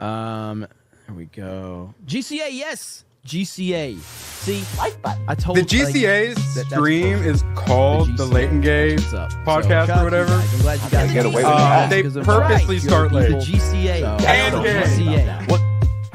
Here we go. GCA, yes. GCA. See, Like button. I told The GCA's stream is called the Late and Gay podcast or whatever. I'm glad you guys get away with that. They purposely start late. The GCA. And gay. GCA. What?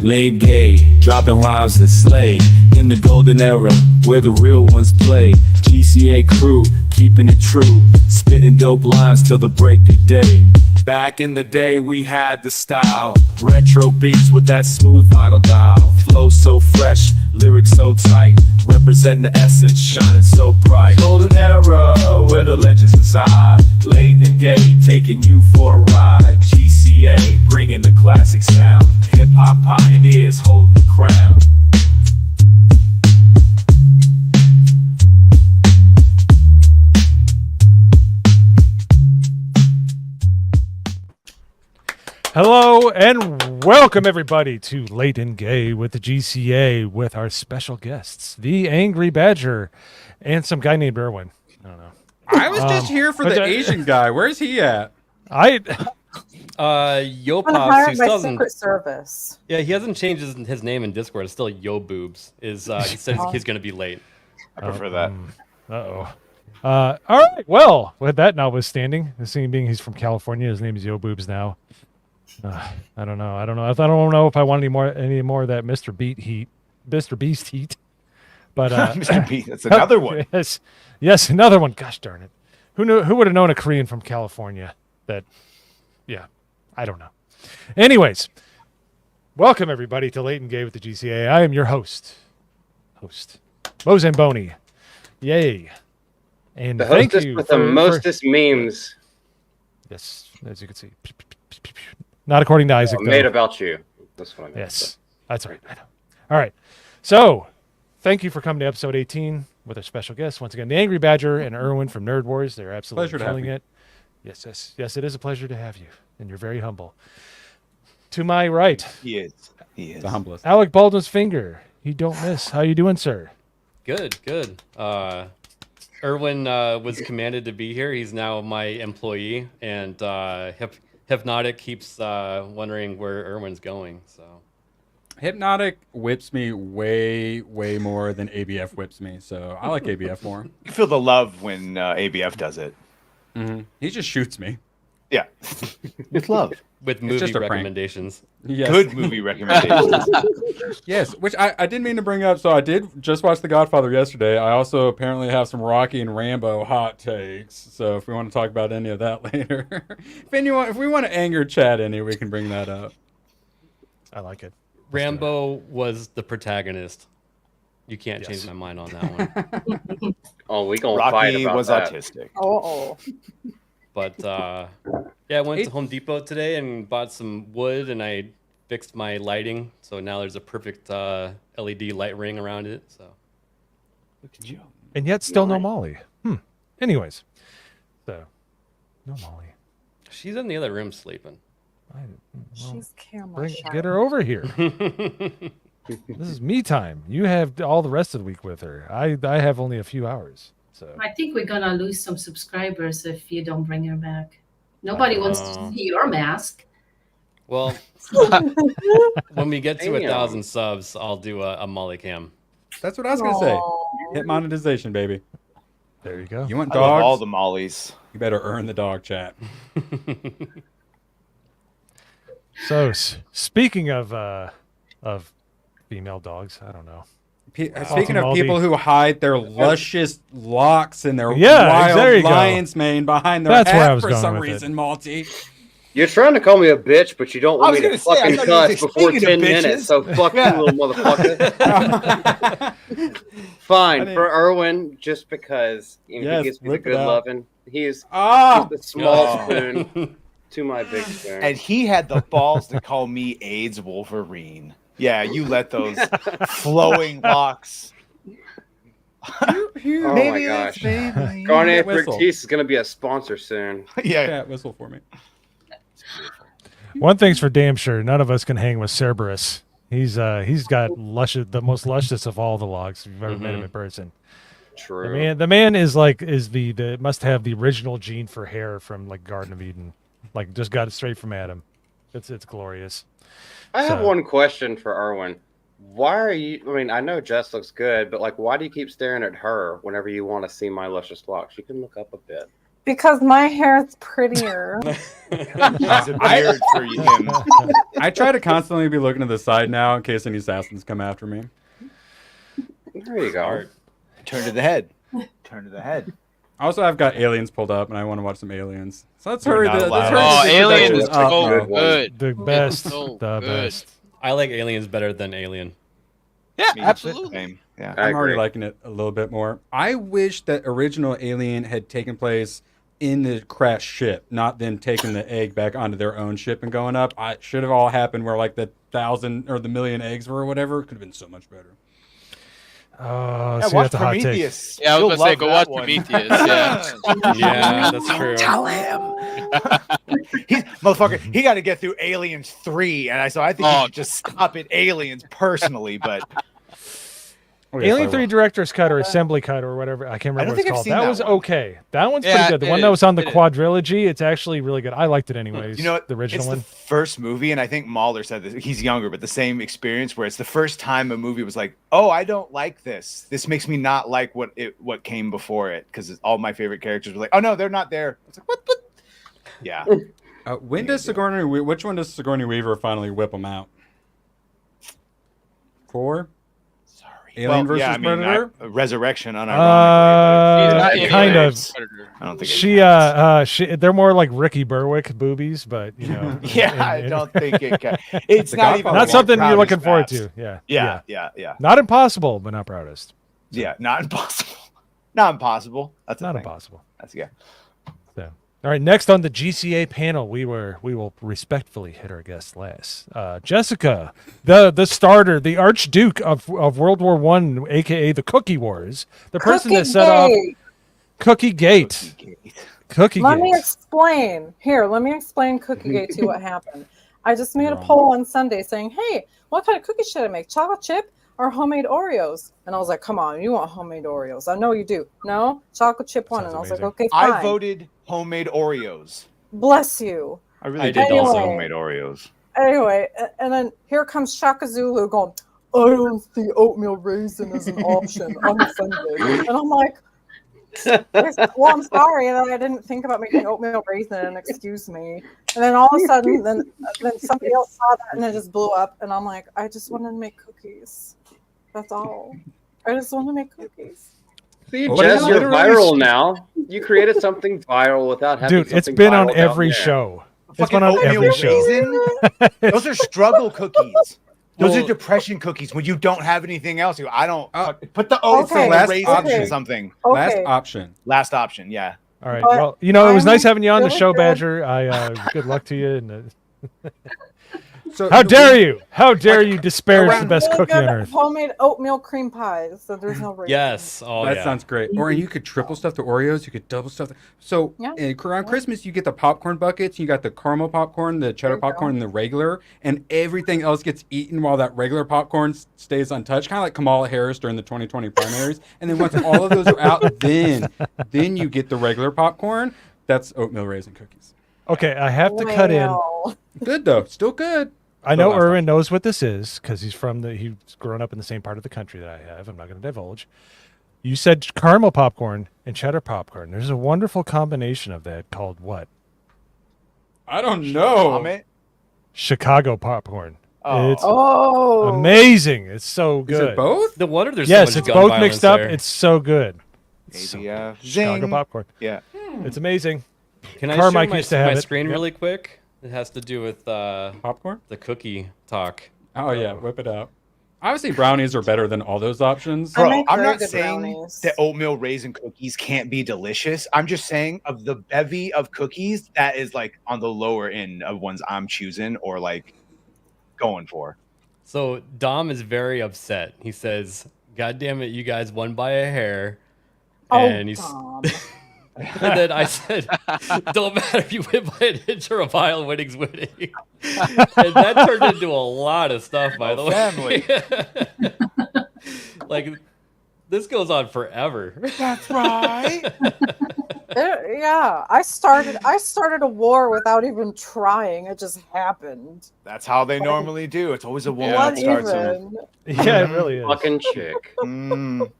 Laid Gay, dropping rhymes that slay. In the golden era, where the real ones play. GCA crew, keeping it true. Spitting dope lines till the break of day. Back in the day, we had the style. Retro beats with that smooth vinyl dial. Flow so fresh, lyrics so tight. Represent the essence, shining so bright. Golden era, where the legends reside. Laid and Gay, taking you for a ride. GCA, bringing the classic sound. Hip-hop pioneers holding the crown. Hello and welcome everybody to Late and Gay with the GCA with our special guests, the Angry Badger and some guy named Erwin. I don't know. I was just here for the Asian guy. Where's he at? Yopops, who still hasn't. Secret Service. Yeah, he hasn't changed his name in Discord. It's still Yo Boobs. He says he's going to be late. I prefer that. All right. Well, with that notwithstanding, the scene being he's from California, his name is Yo Boobs now. I don't know. I don't know if I want any more of that Mr. Beast heat. But Mr. Beast, that's another one. Yes, another one. Gosh darn it! Who would have known a Korean from California? Yeah, I don't know. Anyways, welcome everybody to Late and Gay with the GCA. I am your host, Mo Zamboni. Yay! And the thank hostess you with the mostest memes. Yes, as you can see. Not according to Isaac. Made about you. That's what I meant. Yes, that's right. I know. All right. So, thank you for coming to episode 18 with our special guests. Once again, the Angry Badger and Erwin from Nerd Wars. They're absolutely killing it. Yes. It is a pleasure to have you, and you're very humble. To my right, He is The humblest. Alec Baldwin's finger. You don't miss. How you doing, sir? Good. Erwin was commanded to be here. He's now my employee, and Hypnotic keeps wondering where Erwin's going. So Hypnotic whips me way more than ABF whips me, so I like ABF more. You feel the love when ABF does it. Mm-hmm. He just shoots me. Yeah, with love. with just movie a prank. recommendations. Yes. Good movie recommendations. Yes, which I didn't mean to bring up. So I did just watch The Godfather yesterday. I also apparently have some Rocky and Rambo hot takes. So if we want to talk about any of that later, if we want to anger Chad any, we can bring that up. I like it. Rambo was the protagonist. You can't change my mind on that one. Oh, we gonna fight Rocky about was that. autistic. Oh. But yeah, I went to Home Depot today and bought some wood, and I fixed my lighting. So now there's a perfect LED light ring around it. So Look at you. And yet still no Molly. Anyways, so no Molly. she's in the other room sleeping. She's camera shy. Get her over here. This is me time. You have all the rest of the week with her. I have only a few hours. So I think we're gonna lose some subscribers if you don't bring her back. Nobody wants to see your mask. Well, when we get to 1,000 subs, I'll do a Molly cam. That's what I was gonna say. Hit monetization, baby. there you go. You want I love dogs? all the mollies. You better earn the dog chat. So speaking of female dogs, I don't know. Speaking of people who hide their luscious locks and their there wild you go. lion's mane behind their That's where I head was for going some with it. reason, Malty. You're trying to call me a bitch, but you don't I want was me to gonna say, I fucking thought you cuss was before speaking 10 of bitches. minutes. So fuck you, little motherfucker. Fine for Erwin, just because he gives me the rip it good out. loving. He's the small Oh. spoon to my big spoon. And he had the balls to call me AIDS Wolverine. Yeah, you let those flowing locks. Oh my gosh. Garnet Brigtise is going to be a sponsor soon. Yeah. Cat whistle for me. One thing's for damn sure, none of us can hang with Cerberus. He's got the most luscious of all the logs if you've ever met him in person. True. The man is the must have the original gene for hair from like Garden of Eden. Like just got it straight from Adam. It's glorious. I have So- one question for Erwin. Why are you? I mean, I know Jess looks good, but like, why do you keep staring at her whenever you want to see my luscious locks? You can look up a bit. Because my hair is prettier. She's a beard for him. I try to constantly be looking to the side now in case any assassins come after me. There you go. Turn to the head. Turn to the head. Also, I've got Aliens pulled up, and I want to watch some Aliens. So let's You're hurry. not Let's allowed. hurry Oh, the Alien is introductions up, so though. good. The best. so the good. best. I like Aliens better than Alien. Yeah, Me, absolutely. same. Yeah. I I'm already agree. liking it a little bit more. I wish that original Alien had taken place in the crashed ship, not then taking the egg back onto their own ship and going up. It should have all happened where like the 1,000 or the million eggs were or whatever. It could have been so much better. Oh, Yeah, see, watch that's a hot take. Prometheus. Yeah, I was You'll gonna say love go that watch one. Prometheus. Yeah. Yeah, that's true. Tell him. Motherfucker, he got to get through Aliens 3, and I think he should just stop at Aliens personally. But Oh, yes, I Alien will. 3 director's cut or assembly cut or whatever. I can't I remember don't what it's think I've called. seen That that was one. okay. That one's Yeah, pretty good. The it one that is. was on the It is. quadrilogy, it's actually really good. I liked it anyways. you know what? The original it's one. the first movie, and I think Mahler said this. He's younger, but the same experience where it's the first time a movie was like, "Oh, I don't like this. This makes me not like what came before it," because all my favorite characters were like, "Oh no, they're not there." It's like, what? Yeah. When does Sigourney? Which one does Sigourney Weaver finally whip them out? 4? Sorry. Alien versus yeah, I mean, Predator? Resurrection, unironically. Not but in kind Alien of. Predator. I don't think They're more like Ricky Berwick boobies, but you know. Yeah, I don't think it can. It's The not Godfather even Not Like something you're looking proudest forward maps. to. Yeah. Not impossible, but not proudest. Yeah, not impossible. Not impossible. That's Not a thing. impossible. That's yeah. So, all right. Next on the GCA panel, we will respectfully hit our guest last. Jessica, the starter, the Archduke of World War One, aka the Cookie Wars, the person that set off Cookie Gate. Cookie Let me Gate. explain. Here, let me explain Cookiegate to you what happened. I just made a poll on Sunday saying, hey, what kind of cookies should I make? Chocolate chip or homemade Oreos? And I was like, come on, you want homemade Oreos. I know you do. No? Chocolate chip one. Sounds And I was amazing. like, okay, fine. I voted homemade Oreos. Bless you. I really I did did also also. homemade Oreos. Anyway, and then here comes Shaka Zulu going, I don't see oatmeal raisin as an option. I'm offended. And I'm like, well, I'm sorry that I didn't think about making oatmeal raisin. Excuse me. And then all of a sudden, then somebody else saw that and it just blew up. And I'm like, I just wanted to make cookies. That's all. I just want to make cookies. See, But Jess, it's you're literally- viral now. You created something viral without having Dude, it's something been on viral down every there. show. It's Fucking been on oatmeal every show. raisin. Those are struggle cookies. Those Well- are depression cookies when you don't have anything else. You go, I don't put the oats Okay, and the last raisins option. in something. Last Okay. option. Last option, yeah. All right. But Well, you know, it was I'm nice having you on the really show, good. Badger. I good luck to you. And, So how dare you? How dare you disparage the around- best Really cookie on good earth? homemade oatmeal cream pies. So there's no raisin. Yes. Oh, that yeah. sounds great. Or you could triple stuff the Oreos. You could double stuff. So Yeah. around Christmas, you get the popcorn buckets. You got the caramel popcorn, the cheddar There you go. popcorn, and the regular, and everything else gets eaten while that regular popcorn stays untouched. Kind of like Kamala Harris during the 2020 primaries. And then once all of those are out, then you get the regular popcorn. That's oatmeal raisin cookies. Okay, I have to cut in. Wow. Good though, still good. I know last Erwin knows what this is because he's grown up in the same part of the country that I have. I'm not going to divulge. You said caramel popcorn and cheddar popcorn. There's a wonderful combination of that called what? I don't know. Comment? Chicago popcorn. Oh. It's Oh. amazing. It's so Is good. it both? The wonder there's Yes, so much it's gun both violence mixed up. there. It's so good. It's Maybe, so good. Chicago zing. popcorn. Yeah. It's amazing. Can I Carmike share used to have my it. screen Yep. really quick? It has to do with Popcorn? the cookie talk. Oh yeah, whip it out. Obviously, brownies are better than all those options. I Bro, make I'm very not good saying brownies. that oatmeal raisin cookies can't be delicious. I'm just saying of the bevy of cookies, that is like on the lower end of ones I'm choosing or like going for. So Dom is very upset. He says, "God damn it, you guys won by a hair." Oh, And he's Dom. and then I said, "Don't matter if you win by an inch or a mile, winning's winning." And that turned into a lot of stuff, by the family. way. Like this goes on forever. That's right. Yeah, I started a war without even trying. It just happened. That's how they normally do. It's always a woman What that starts them. even? Yeah, it really is. Fucking chick. Mm.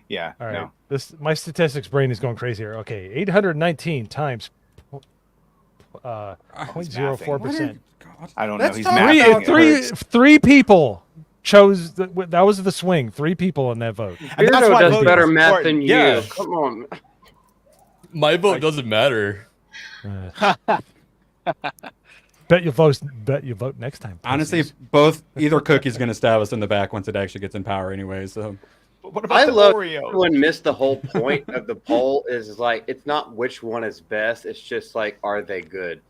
Yeah. All right. No. My statistics brain is going crazy here. Okay, 819 times He's 0.04%. I don't know. Let's He's talk mathing. about It hurts. Three people chose that was the swing. 3 people in that vote. And that's Beardo why does voting better is math important. than you. Yeah. Come on. My vote doesn't matter. Bet you vote next time. Honestly, pussies. either cookie's going to stab us in the back once it actually gets in power anyway. So But what about I the love Oreo? everyone missed the whole point of the poll is like it's not which one is best, it's just like are they good?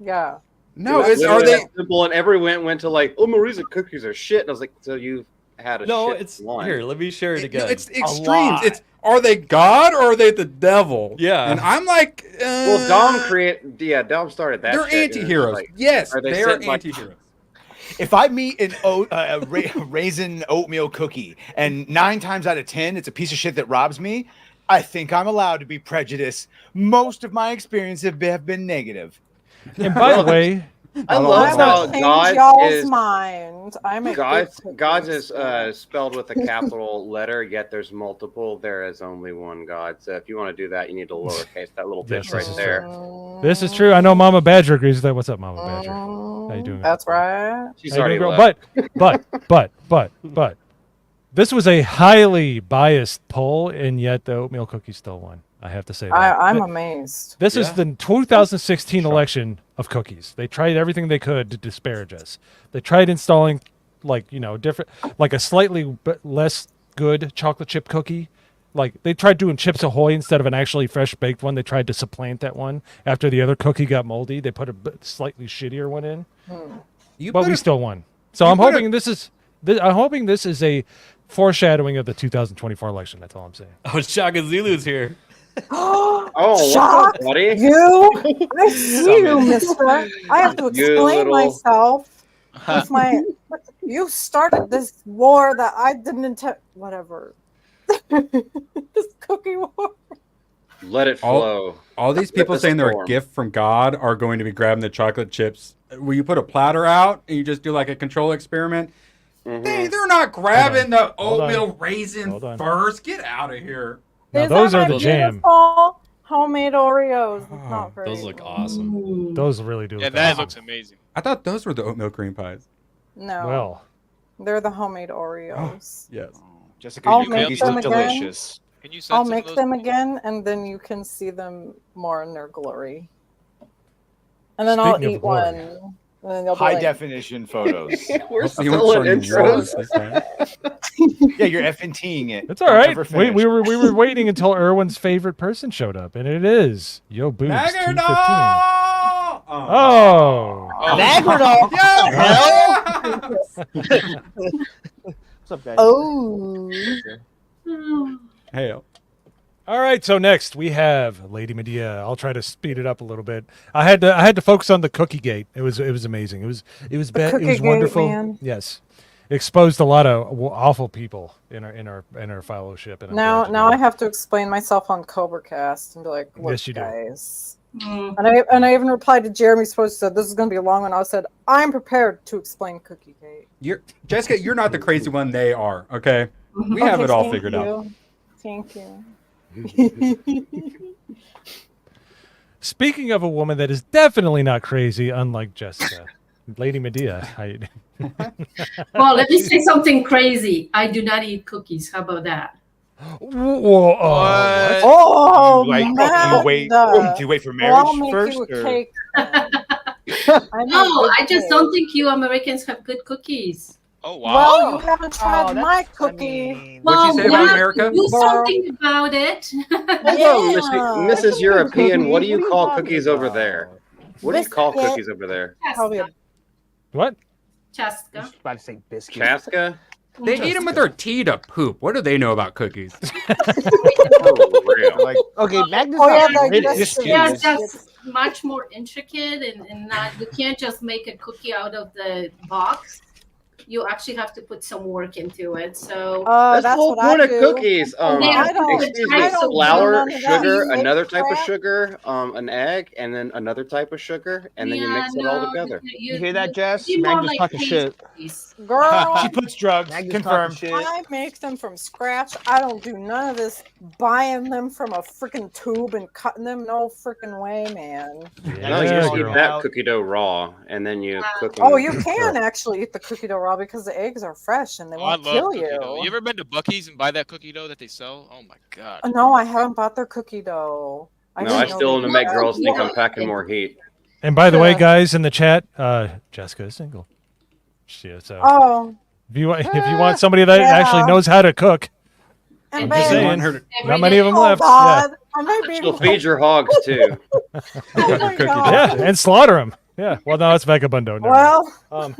Yeah. no, It was are literally they? that simple and everyone went to like, oh, Marisa cookies are shit. And I was like, so you had a No, shit it's one. here. Let me share it again. It's extremes. lot. It's are they God or are they the devil? Yeah. and I'm like, Well, Dom started that. They're shit, and it's anti-heroes. like, Yes, are they they are sitting like- anti-heroes. If I meet a raisin oatmeal cookie and 9 times out of 10 it's a piece of shit that robs me, I think I'm allowed to be prejudiced. Most of my experiences have been negative. And by the way, I I'm love how gonna change God y'all's is mind. I'm a God's is spelled with a capital letter, yet there's multiple. There is only one God. So if you want to do that, you need to lowercase that little Yes, bitch this right is there. this is true. I know Mama Badger agrees with that. What's up, Mama Badger? How you doing? That's right. She's How you already doing, girl? left. But this was a highly biased poll, and yet the oatmeal cookie still won. I have to say that. I'm amazed. This is Yeah. the 2016 election of cookies. They tried everything they could to disparage us. They tried installing, different, like a slightly less good chocolate chip cookie. Like they tried doing Chips Ahoy instead of an actually fresh baked one. They tried to supplant that one after the other cookie got moldy. They put a slightly shittier one in, but we still won. So I'm hoping this is a foreshadowing of the 2024 election. That's all I'm saying. Oh, Shaka Zulu's here. Oh, what's Shock up, buddy? I see you, mister. I have to You explain little- myself with my. You started this war that I didn't intend. Whatever. This cookie war. Let it flow. All these people the saying they're a storm. gift from God are going to be grabbing the chocolate chips. Where you put a platter out and you just do like a control experiment. Mhm. They're not grabbing the Hold on. oatmeal raisin Hold on. first. Get out of here. Now These those are my the jam. beautiful homemade Oreos. It's not very Those look awesome. Those really do. Yeah, look that awesome. looks amazing. I thought those were the oatmeal cream pies. No, Well, they're the homemade Oreos. Yes. Jessica, I'll your make cookies them look again. delicious. Can you send I'll some make of those? them again, and then you can see them more in their glory. And then I'll Speaking of eat glory. one. And then you'll be High like, definition photos. We're You still won't in show any more intros. this time. Yeah, you're effing teeing it. it's all right. Never We finished. were waiting until Erwin's favorite person showed up, and it is Yo Boobs 215. Nagadol! Oh, What's up, guys? oh. Hey, all right. So next we have Lady Medea. I'll try to speed it up a little bit. I had to focus on the Cookie Gate. It was amazing. It was bad. It Cookie was Gate, wonderful. man. Yes, exposed a lot of awful people in our fellowship. And I'm Now glad you I did. have to explain myself on CobraCast and be like, look, Yes, you do. guys. Mm. And I even replied to Jeremy's post, said this is going to be a long one. I said, I'm prepared to explain Cookie Gate. Jessica, you're not the crazy one. They are. Okay, we have Okay, it all thank figured out. you. Thank you. Speaking of a woman that is definitely not crazy, unlike Jessica, Lady Medea. Well, let me say something crazy. I do not eat cookies. How about that? Whoa, what? Oh, Do you wait for Well, I'll marriage make first? you a Or? cake. then. I No, make good I just cake. don't think you Americans have good cookies. Oh wow! Well, you haven't tried Oh, my that's- cookie. What'd you say you about have to America? Do Well- something about it. Hello, Mrs. European. What do you What are you call talking cookies over about? there? What do you call Biscuit. cookies over there? Probably a- What? I Chaska. was about to say biscuit. Chaska? They eat them with their tea to poop. What do they know about cookies? Oh, real. Like, Okay, Magnus. Oh, yeah, not like British. this- Yeah, Yes. that's much more intricate and not. You can't just make a cookie out of the box. you actually have to put some work into it. So That's the that's whole what point I of do. cookies. I don't- Excuse I me, don't do flour, none of that sugar, fake another type of crap. sugar, an egg, and then another type of sugar, and then you Yeah, mix it all no, together. You hear that, Jess? be Mag more just like talking shit. pastries. Girl, She puts drugs. Mag just Confirmed. talking shit. I make them from scratch. I don't do none of this buying them from a freaking tube and cutting them. No freaking way, man. No, you just eat girl. that cookie dough raw, and then you cook them. Oh, you can actually eat the cookie dough raw because the eggs are fresh and they I won't love kill cookie dough. You you. ever been to Buc-ee's and buy that cookie dough that they sell? Oh my god. No, I haven't bought their cookie dough. No, didn't I know still they want to did make that. girls think I'm packing more heat. And by the way, Yeah. guys in the chat, Jessica is single. So Oh, if you want somebody that actually Yeah. knows how to cook, and I'm babe, just saying, want her to- not many of them oh left. God, I may be. She'll feed your hogs too. Oh my Cookie God. Yeah, and slaughter them. Yeah. Well, no, it's vagabundo. Never mind. Well,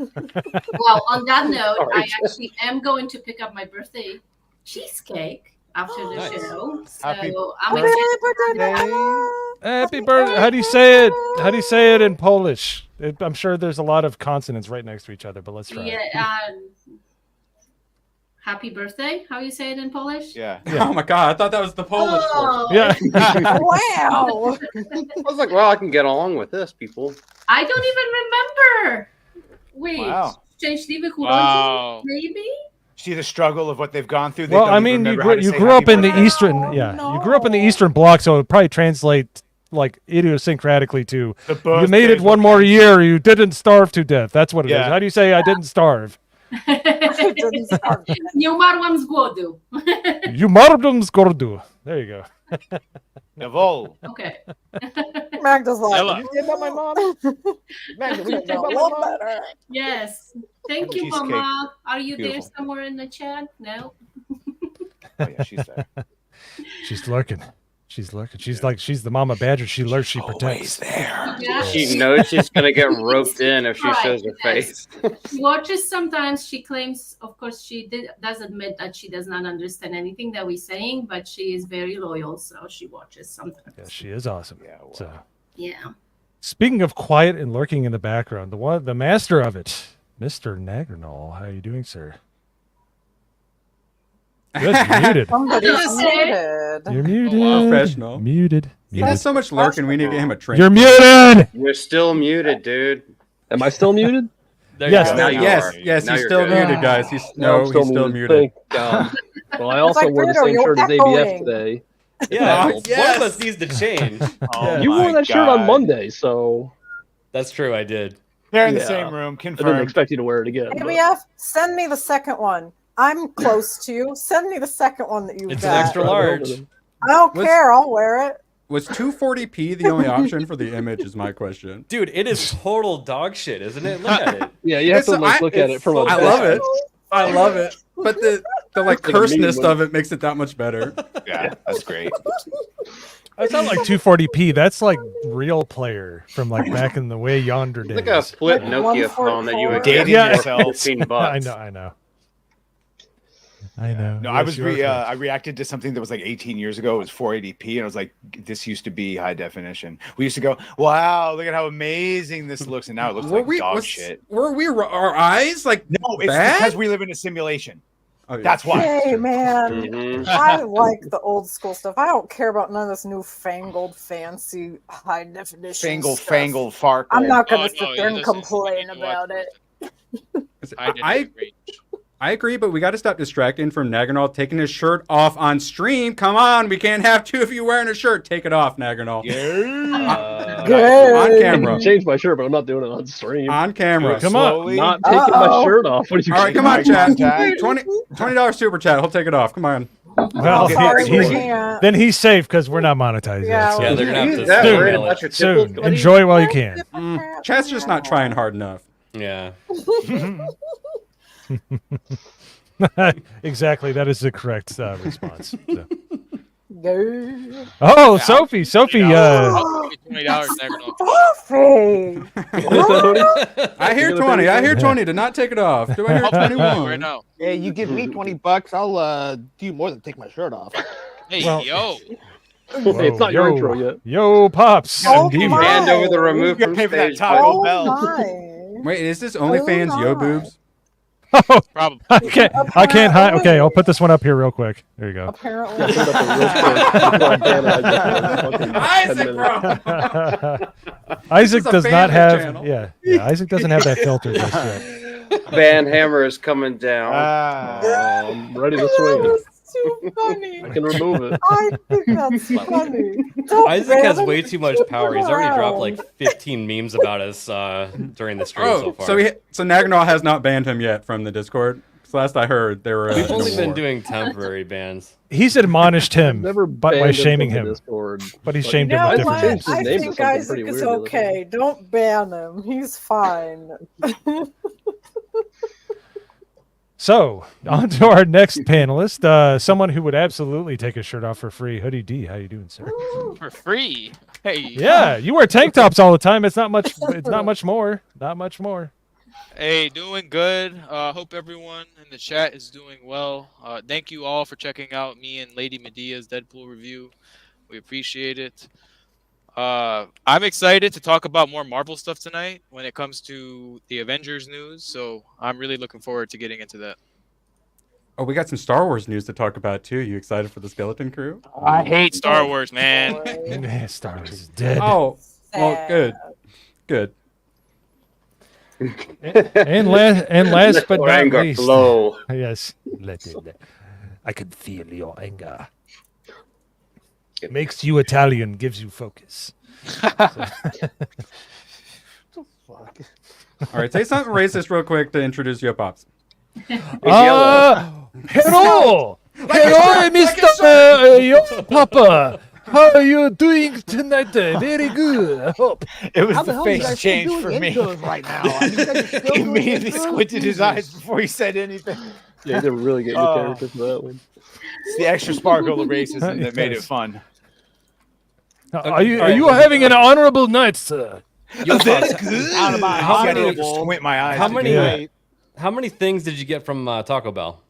Well, on that note, I Sorry. actually am going to pick up my birthday cheesecake after the Nice. show. So Happy I'm happy excited. birthday. Happy birthday. How do you say it? How do you say it in Polish? I'm sure there's a lot of consonants right next to each other, but let's try. Yeah. Happy birthday. How you say it in Polish? Yeah. Oh my god, I thought that was the Polish word. Oh, Yeah. Wow. I was like, well, I can get along with this, people. I don't even remember. Wait. Wow. Szczęśliwy urodzin, Wow. maybe? See the struggle of what they've gone through. They Well, don't I even mean, you remember how to say grew happy up in the birthday. eastern, you grew up in the eastern bloc, so it would probably translate like idiosyncratically to The you made it birthdays one were more canceled. year. You didn't starve to death. That's what it is. Yeah. How do you say I didn't starve? Didn't start. Nie umarłam z głodu. You mardum skordu. There you go. Jawohl. Okay. Magda's like, Ella. You about my mom? Magda, we "You talk know about my what mom? better." Yes. Thank you, Cheesecake. Mama. Are you Beautiful. there somewhere in the chat? No. Oh yeah, she's there. She's lurking. She's lurking. She's the mama badger. She lurks. She protects. there. Yeah. She knows she's gonna get roped in if she Right, shows her yes. face. She watches sometimes. She claims, of course, does admit that she does not understand anything that we're saying, but she is very loyal, so she watches sometimes. Yeah, she is awesome. Yeah. Wow. So, Yeah. speaking of quiet and lurking in the background, the master of it, Mr. Nagranol. How are you doing, sir? Good. You're muted. Somebody's Just say- muted. You're muted. Professional. Muted. He does so much lurking, we need to get him a train. You're muted. You're still muted, dude. Am I still muted? There Yes. you go. Now you yes, are. yes, Now he's you're still good. muted, guys. He's I'm still muted. Thank God. Well, I also like wore the Fredo, same you're shirt as echoing. ABF today. Yeah, Oh, one yes. of us needs to change. Oh You my wore that shirt on God. Monday, so That's true, I did. They're in the Yeah. same room. I didn't Confirmed. expect you to wear it again. but- ABF, send me the second one. I'm close to you. Send me the second one that you've It's an got. extra large. I don't What's- care. I'll wear it. Was 240p the only option for the image? Is my question. Dude, it is total dog shit, isn't it? Look at it. Yeah, you have to look at it from a I love it. I love it. But the like It's like a meme curseness one. of it makes it that much better. Yeah, that's great. That's not like 240p. That's like real player from like back in the way yonder It's days. like a flip Nokia phone that you would get Dating for yourself. 15 I bucks. know. I know. I know. No, Yes, I was you are correct. I reacted to something that was like 18 years ago. It was 480p, and I was like, "This used to be high definition." We used to go, "Wow, look at how amazing this looks," and now it looks like dog shit. Were we our eyes like No, it's bad? because we live in a simulation. Oh, yeah. That's why. Hey, man. Mhm. I like the old school stuff. I don't care about none of this newfangled, fancy, high definition stuff. Fangled, farkle. I'm not going Oh, to sit no, there and listen, complain you know about what? it. I agree, but we got to stop distracting from Nagranol taking his shirt off on stream. Come on, we can't have two of you wearing a shirt. Take it off, Nagranol. Good. On I camera. can change my shirt, but I'm not doing it on stream. On camera. Come on. Slowly. Not taking my shirt off. What are you All right, come on, kidding? chat. $20 super chat. He'll take it off. Come on. Well, Sorry, we he's- can't. then he's safe because we're not monetized Yeah, yet. So. Yeah, they're gonna have You to that Soon. worried email about it. your tipples, Soon. buddy? Enjoy it while you can. Chat's just not trying hard enough. Yeah. Exactly. That is the correct response. So. Go. Oh, Sophie. Sophie. I'll give you $20 never know. Coffee. I hear 20. I hear 20. Did not take it off. Do I hear I'll pay you right 21? now. Yeah, you give me $20, I'll do more than take my shirt off. Hey, Well- yo. Hey, it's not your intro yet. Yo, Pops. Oh Indeed. my. Hand over the remove You from gotta pay for that stage. Taco Oh Bell. my. Wait, is this OnlyFans Oh Yo my. boobs? Probably. I can't hide. Okay, I'll put this one up here real quick. There you go. Apparently. Isaac, bro. Isaac a does not family have. channel. Yeah, Isaac doesn't have that filter just yet. Van Hammer is coming down. I'm ready to swing it. That's too funny. I can remove it. I think that's funny. Don't Isaac has ban way him. too much power. He's already dropped like 15 memes about us during the stream so far. So Naganaw has not banned him yet from the Discord. Because last I heard, they were. We've in a only been war. doing temporary bans. He's admonished him, Never but by banned shaming from the him. Discord. But he's But shamed You him know with different what? names. His I name to think something Isaac pretty is weird the other okay. Don't ban him. He's fine. So, on to our next panelist, someone who would absolutely take his shirt off for free. Hoodie D, how you doing, sir? For free. Hey. Yeah, you wear tank tops all the time. It's not much. It's not much more. Not much more. Hey, doing good. Hope everyone in the chat is doing well. Thank you all for checking out me and Lady Medea's Deadpool review. We appreciate it. I'm excited to talk about more Marvel stuff tonight when it comes to the Avengers news. So I'm really looking forward to getting into that. Oh, we got some Star Wars news to talk about too. You excited for the Skeleton Crew? I hate Star Wars, man. Man, Star Wars is dead. Oh, well, good. And last but Your not anger least, flow. yes, let it. I can feel your anger. It makes you Italian, gives you focus. All right, say something racist real quick to introduce your pops. Hello, hello, Mr. Your Papa. How are you doing tonight? Very good. I hope. It was How the the hell are you face guys still change doing for me. intros right now? I mean, you guys are still He doing immediately intros? squinted his eyes Jesus. before he said anything. Yeah, you didn't really get your character for that one. It's the extra sparkle of racism that made it Yes. fun. Are you having an honorable night, sir? Yo, Pops, Out of my How I many- gotta honorable. squint my eyes. how to many do that. how many things did you get from Taco Bell?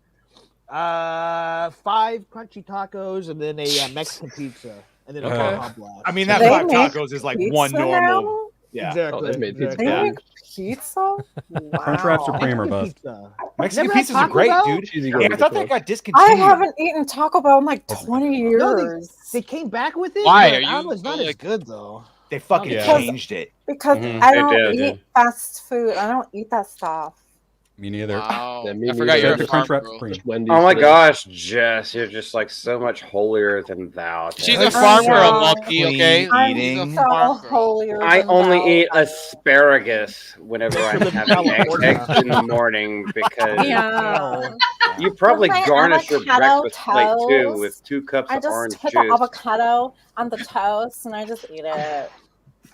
5 crunchy tacos and then a Mexican pizza and then a Okay. Baja Blast. I mean, that They 5 make tacos is like pizza one normal. now? Yeah. Exactly. Oh, they made pizza. They Yeah. make pizza? Wow. Crunchwrap Supreme or Mexican bust. pizza. Mexican Never had pizzas are Taco great, Bell? dude. Cheesy Yeah, I garbage thought that sauce. got I discontinued. haven't eaten Taco Bell in like 20 years. No, they came back with it. Why? but Are I don't you know, it's not as like- good though. They fucking Yeah. changed it. Because Mhm. I They don't did, eat dude. fast food. I don't eat that stuff. Me neither. Wow. Yeah, me I forgot neither. you're The a farm Crunchwrap girl. Supreme. Just Wendy's Oh my today. gosh, Jess, you're just like so much holier than thou. She's Jess. a farm girl, yeah. Monkey, okay? I'm She's a eating. So farm girl. holier I than only thou. eat asparagus whenever I'm having eggs in the morning because Yeah. you probably With my garnish your avocado breakfast plate too toast, with 2 cups I of just orange put the juice. avocado on the toast and I just eat it.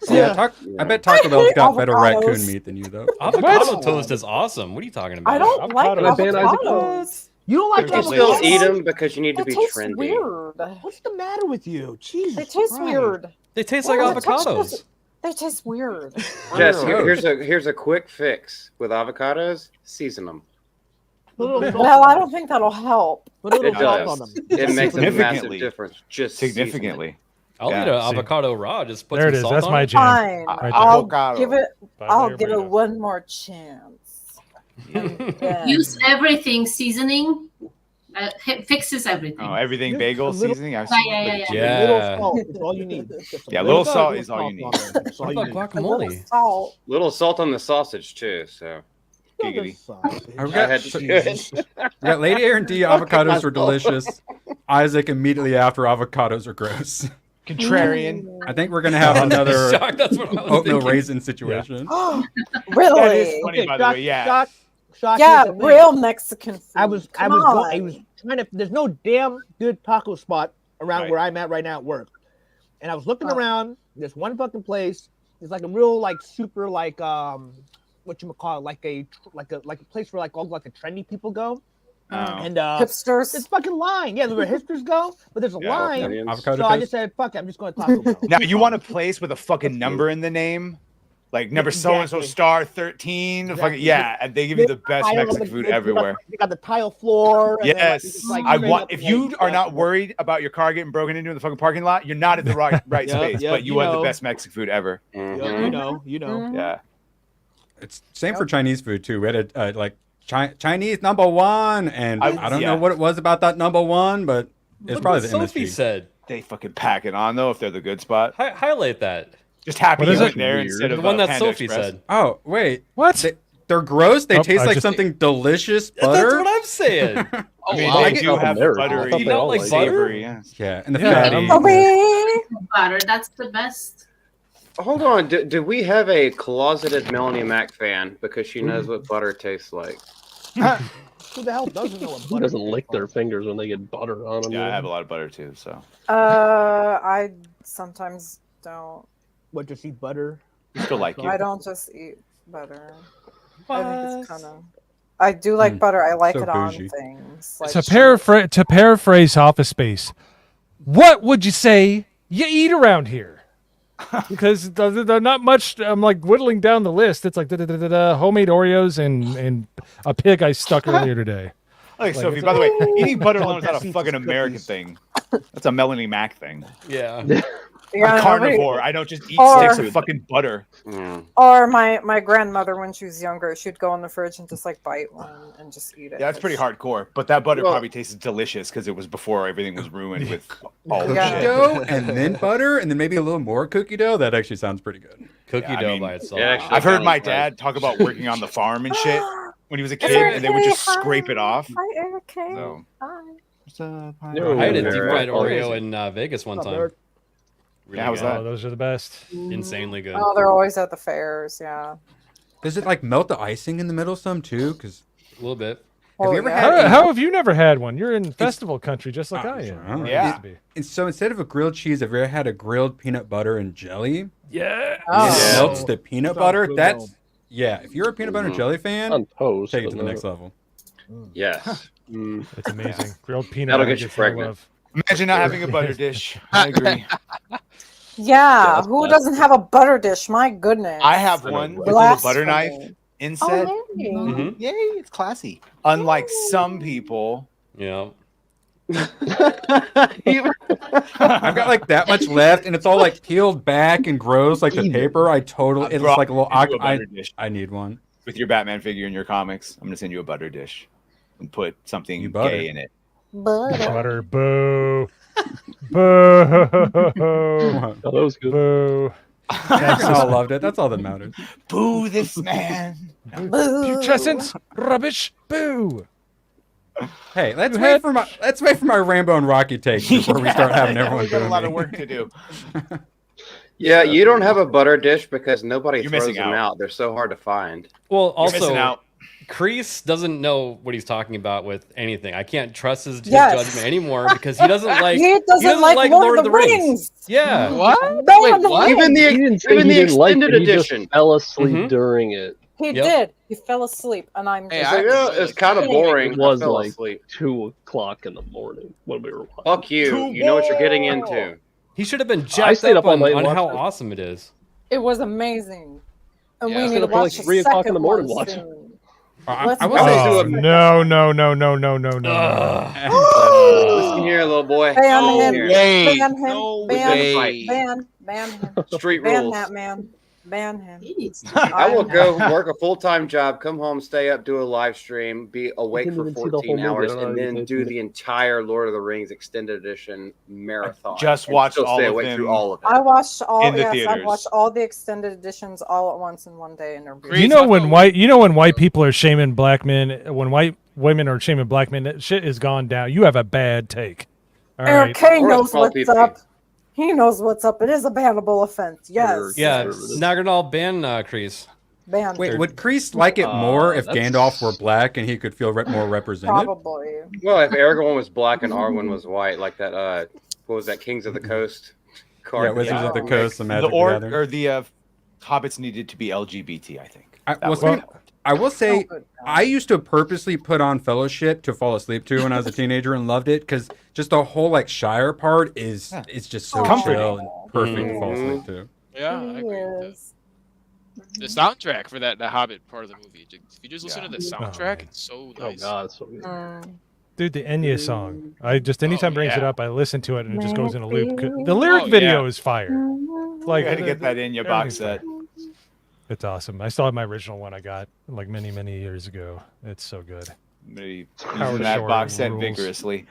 Yeah, I bet Taco Bell's hate got better avocados. raccoon meat than you, though. Avocado toast is awesome. What are you talking about? I don't like Avocado. I ban Isaac avocados. You don't like You They're still avocados? eat them because you need to They be taste trendy. weird. What's the matter with you? Jesus They taste Christ. weird. They taste What like is the texture? avocados. They taste weird. Jess, Gross. here's a quick fix with avocados. Season them. Put a little salt Well, on I them. don't think that'll help. Put a little It salt does. on them. It makes a massive Significantly. difference. Just season it. Significantly. I'll Yeah, eat an see. avocado raw. Just put There some it is. salt That's on my it. jam. Fine. Right there. I'll Avocado. give it. I'll Five-layer give it burrito. one more chance. And then- Use everything seasoning. Fixes everything. Oh, everything Just bagel a little- seasoning? I've Yeah, seen yeah, it. yeah, yeah. A little Yeah. salt is all you need. Just a Yeah, little bit salt of is all you salt need. on there. That's all What you about need. a little guacamole? salt. Little salt on the sausage too. So Giggity. I I had got, to. we got Lady Aaron D. Avocados are delicious. Isaac immediately after avocados are gross. Contrarian. I think we're gonna have another Shock, that's what I was oatmeal thinking. raisin situation. Really? That is funny, by the way. Yeah. Yeah, real Mexican food. I was Come trying to. There's no damn good taco spot around Right. where I'm at right now at work, and I was looking around. There's one fucking place. It's like a real like super like what you call it, like a place where like all like the trendy people go. Oh. And hipsters. it's fucking line. Yeah, where hipsters go, but there's a Yeah, line. Onions. Avocado So I toast. just said, "Fuck it, I'm just going to Taco Bell." Now you want a place with a fucking number in the name, like number so and so Exactly. star 13. Fucking Exactly. yeah, and they give you the best Tile on Mexican the- food they got- everywhere. They got the tile floor. and then, like, Yes, it's just, like, I straight want. up, If like, you are not yeah. worried about your car getting broken into in the fucking parking lot, you're not at the right Yeah, space. yeah, But you you have the know. best Mexican food ever. Yeah, Mhm. you know. Yeah. It's same for Chinese food too. We had a like Chinese #1, and I don't know what it was about that #1, but it's Look probably what the Sophie MSG. said. They fucking pack it on though if they're the good spot. Highlight that. Just happy What you is went it? there Weird. instead of The one that Panda Sophie Express. said. Oh wait, What? they're gross. They Nope, taste I like just- something delicious That's butter. what I'm saying. Oh, I mean, wow. they do have American. buttery, I thought You don't like butter? savory. Yes. Yeah, and the Yeah, fatty. Butter, that's the best. Hold on. Do we have a closeted Melanie Mac fan because she knows what butter tastes like? Who the hell doesn't know what Who butter doesn't tastes lick their like? fingers when they get butter on them? Yeah, I have a lot of butter too. So I sometimes don't. What, just eat butter? I still like you. I don't just eat butter. I think it's kind of. I do like butter. I like So it on bougie. things. Like To paraphrase Office Space, what would you say you eat around here? Because they're not much. I'm like whittling down the list. It's like homemade Oreos and a pig I stuck earlier today. Okay, Like, Sophie, it's by the way, eating butter It's alone is all not a Pepsi fucking American cookies. thing. That's a Melanie Mac thing. Yeah. Yeah, I'm carnivore. I don't just eat Or- sticks of fucking butter. Mm. Or my grandmother, when she was younger, she'd go in the fridge and just like bite one and just eat it. Yeah, that's pretty hardcore. But that butter Well- probably tasted delicious because it was before everything was ruined with all the Yeah. Cookie shit. dough and then butter and then maybe a little more cookie dough. That actually sounds pretty good. Cookie Yeah, I dough mean, by itself. Yeah, actually- I've heard my Sounds dad talk about working on the farm and shit when he was a kid, Eric, and they would just hi. scrape it off. Hi, Eric. Hey. So, Hi. Yo, I had a Eric. deep fried Oh, Oreo in Vegas one What's up, time. Eric? Really how was good. that? Oh, those are the best. Insanely good. Oh, they're always at the fairs. Yeah. Does it like melt the icing in the middle some too? Because A little bit. have you ever yeah. had? How have you never had one? You're in festival country, just like I am. or Yeah. used to be. And so instead of a grilled cheese, have you ever had a grilled peanut butter and jelly? Yeah. Oh. And it Yeah. melts the peanut Sounds butter. good, That's though. yeah. If you're a peanut butter and jelly fan, On toast. take it to the but next no- level. Yes. Mm. It's amazing. Grilled peanut That'll butter get you gets no pregnant. love. Imagine not having a butter dish. I agree. Yeah. that's Who bad. doesn't have a butter dish? My goodness. I have I know, one right? with a little butter Blasphemy. knife inset. Oh, yay. Mhm. Yay, it's classy. Unlike some people. Yeah. I've got like that much left, and it's all like peeled back and gross, like the paper. I totally. It's brought like a little. you a butter dish I need one. with your Batman figure in your comics. I'm gonna send you a butter dish and put something You butter. gay in it. Butter. Boo. Boo. Oh, that was good. Boo. I loved it. That's all that matters. Boo this man. Putrescent rubbish. Boo. Hey, let's You wait had- for my Rambo and Rocky take before we start having Yeah, everyone we got a doing lot me. of work to do. Yeah, you don't have a butter dish because nobody You're throws missing them out. out. They're so hard to find. Well, You're missing also, out. Crease doesn't know what he's talking about with anything. I can't trust his Yes. judgment anymore because he doesn't like. He doesn't like Lord of the Rings. Yeah. What? Ban Wait, him. what? Even the He didn't say even he the didn't like extended it. He just edition. fell asleep Mhm. during it. He Yep. did. He fell asleep, and I'm Hey, just. It's like, oh, it's kind of boring. It was I fell like asleep. 2:00 in the morning when we were watching. Fuck you. You know what you're getting into. He should have been I jacked stayed up all on, night and on how watched it. awesome it is. It was amazing. And Yeah. we I need stayed to up till, like, watch the 3 o'clock in second the morning one watching. soon. I Let's will watch say, the Oh, second no. Listen here, little boy. Ban No him. way. Ban him. No ban, way. ban him. Street Ban rules. that man. Ban him. He needs to I will I'm- go work a full-time job, come home, stay up, do a live stream, be awake didn't for even see the 14 whole movie. hours, I don't and know then if do you- the entire Lord of the Rings extended edition marathon. just and watched still all stay of awake them. through all of it. I watched all. In the Yes, I theaters. watched all the extended editions all at once in one day, and they're Great. You know I when thought- when white people are shaming black men, when white women are shaming black men, that shit has gone down. You have a bad take. All right. Eric K Or knows small what's people. up. He knows what's up. It is a bannable offense. Yes. Yeah, Conservative. Nagarnal ban Crease. Ban. wait, would Kreese like it more if that's- Gandalf were black and he could feel more represented? Probably. Well, if Aragorn was black and Arwen was white, like that, what was that, Kings of the Coast card? Yeah, Wizards of the Coast, the The Magic the orc Gathering. or the hobbits needed to be LGBT. I think. That well, would speaking- help. I will say, Oh, good. I used to purposely put on Fellowship to fall asleep to when I was a teenager and loved it because just the whole like Shire part is Yeah. it's just so Comforting. chill and perfect to fall asleep to. Yeah, I He agree with that. is. The soundtrack for the Hobbit part of the movie. If you just listen Yeah. to the soundtrack, man. it's so Oh nice. god, it's so good. Dude, the Enya song. I just anytime brings it yeah. up, I listen to it and it just goes in a loop. The lyric Oh, video yeah. is fire. You Like got to get that in your box set. It's awesome. I still have my original one I got like many, many years ago. It's so good. Maybe Howard using that Shore box set rules. vigorously.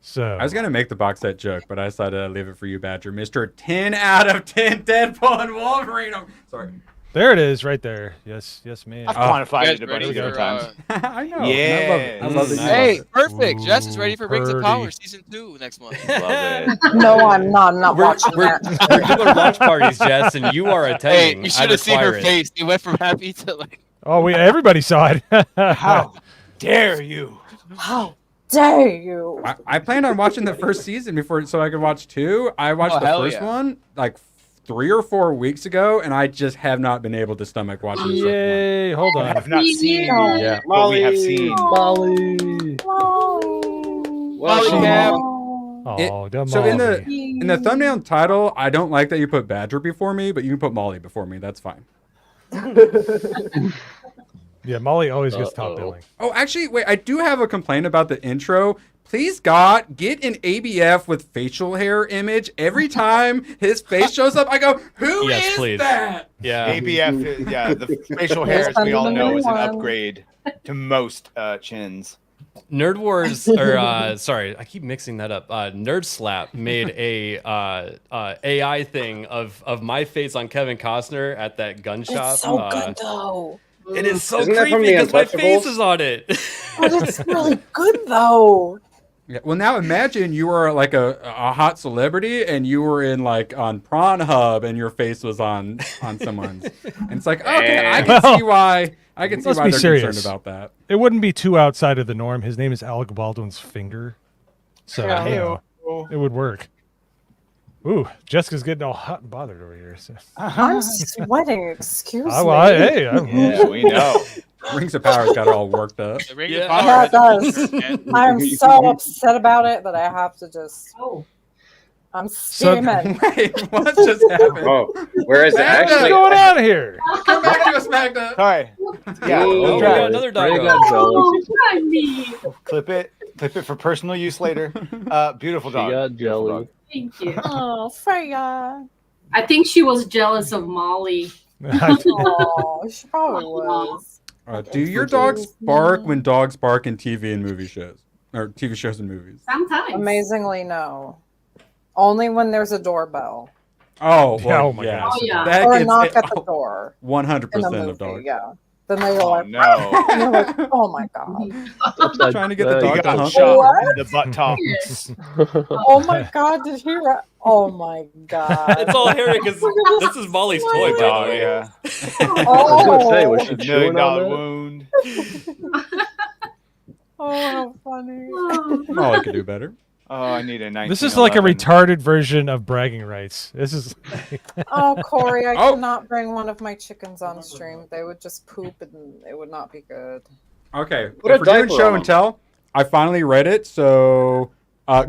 So I was gonna make the box set joke, but I decided to leave it for you, Badger. Mr. 10 out of 10 Deadpool and Wolverine. Oh, sorry. there it is, right there. Yes, man. I've quantified You it guys a bunch ready of different for, times. I know. Yeah. And I love it. I love that you Hey, love it. perfect. Jess is ready for Rings of Power Purdy. season 2 next month. Love it. No, I'm not. I'm not watching We're that. regular watch parties, Jess, and you are Hey, attending. you should have seen her require it. face. He went from happy to like. Oh, everybody saw it. How dare you? How dare you? I planned on watching the first season before so I could watch 2. I watched the hell first yeah. one like 3 or 4 weeks ago, and I just have not been able to stomach watching the second Yay! Hold I on. have not seen, No. Yeah. but we have seen. Molly. Molly Cam. Oh, the So in Molly. the thumbnail and title, I don't like that you put Badger before me, but you can put Molly before me. That's fine. Yeah, Molly always gets top Uh-oh. billing. Oh, actually, wait, I do have a complaint about the intro. Please, God, get an ABF with facial hair image. Every time his face shows up, I go, "Who Yes, is please. that?" Yeah. ABF, the facial hair, as we all know, is an upgrade to most chins. Nerd Wars, or sorry, I keep mixing that up. Nerd Slap made a AI thing of my face on Kevin Costner at that gun shop. It's so good though. It is so Isn't that from creepy The because my face Untouchables? is on it. But it's really good though. Yeah, well, now imagine you were like a hot celebrity and you were in like on Pornhub and your face was on someone's. And it's like, okay, I can see why. I can see Let's why be they're serious. concerned about that. It wouldn't be too outside of the norm. His name is Alec Baldwin's finger, so Yeah. you know, it would work. Ooh, Jessica's getting all hot and bothered over here. So. I'm sweating. Excuse me. Hey, Yeah, we know. Rings of Power's got it all worked up. The Ring Yeah. of Power. Yeah, it has- does. I'm so upset about it that I have to just. Oh, I'm So- steaming. Wait, what just happened? Oh, whereas it Magda! What's actually. going on here? Come back to us, Magda. Sorry. Yeah, Oh, we drag. got another Ray doggo. got jealous. I mean, Clip it for personal use later. Beautiful She dog. got Beautiful jelly. dog. thank you. Oh, Freya. I think she was jealous of Molly. Oh, she probably was. Do your dogs bark when dogs bark in TV and movie shows? Or TV shows and movies? Sometimes. Amazingly, no. Only when there's a doorbell Oh, well, Oh my yeah. gosh. Oh, yeah. That or a gets knock it- at the door 100% in the of movie. dogs. Yeah. Then they're Oh like, no. and you're like, oh my god. Trying to get the You dog You to got hump. shot What? in the butt talks. Oh my god, did he? Oh my god. It's all hairy because this is Molly's toy, by the Oh way. yeah. I was gonna say, was she $1 chewing million on that? wound. Oh, how funny. Molly could do better. Oh, I need a 1911. This is like a retarded version of bragging rights. This is Oh, Corey, I Oh. cannot bring one of my chickens on stream. They would just poop and it would not be good. Okay, Put a if we're doing diaper show on and tell, I finally read it. So,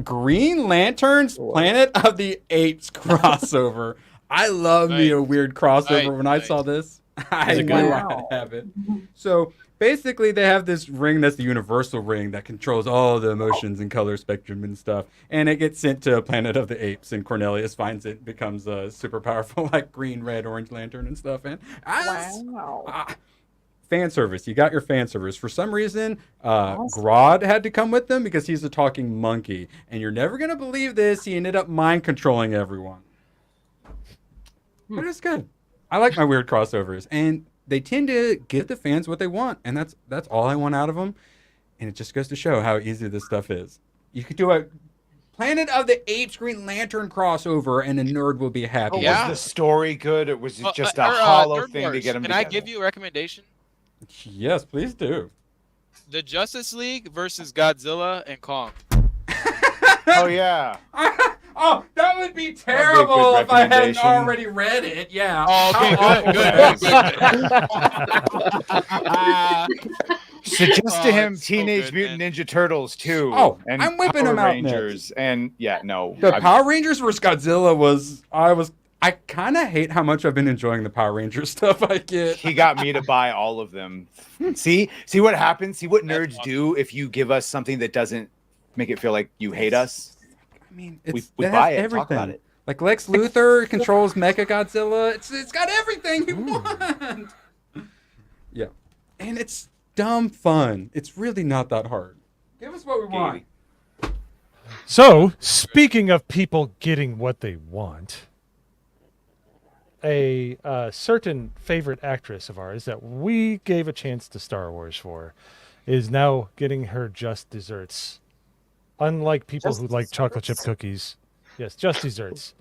Green Lantern's What? Planet of the Apes crossover. I love me a weird crossover. Right, When I right. saw this, I Is it knew good? I had to have it. So basically, they have this ring that's the universal ring that controls all the emotions and color spectrum and stuff, and it gets sent to Planet of the Apes, and Cornelius finds it, becomes a super powerful like green, red, orange lantern and stuff. And Wow. fan service. You got your fan service. For some reason, Grodd had to come with them because he's a talking monkey. And you're never going to believe this. He ended up mind controlling everyone. But it's good. I like my weird crossovers. And they tend to give the fans what they want. And that's all I want out of them. And it just goes to show how easy this stuff is. You could do a Planet of the Apes Green Lantern crossover and a nerd will be happy. But Yeah. was the story good, or was it just a Or, hollow Nerd thing to Wars. get them Can together? I give you a recommendation? Yes, please do. The Justice League versus Godzilla and Kong. Oh yeah. Oh, that would be good terrible if I hadn't recommendation. already read it. Yeah. Oh, okay, How good. Suggest to Oh, him it's so Teenage good, Mutant man. Ninja Turtles too. Oh, and I'm whipping Power them out Rangers, and yeah, no. The I- Power Rangers vs. Godzilla I kind of hate how much I've been enjoying the Power Rangers stuff I get. He got me to buy all of them. See what happens. See what nerds awesome. do if you give us something that doesn't make it feel like you hate us. I mean, We it buy has it. Talk about it. Like Lex Luthor controls Mechagodzilla. It's got everything you want. Yeah, and it's dumb fun. It's really not that hard. Give us what we want. So, speaking of people getting what they want, a certain favorite actress of ours that we gave a chance to Star Wars for is now getting her just desserts. Unlike people who like chocolate chip cookies. Yes, just desserts.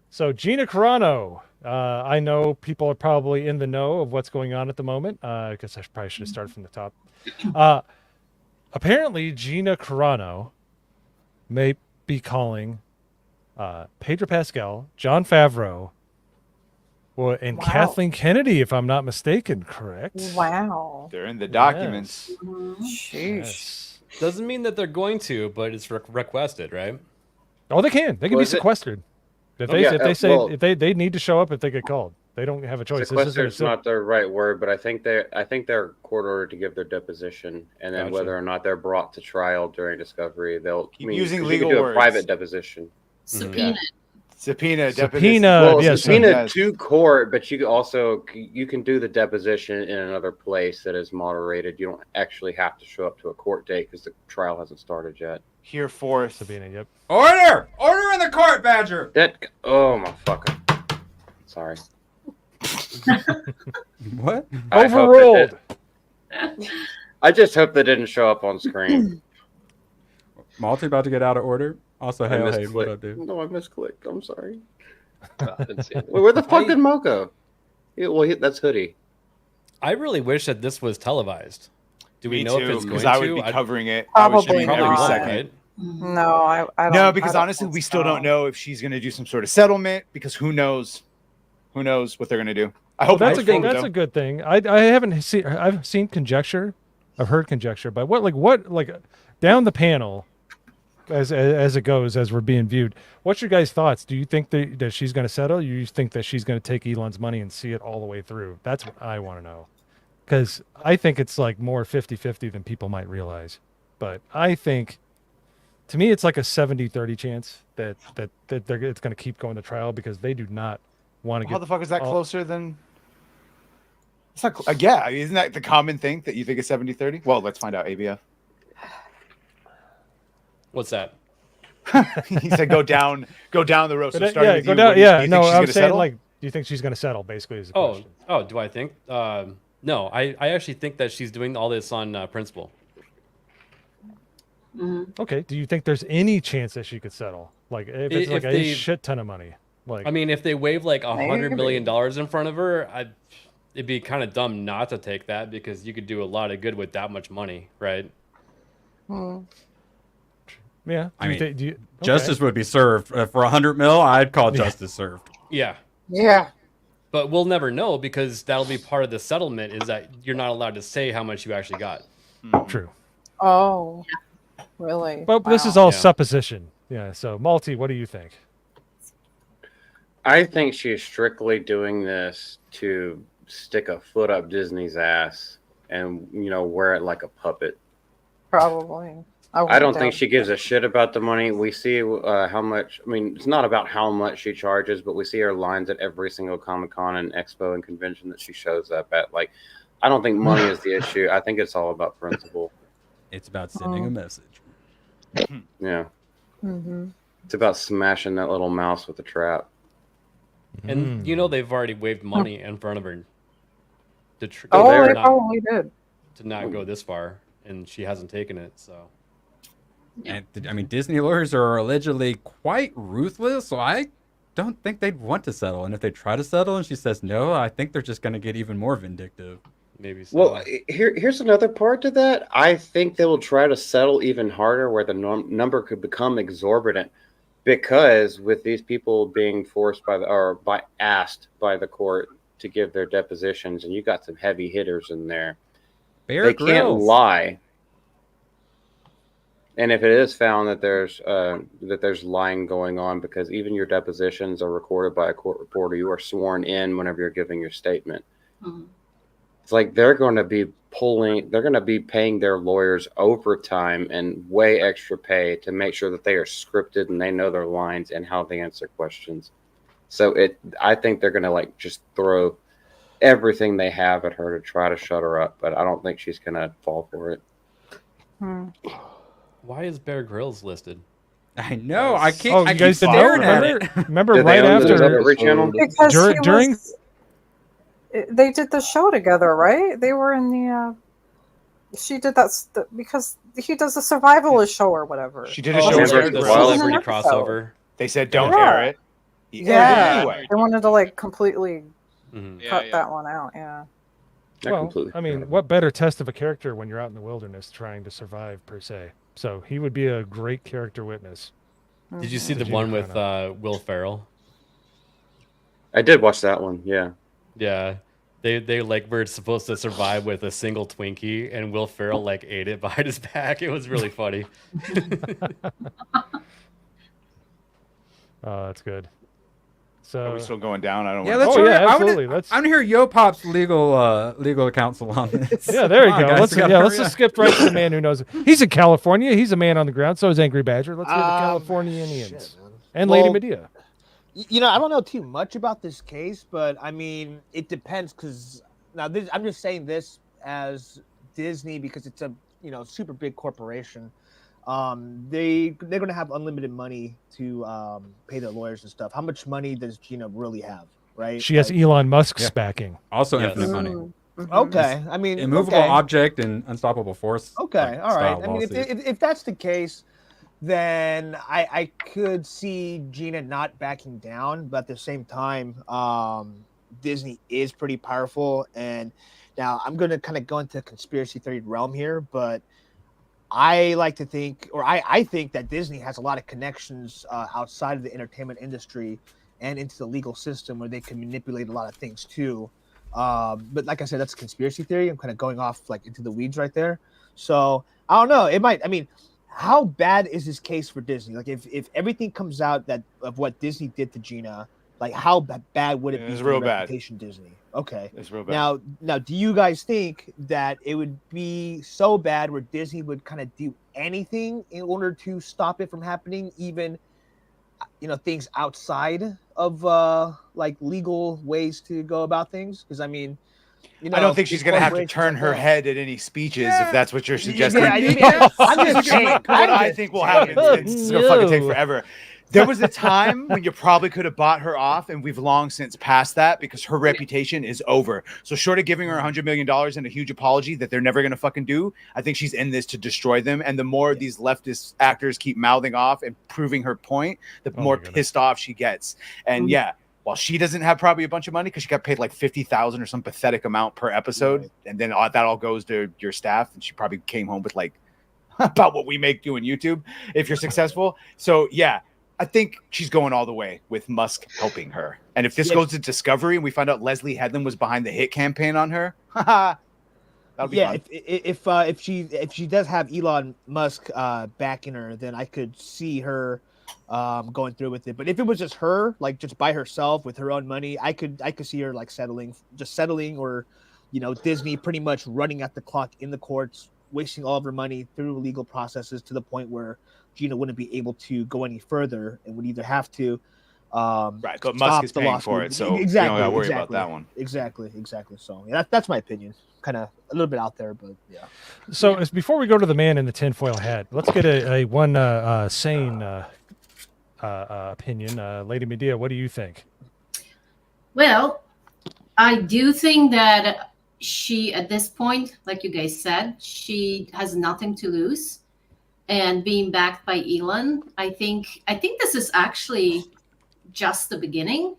So, Gina Carano. I know people are probably in the know of what's going on at the moment. I guess I probably should have started from the top. Apparently, Gina Carano may be calling Pedro Pascal, Jon Favreau, and Wow. Kathleen Kennedy, if I'm not mistaken, correct? Wow. They're in the documents. Sheesh. Yes. Doesn't mean that they're going to, but it's requested, right? Oh, they can. They can be Was it- sequestered. If Oh, they yeah, if they say well- if they need to show up if they get called. They don't have a choice. This is Sequestered's not the right word, but I think they're court ordered to give their deposition, and then Gotcha. whether or not they're brought to trial during discovery, they'll Keep using 'cause legal you can do words. a private deposition. Subpoena. Subpoena. Subpoena. Well, yes. subpoena to court, but you can do the deposition in another place that is moderated. You don't actually have to show up to a court date because the trial hasn't started yet. Here forth. Sabina, yep. Order in the court, Badger. Oh my fucker. Sorry. What? I hope Overruled. I just hope they didn't show up on screen. Malty about to get out of order. Also, I hail, hey, what misclicked. up, dude? No, I misclicked. I'm sorry. I didn't see it. Wait, where the fuck did Mo go? Yeah, well, that's Hoodie. I really wish that this was televised. Do we Me know too, if it's going because to? I would be covering it. I would Probably stream Probably every not. won't, second. right? No, I don't. No, because I don't honestly, think we still don't so. know if she's going to do some sort of settlement. Because who knows? Who knows what they're going to do? I hope That's no a good. forward, That's though. a good thing. I haven't seen. I've seen conjecture. I've heard conjecture, but what down the panel, as it goes, as we're being viewed. What's your guys' thoughts? Do you think that she's going to settle? Or you think that she's going to take Elon's money and see it all the way through? That's what I want to know, because I think it's like more 50-50 than people might realize. But I think, to me, it's like a 70-30 chance that it's going to keep going to trial because they do not want to get. How the fuck is that all- closer than? It's not. Yeah, isn't that the common thing that you think is 70-30? Well, let's find out. ABF. What's that? He said, "Go down the road." So But, starting yeah, with go you, down. what do you Yeah, think no, she's I'm gonna saying settle? like, do you think she's going to settle? Basically, is the Oh, question. do I think? No, I actually think that she's doing all this on principle. Okay. Do you think there's any chance that she could settle? Like, if it's like If a they- shit ton of money. Like, I mean, if they wave like $100 million Maybe. in front of her, it'd be kind of dumb not to take that because you could do a lot of good with that much money, right? yeah. I mean, okay. Justice would be served for $100 million. I'd call justice served. Yeah. Yeah. But we'll never know because that'll be part of the settlement is that you're not allowed to say how much you actually got. True. Oh. Really? But this is Wow. all Yeah. supposition. Yeah. So, Malty, what do you think? I think she is strictly doing this to stick a foot up Disney's ass and wear it like a puppet. Probably. I don't think doubt she gives a shit about the money. We see how much. I mean, it's not about how much she charges, but we see her lines at every single Comic-Con and Expo and convention that she shows up at. Like, I don't think money is the issue. I think it's all about principle. It's about sending a message. Yeah, Mm-hmm. it's about smashing that little mouse with a trap. And they've already waved money in front of her to Oh, there. they probably did. to not go this far, and she hasn't taken it. So And I mean, Disney lawyers are allegedly quite ruthless, so I don't think they'd want to settle. And if they try to settle and she says no, I think they're just going to get even more vindictive. maybe so. Well, here's another part to that. I think they will try to settle even harder where the number could become exorbitant because with these people being forced asked by the court to give their depositions, and you got some heavy hitters in there. They can't lie. And if it is found that there's lying going on, because even your depositions are recorded by a court reporter, you are sworn in whenever you're giving your statement. Mhm. It's like they're going to be they're going to be paying their lawyers overtime and way extra pay to make sure that they are scripted and they know their lines and how they answer questions. So I think they're going to like just throw everything they have at her to try to shut her up, but I don't think she's going to fall for it. Why is Bear Grylls listed? I know. I can't. Oh, I you guys keep didn't know? staring at it. Remember Did they right own the after Discovery Channel? Because during they did the show together, right? They were in the. She did that because he does a survivalist show or whatever. She did a Oh, show with remember Bear The the Grylls. celebrity An episode. crossover. They said don't Yeah. air it. He aired it Yeah, anyway. they wanted to like completely Mhm. cut that one out. Yeah. I well, completely I mean, forgot. what better test of a character when you're out in the wilderness trying to survive per se? So he would be a great character witness. Did you see the Gina one with Carano. Will Ferrell? I did watch that one. Yeah. Yeah. They like were supposed to survive with a single Twinkie, and Will Ferrell like ate it behind his back. It was really funny. Oh, that's good. Are So we still going down? I don't. Yeah, wanna- let's. Oh, hear, yeah, I absolutely. want Let's- to hear Yo Pop's legal counsel on this. yeah, there you Come on, go. guys, Let's we gotta yeah, let's hurry just up. skip right to the man who knows. He's in California. He's a man on the ground. So is Angry Badger. Let's hear the Californians Shit, man. and Lady Well, Medea. You know, I don't know too much about this case, but I mean, it depends because now I'm just saying this as Disney because it's a super big corporation. They're going to have unlimited money to pay their lawyers and stuff. How much money does Gina really have? Right? She has Like, Elon Musk's Yeah. backing. Also, Yes. infinite money. Mm-hmm. okay. I mean, Immovable okay. object and unstoppable force. Okay, all right. style I mean, lawsuit. if that's the case, then I could see Gina not backing down, but at the same time, Disney is pretty powerful. And now I'm going to kind of go into conspiracy theory realm here, but I like to think, or I think that Disney has a lot of connections outside of the entertainment industry and into the legal system where they can manipulate a lot of things too. But like I said, that's a conspiracy theory. I'm kind of going off like into the weeds right there. So I don't know. It might. I mean, how bad is this case for Disney? Like, if everything comes out that of what Disney did to Gina, like how bad would it be It's for real the bad. reputation Disney? Okay. It's real bad. Now, do you guys think that it would be so bad where Disney would kind of do anything in order to stop it from happening, even things outside of like legal ways to go about things? Because I mean, I don't think she's going to have to corporations turn like her that. head at any speeches Yeah. if that's what you're suggesting. Yeah, I mean, I'm just saying. What I think will happen. It's going to fucking take forever. There was a time when you probably could have bought her off, and we've long since passed that because her reputation is over. So short of giving her $100 million and a huge apology that they're never going to fucking do, I think she's in this to destroy them. And the more these leftist actors keep mouthing off and proving her point, the more pissed off she gets. And yeah, while she doesn't have probably a bunch of money because she got paid like $50,000 or some pathetic amount per episode, and then that all goes to your staff, and she probably came home with like about what we make doing YouTube if you're successful. So yeah, I think she's going all the way with Musk helping her. And if this goes to Discovery and we find out Leslie Headland was behind the hit campaign on her, that'll be fun. If she does have Elon Musk backing her, then I could see her going through with it. But if it was just her, like just by herself with her own money, I could see her like settling, or Disney pretty much running at the clock in the courts, wasting all of her money through legal processes to the point where Gina wouldn't be able to go any further and would either have to right, but Musk is paying for it, so exactly, you don't gotta worry about that one. Exactly. So yeah, that's my opinion. Kind of a little bit out there, but yeah. So as before we go to the man in the tinfoil hat, let's get a one sane opinion. Lady Medea, what do you think? Well, I do think that she, at this point, like you guys said, she has nothing to lose. And being backed by Elon, I think this is actually just the beginning.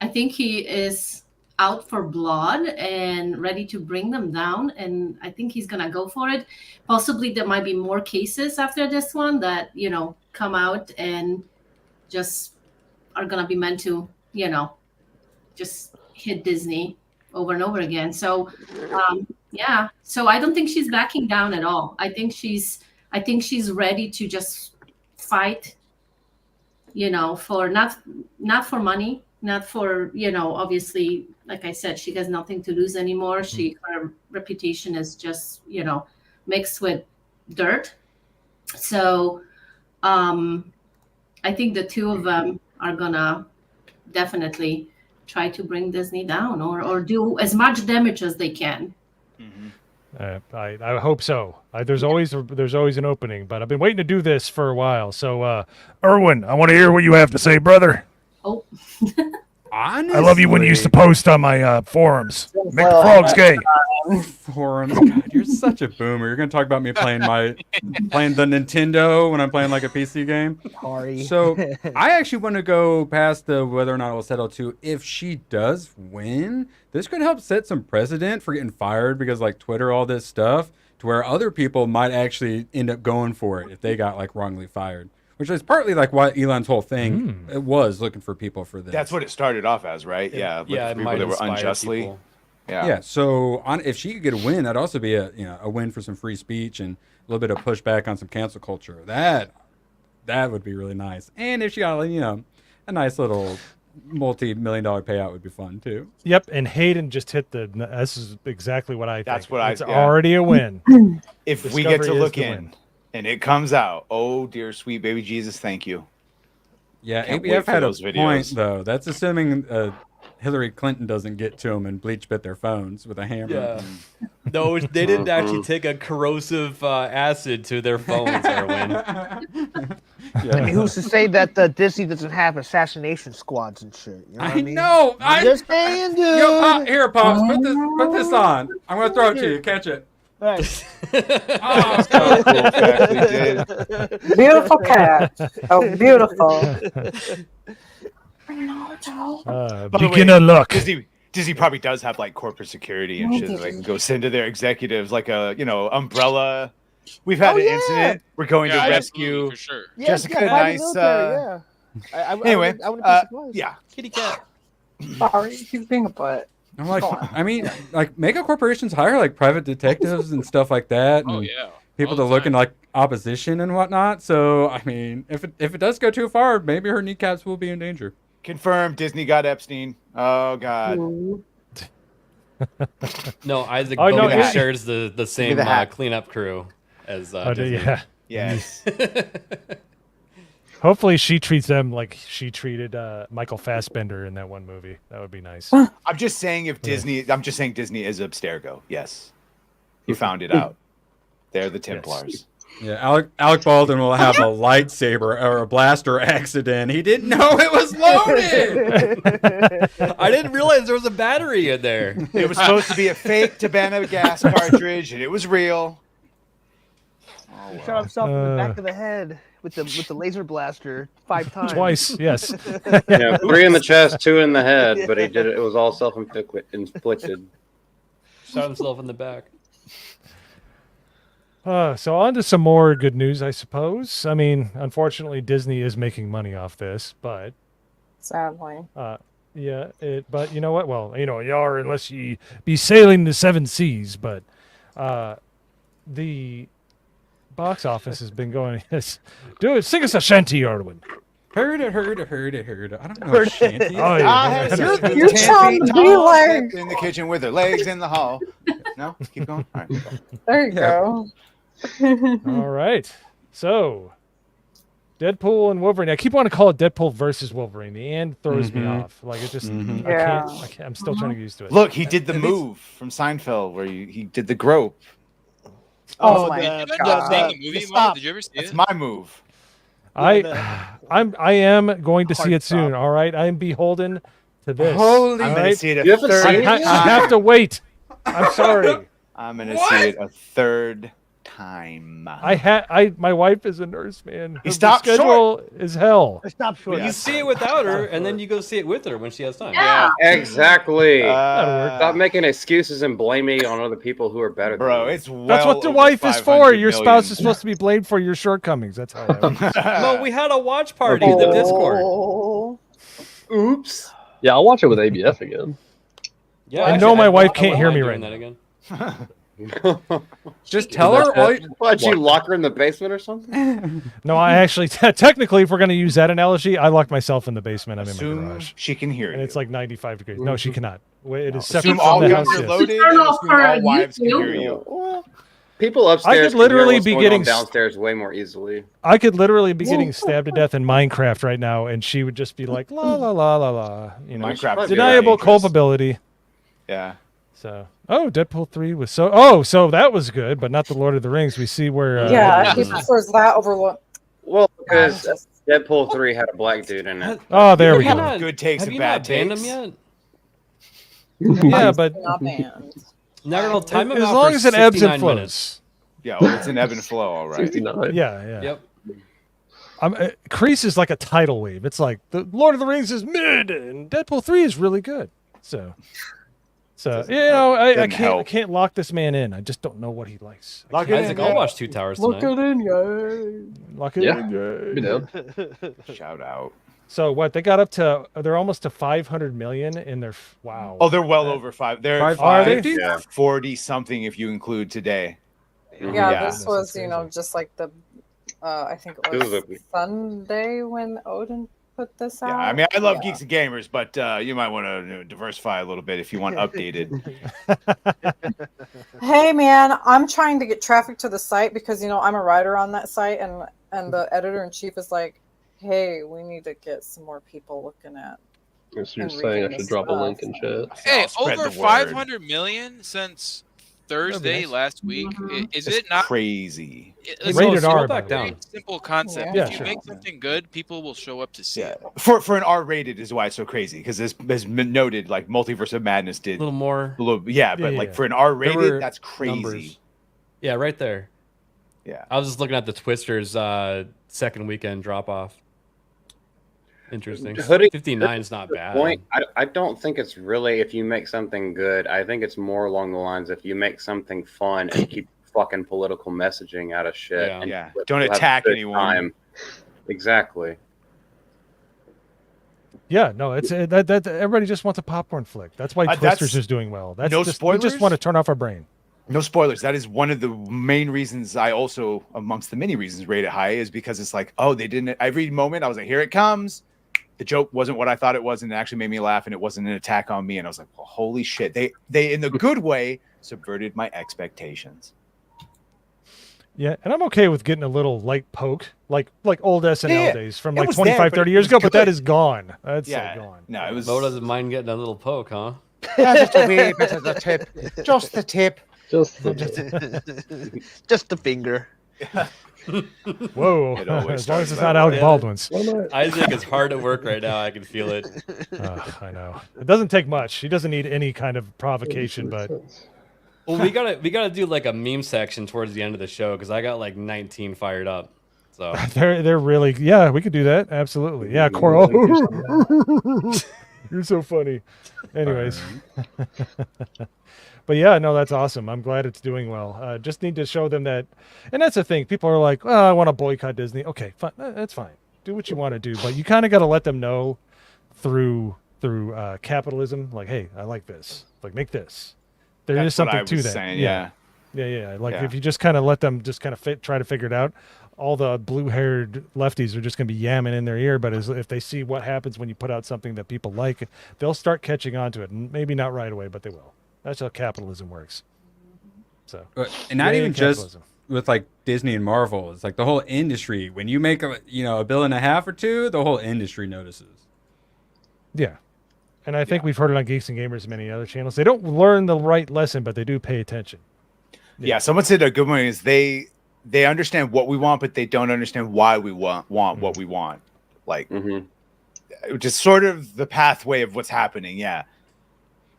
I think he is out for blood and ready to bring them down. And I think he's going to go for it. Possibly there might be more cases after this one that, come out and just are going to be meant to, just hit Disney over and over again. So, yeah. So I don't think she's backing down at all. I think she's ready to just fight, for not for money, not for, obviously, like I said, she has nothing to lose anymore. Her reputation is just, mixed with dirt. So I think the two of them are gonna definitely try to bring Disney down or do as much damage as they can. I hope so. There's always an opening, but I've been waiting to do this for a while. So, Erwin, I want to hear what you have to say, brother. Oh, Honestly, I love you when you used to post on my forums. Make the frogs gay. Forums. God, you're such a boomer. You're gonna talk about me playing the Nintendo when I'm playing like a PC game. Sorry. So I actually want to go past the whether or not it will settle to if she does win. This could help set some precedent for getting fired because like Twitter, all this stuff, to where other people might actually end up going for it if they got like wrongly fired. Which is partly like why Elon's whole thing it was looking for people for this. That's what it started off as, right? Yeah, Yeah, it people might that were inspire unjustly. people. Yeah. So if she could get a win, that'd also be a win for some free speech and a little bit of pushback on some cancel culture. That would be really nice. And if she got a nice little multi-million-dollar payout would be fun too. Yep, and Hayden just hit this is exactly what I think. That's what it's already a win. If we get to Discovery is look the in win. and it comes out, oh dear sweet baby Jesus, thank you. Yeah, Can't ABF wait for had a those videos. point though. That's assuming Hillary Clinton doesn't get to them and bleach bit their phones with a hammer. Yeah. No, they didn't actually take a corrosive acid to their phones, Erwin. I mean, who's to say that Disney doesn't have assassination squads and shit? You know what I mean? know. I'm just saying, dude. Yo, Pop, here, Pops, put this on. I'm gonna throw it to you. Catch it. Right. Oh, so cool. Actually did. Beautiful cat. Oh, beautiful. Beginner luck. Disney probably does have like corporate security and shit that they can go send to their executives, like a umbrella. We've had an incident. We're going to rescue for sure. Jessica. by the Nice. military, Anyway, I wouldn't be surprised. yeah. Kitty cat. Sorry, he's being a butt. I'm like, I mean, like mega corporations hire like private detectives and stuff like that. And Oh yeah. people All that the look in time. like opposition and whatnot. So I mean, if it does go too far, maybe her kneecaps will be in danger. Confirmed. Disney got Epstein. Oh God. No, Isaac Oh, no, Bogan yeah. shares the same the hat. cleanup crew as Disney. Yeah. Yes. Hopefully she treats them like she treated Michael Fassbender in that one movie. That would be nice. I'm just saying Disney is Abstergo. Yes. You found it out. They're the Templars. Yeah, Alec Baldwin will have a lightsaber or a blaster accident. He didn't know it was loaded. I didn't realize there was a battery in there. It was supposed to be a fake Tabana gas cartridge, and it was real. He shot himself in the back of the head with the laser blaster 5 times. Twice, yes. Yeah, 3 in the chest, 2 in the head, but he did it. It was all self-inflicted. Shot himself in the back. So on to some more good news, I suppose. I mean, unfortunately, Disney is making money off this, but Sadly. yeah, but you know what? Well, you are unless you be sailing the 7 seas, but the box office has been going. Do it. Sing us a shanty, Arwen. Heard it. I don't know. Shanty. Oh, yeah. You sound be like. In the kitchen with her legs in the hall. No, keep going. All right. There you go. All right. So, Deadpool and Wolverine. I keep wanting to call it Deadpool versus Wolverine. The and throws me off. Like it just, I can't. I'm still trying to get used to it. Look, he did the move from Seinfeld where he did the grope. Oh my Did you God. see the movie, Mom? Did you ever see That's it? my move. I am going to see it soon. All right. I am beholden to this. Holy I'm all gonna right? see it a You haven't third seen it I have to wait. I'm sorry. I'm gonna see it a third time. My wife is a nurse, man. He Her stopped schedule is hell. I stopped short. You see it without her, and then you go see it with her when she has time. Yeah. Exactly. That'll Stop making excuses and blaming it on other people who are better than Bro, you. it's well That's what the over wife is for. 500 Your spouse million. is supposed to be blamed for your shortcomings. That's how that works. No, we had a watch party in the Discord. Oh. Oops. Yeah, I'll watch it with ABF again. Yeah, I know my wife can't wouldn't hear mind me doing right that again. Just tell her all. Why'd you lock her in the basement or something? No, I actually technically, if we're going to use that analogy, I lock myself in the basement. I'm in my Assume garage, she can hear and you. it's like 95 degrees. No, she cannot. It is Assume separate all from the guns house. are Yes. loaded. Turn And off assume her all wives can hear YouTube. you. Well, people upstairs I could can literally hear what's be going getting on downstairs way more easily. I could literally be getting stabbed to death in Minecraft right now, and she would just be like, la la la la la. You know, Minecraft is deniable very dangerous. culpability. Yeah. So, Deadpool 3 was so that was good, but not the Lord of the Rings. We see where Yeah, he prefers that over. Well, because just- Deadpool 3 had a black dude in it. Oh, there we Have go. you not- Good takes have and you bad not banned takes. him yet? Yeah, but not banned. Never know. Time him as out long for as it ebbs and 69 flows. minutes. Yeah, well, it's an ebb and flow, all right. 69. Yeah. Yep. Crease is like a tidal wave. It's like the Lord of the Rings is mid, and Deadpool 3 is really good. So you know, I can't lock this man in. I just don't know what he likes. Lock it Isaac, in. I'll Yeah. watch Two Towers Look tonight. it in, yeah. Lock it Yeah. in. You know. Shout out. So what they got up to? They're almost to 500 million in their wow. Oh, they're well over 5. They're Five- Are they? 50? Yeah. 40 something if you include today. Yeah, Yeah. this was, you know, just like the, I think it It was was Sunday when Odin put this out. Yeah, I mean, I love Yeah. Geeks and Gamers, but you might want to diversify a little bit if you want updated. Hey man, I'm trying to get traffic to the site because you know I'm a writer on that site, and the editor in chief is like, "Hey, we need to get some more people looking at." So you're And saying I reading should this drop a stuff. link in chat? Hey, I'll spread over the word. 500 million since Thursday nice. last week. Is It's it not? crazy. It's Rated a R, back by the way. down. simple concept. Yeah, If you sure. make something good, people will show up to see Yeah, it. for an R-rated is why it's so crazy because as been noted, like Multiverse of Madness A did. little more. Yeah, but Yeah, like yeah. for an There R-rated, were that's crazy. numbers. Yeah, right there. Yeah. I was just looking at the Twisters second weekend drop off. Interesting. Hoodie- 59 is not bad. Point. I don't think it's really if you make something good. I think it's more along the lines if you make something fun and keep fucking political messaging out of shit. Yeah. and Yeah. people Don't have a attack good anyone. time. Exactly. Yeah, no, it's that everybody just wants a popcorn flick. That's why That's- Twisters is doing well. That's no just, we just spoilers? want to turn off our brain. No spoilers. That is one of the main reasons I also, amongst the many reasons, rate it high is because it's like, oh, they didn't. Every moment I was like, here it comes. The joke wasn't what I thought it was, and it actually made me laugh, and it wasn't an attack on me. And I was like, well, holy shit. They in the good way subverted my expectations. Yeah, and I'm okay with getting a little light poke, like old SNL Yeah, days from it like was 25, there, but 30 it years was ago, but that good. is gone. That's Yeah. gone. No, it was. Mo doesn't mind getting a little poke, huh? Just a wee bit of the tip. Just the tip. Just Just the finger. Whoa, It always as long as starts it's that not way. Alec Yeah. Baldwin's. what am I? Isaac is hard at work right now. I can feel it. I know. It doesn't take much. He doesn't need any kind of provocation, but Well, we gotta do like a meme section towards the end of the show because I got like 19 fired up. So they're really we could do that. Absolutely. Yeah, Coral. You're so funny. Anyways. But yeah, no, that's awesome. I'm glad it's doing well. Just need to show them that, and that's the thing. People are like, "Oh, I want to boycott Disney." Okay, fine, that's fine. Do what you want to do, but you kind of got to let them know through capitalism. Like, hey, I like this. Like, make this. There is That's what I something to was that. saying, yeah. Yeah. Like Yeah. if you just kind of let them just kind of try to figure it out, all the blue-haired lefties are just going to be yamming in their ear. But if they see what happens when you put out something that people like, they'll start catching on to it. And maybe not right away, but they will. That's how capitalism works. So, And not Yay, even just capitalism. with like Disney and Marvel. It's like the whole industry. When you make a $1.5 billion or two, the whole industry notices. Yeah. And I think we've heard it on Geeks and Gamers and many other channels. They don't learn the right lesson, but they do pay attention. Yeah, someone said a good one is they understand what we want, but they don't understand why we want what we want. Like, just sort of the pathway of what's happening. Yeah,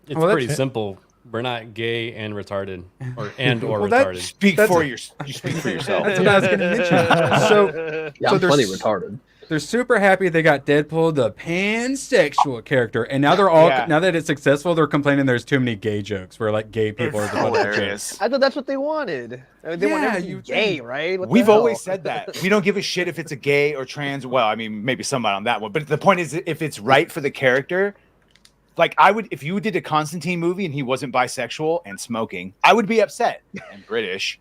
it's pretty simple. We're not gay and retarded, or retarded. Speak for you speak for yourself. That's what I was going to mention. So, Yeah, so I'm they're plenty s- retarded. They're super happy they got Deadpool, the pansexual character, and now they're all now that it's successful, they're complaining there's too many gay jokes where like gay people are the butt of the jokes. I thought that's what they wanted. I mean, they want everything gay, right? What the We've hell? always said that. We don't give a shit if it's a gay or trans. Well, I mean, maybe somebody on that one. But the point is, if it's right for the character, Like I would, if you did a Constantine movie and he wasn't bisexual and smoking, I would be upset. And British.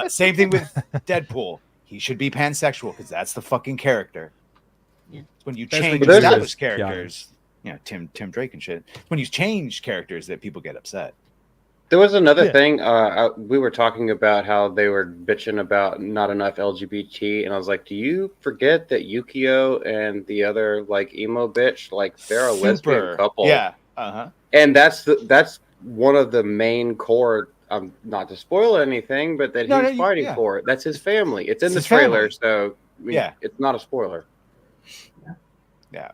Same thing with Deadpool. He should be pansexual because that's the fucking character. It's when you change established characters, Tim Drake and shit. It's when you change characters that people get upset. There was another thing. We were talking about how they were bitching about not enough LGBT, and I was like, "Do you forget that Yukio and the other like emo bitch, like they're a lesbian couple?" Yeah. And that's one of the main core. Not to spoil anything, but that he's fighting for it. That's his family. It's in the trailer, so it's not a spoiler. Yeah.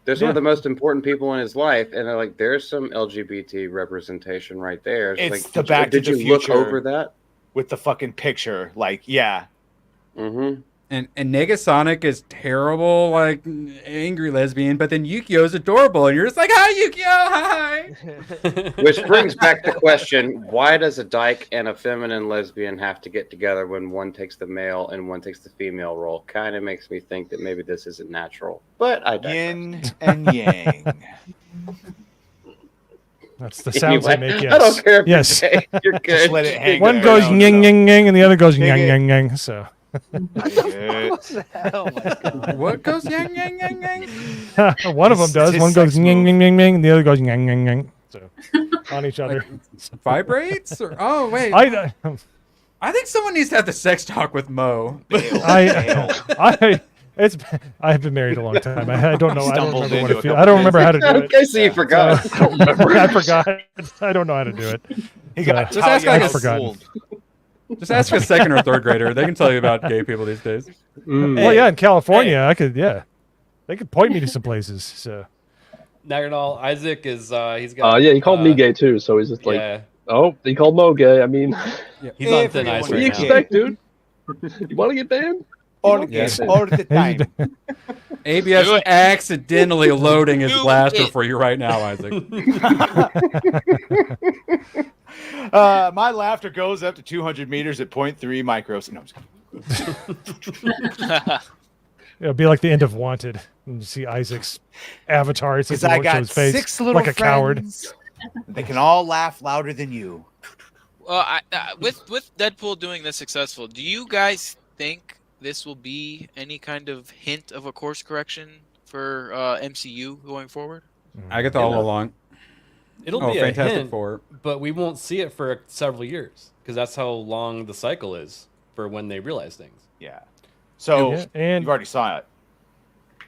They're some of the most important people in his life, and they're like, there's some LGBT representation right there. It's like, the Back to the Future. Look over that with the fucking picture? Like, yeah. Mm-hmm. And Negasonic is terrible, like angry lesbian, but then Yukio's adorable, and you're just like, "Hi, Yukio, hi." Which brings back the question: why does a dyke and a feminine lesbian have to get together when one takes the male and one takes the female role? Kind of makes me think that maybe this isn't natural. But I digress. Yin and yang. That's the sounds I make. Yes. I don't care. Yes. You're good. Just let it hang. One goes yang yang yang, and the other goes yang yang yang. So. What goes yang yang yang yang? One of them does. One goes yang yang yang yang, and the other goes yang yang yang. So on each other. Like, vibrates? Or wait. I think someone needs to have the sex talk with Mo. I've been married a long time. I don't know. I don't remember what it feels. I don't remember how to do it. Okay, so you forgot. I forgot. I don't know how to do it. Just ask like a forgotten. Just ask a second or third grader. They can tell you about gay people these days. Well, yeah, in California, I could. Yeah, they could point me to some places. So. Not at all. Isaac is. He's got. Yeah, he called me gay too. So he's just like, oh, he called Mo gay. I mean, he's on thin ice what do right you now. expect, dude? You want to get banned? All the time. ABS accidentally loading his blaster for you right now, Isaac. My laughter goes up to 200 meters at 0.3 micros. No, It'll be like the end of Wanted. And you see Isaac's avatar. It's because I got his face, 6 little like a coward. They can all laugh louder than you. Well, with Deadpool doing this successful, do you guys think this will be any kind of hint of a course correction for MCU going forward? I get that all along. It'll be a Fantastic hint, Four. but we won't see it for several years because that's how long the cycle is for when they realize things. Yeah. So and you already saw it.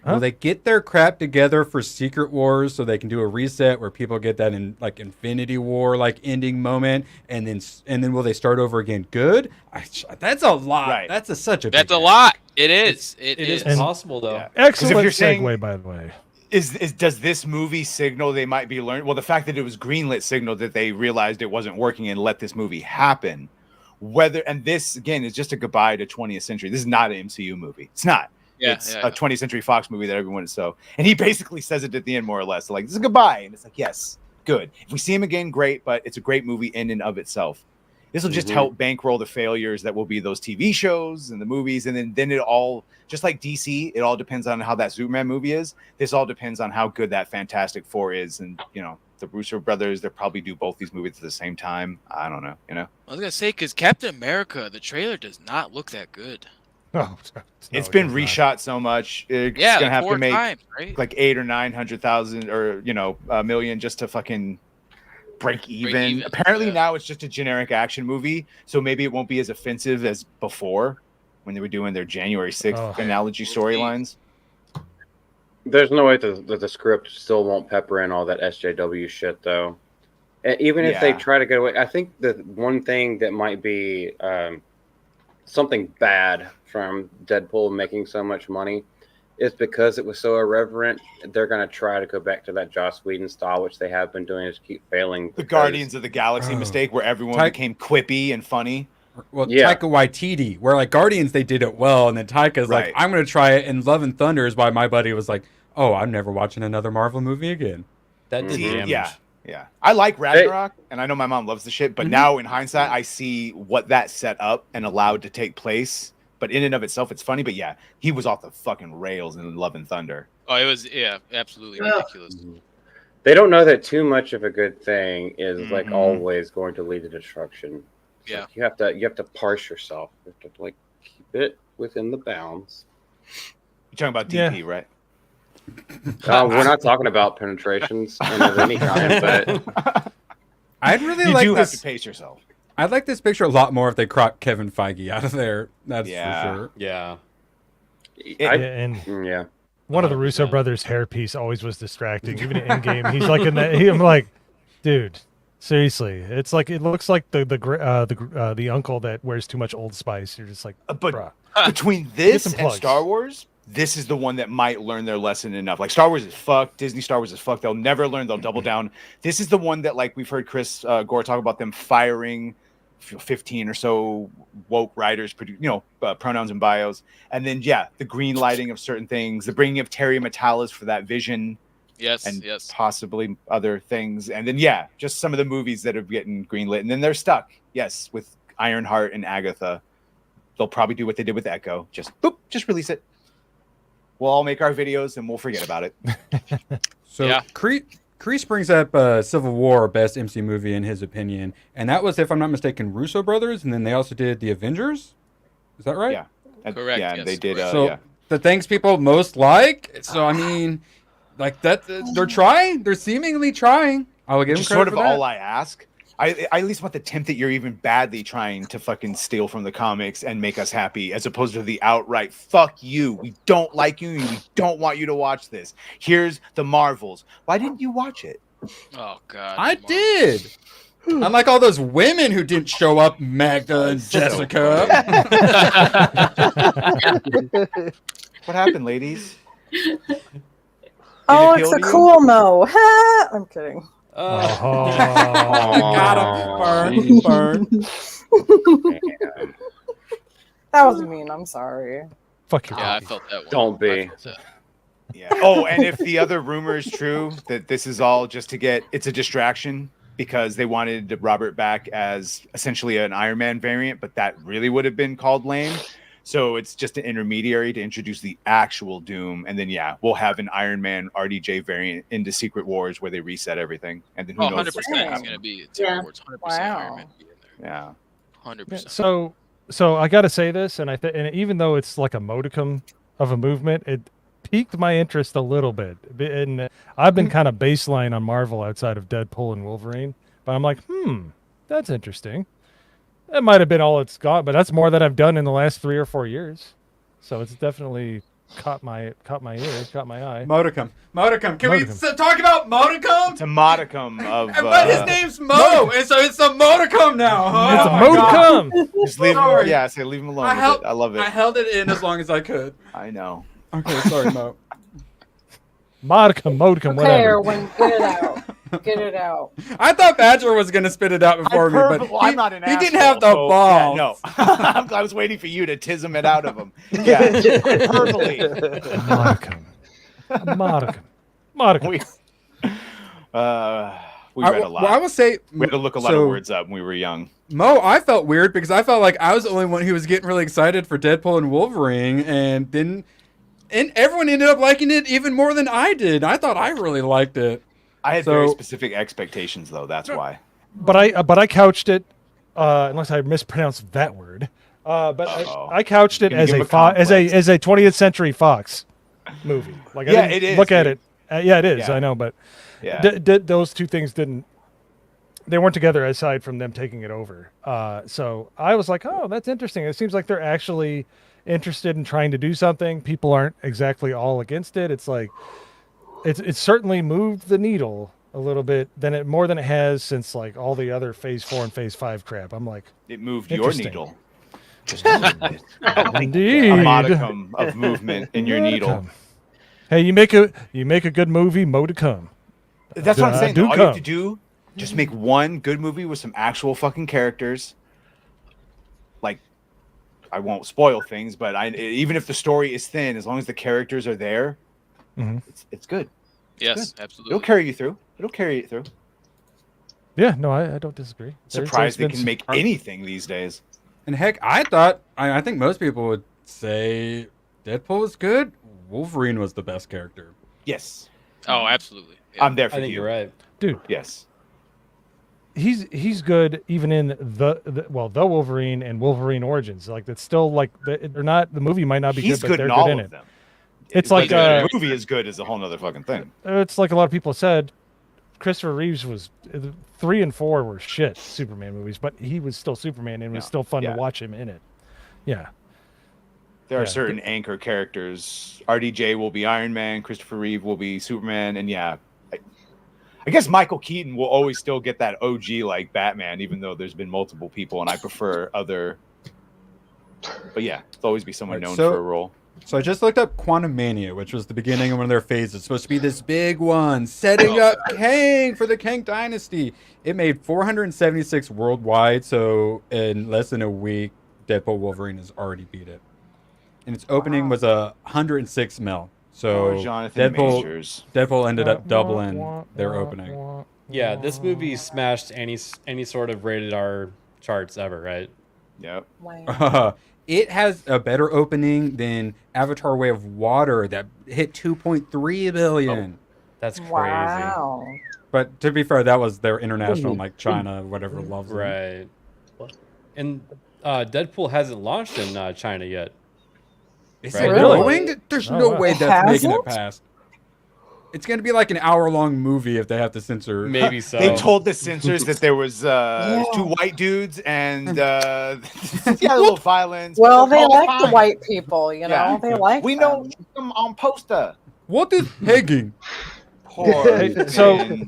Will they get their crap together for Secret Wars so they can do a reset where people get that in like Infinity War like ending moment, and then will they start over again? Good. That's a lot. Right. That's such a. That's big a lot. It is. It is is. possible though. Yeah. Excellent If you're segue, saying- by the way. Does this movie signal they might be learned? Well, the fact that it was greenlit signaled that they realized it wasn't working and let this movie happen. And this again is just a goodbye to 20th century. This is not an MCU movie. It's not. Yeah, It's a 20th Century Fox movie that everyone is so. And he basically says it at the end more or less. Like, this is goodbye. And it's like, yes, good. If we see him again, great. But it's a great movie in and of itself. This will just help bankroll the failures that will be those TV shows and the movies. And then it all, just like DC, it all depends on how that Superman movie is. This all depends on how good that Fantastic Four is. And, the Russo brothers, they'll probably do both these movies at the same time. I don't know, I was going to say, because Captain America, the trailer does not look that good. No, It's been reshot so much. It's gonna have to make right? like 800,000 or 900,000 or a million just to fucking break even. Apparently now it's just a generic action movie, so maybe it won't be as offensive as before when they were doing their January 6th analogy storylines. There's no way that the script still won't pepper in all that SJW shit, though. Even if they try to get away, I think the one thing that might be something bad from Deadpool making so much money is because it was so irreverent. They're going to try to go back to that Joss Whedon style, which they have been doing, is keep failing. The Guardians of the Galaxy mistake, where everyone became quippy and funny. Well, Taika Waititi, where like Guardians, they did it well, and then Taika's like, I'm going to try it. And Love and Thunder is why my buddy was like, oh, I'm never watching another Marvel movie again. That did damage. Yeah. I like Ragnarok, and I know my mom loves the shit, but now in hindsight, I see what that set up and allowed to take place. But in and of itself, it's funny. But yeah, he was off the fucking rails in Love and Thunder. Oh, it was absolutely ridiculous. They don't know that too much of a good thing is like Mhm. always going to lead to destruction. It's Yeah. like you have to parse yourself. You have to like keep it within the bounds. You're talking about Yeah. DP, right? We're not talking about penetrations of any kind, but I'd really You like do have this. to pace yourself. I'd like this picture a lot more if they cropped Kevin Feige out of there. That's Yeah. for sure. Yeah. Yeah, and yeah. one of the Russo 100%. brothers' hairpiece always was distracting. Even in Endgame, he's like in that. I'm like, dude, seriously, it's like it looks like the uncle that wears too much Old Spice. You're just like, But bruh. between Get this some and plugs. Star Wars, this is the one that might learn their lesson enough. Like Star Wars is fucked. Disney Star Wars is fucked. They'll never learn. They'll double down. This is the one that, like, we've heard Chris Gore talk about them firing 15 or so woke writers, pronouns and bios. And then, the green lighting of certain things, the bringing of Terry Metalis for that vision. Yes, And yes. possibly other things. And then, just some of the movies that are getting greenlit. And then they're stuck, with Ironheart and Agatha. They'll probably do what they did with Echo. Just release it. We'll all make our videos and we'll forget about it. So Yeah. Kreese brings up Civil War, best MC movie in his opinion, and that was, if I'm not mistaken, Russo brothers, and then they also did the Avengers. Is that right? Yeah. Correct, Yeah, yes, they did. correct. So the things people most like. So I mean, like that, they're trying. They're seemingly trying. I will give them Just credit sort of for that. all I ask. I at least want the temp that you're even badly trying to fucking steal from the comics and make us happy, as opposed to the outright "fuck you, we don't like you, and we don't want you to watch this." Here's the Marvels. Why didn't you watch it? Oh God. I Marvel. did. Unlike all those women who didn't show up, Magda and So Jessica. What happened, ladies? Oh, appeal it's a to you? cool mo. I'm kidding. Oh, Got him. Burn. That was mean. I'm sorry. fuck your Yeah, I cookie. felt that one. Don't I be. felt that. Yeah. Oh, and if the other rumor is true, that this is all just to get, it's a distraction because they wanted Robert back as essentially an Iron Man variant, but that really would have been called lame. So it's just an intermediary to introduce the actual Doom, and then we'll have an Iron Man RDJ variant into Secret Wars where they reset everything, and then who knows 100% what's is happen. going to be Yeah. Secret Wars. 100% Wow. Iron Man be in there. Yeah. 100%. So I got to say this, and and even though it's like a modicum of a movement, it piqued my interest a little bit. And I've been kind of baseline on Marvel outside of Deadpool and Wolverine, but I'm like, that's interesting. That might have been all it's got, but that's more than I've done in the last 3 or 4 years. So it's definitely caught my ear, caught my eye. Modicum. Can we Modicum. talk about Modicum? It's a modicum of. But his name's Mo, and so it's a Modicum now, huh? It's a Oh my God. modicum. Just leave him. Sorry. Yeah, say leave him alone. I with held- it. I love it. I held it in as long as I could. I know. Okay, sorry, Mo. Modicum, Okay, whatever. Erwin, get it out. Get it out. I thought Badger was gonna spit it out before me, but I'm not an he asshole, didn't have the so, balls. no, I was waiting for you to tism it out of him. Yeah, hyperbole. Modicum. Modicum. We read a lot. Well, I will say, We had to look a lot of words up when we were young. Mo, I felt weird because I felt like I was the only one who was getting really excited for Deadpool and Wolverine, and everyone ended up liking it even more than I did. I thought I really liked it. I had very specific expectations, though. That's why. But I couched it, unless I mispronounced that word. But I couched it Gonna as give a him a as a 20th Century Fox movie. Like I didn't it is. look at dude. it. Yeah, it is. Yeah. I know, but Yeah. those two things they weren't together aside from them taking it over. So I was like, oh, that's interesting. It seems like they're actually interested in trying to do something. People aren't exactly all against it. It's like it's certainly moved the needle a little bit more than it has since like all the other Phase 4 and Phase 5 crap. I'm like, It moved your Interesting. needle. Just a little bit. indeed. A modicum of movement in your needle. Modicum. Hey, you make a good movie, mo to come. That's what I'm saying. do All you have to come. do, just make one good movie with some actual fucking characters. Like, I won't spoil things, but even if the story is thin, as long as the characters are there, it's good. Yes, Good. absolutely. It'll carry you through. It'll carry you through. Yeah, no, I don't disagree. Surprised they There's can been make anything these days. And heck, I think most people would say Deadpool was good. Wolverine was the best character. Yes. Oh, absolutely. I'm there for I think you. you're right. Dude. Yes. He's good even in the Wolverine and Wolverine Origins. Like that's still like they're not, the movie might not be He's good, but they're in good all in of it. them. It's But like the movie is good is a whole nother fucking thing. it's like a lot of people said. Christopher Reeves was 3 and 4 were shit Superman movies, but he was still Superman and it was still fun to watch him in it. Yeah. There are certain anchor characters. RDJ will be Iron Man, Christopher Reeve will be Superman, and I guess Michael Keaton will always still get that OG like Batman, even though there's been multiple people, and I prefer other. But yeah, it'll always be someone known for a role. So I just looked up Quantum Mania, which was the beginning of one of their phases. It's supposed to be this big one, setting up Kang for the Kang Dynasty. It made 476 worldwide, so in less than a week, Deadpool Wolverine has already beat it. And its opening was 106 mil. So Jonathan Majors. Deadpool ended up doubling their opening. Yeah, this movie smashed any sort of rated R charts ever, right? Yep. It has a better opening than Avatar: Way of Water that hit 2.3 billion. That's crazy. Wow. But to be fair, that was their international, like China, whatever loves them. Right. And Deadpool hasn't launched in China yet. Is Right? it Really? going? There's no way that's making it Hasn't? past. It's going to be like an hour-long movie if they have to censor. Maybe so. They told the censors that there was two white dudes and a little violence. Well, but they we're like the fine. white people, you know. Yeah. They like. We know them on poster. What is pegging? Hey, so,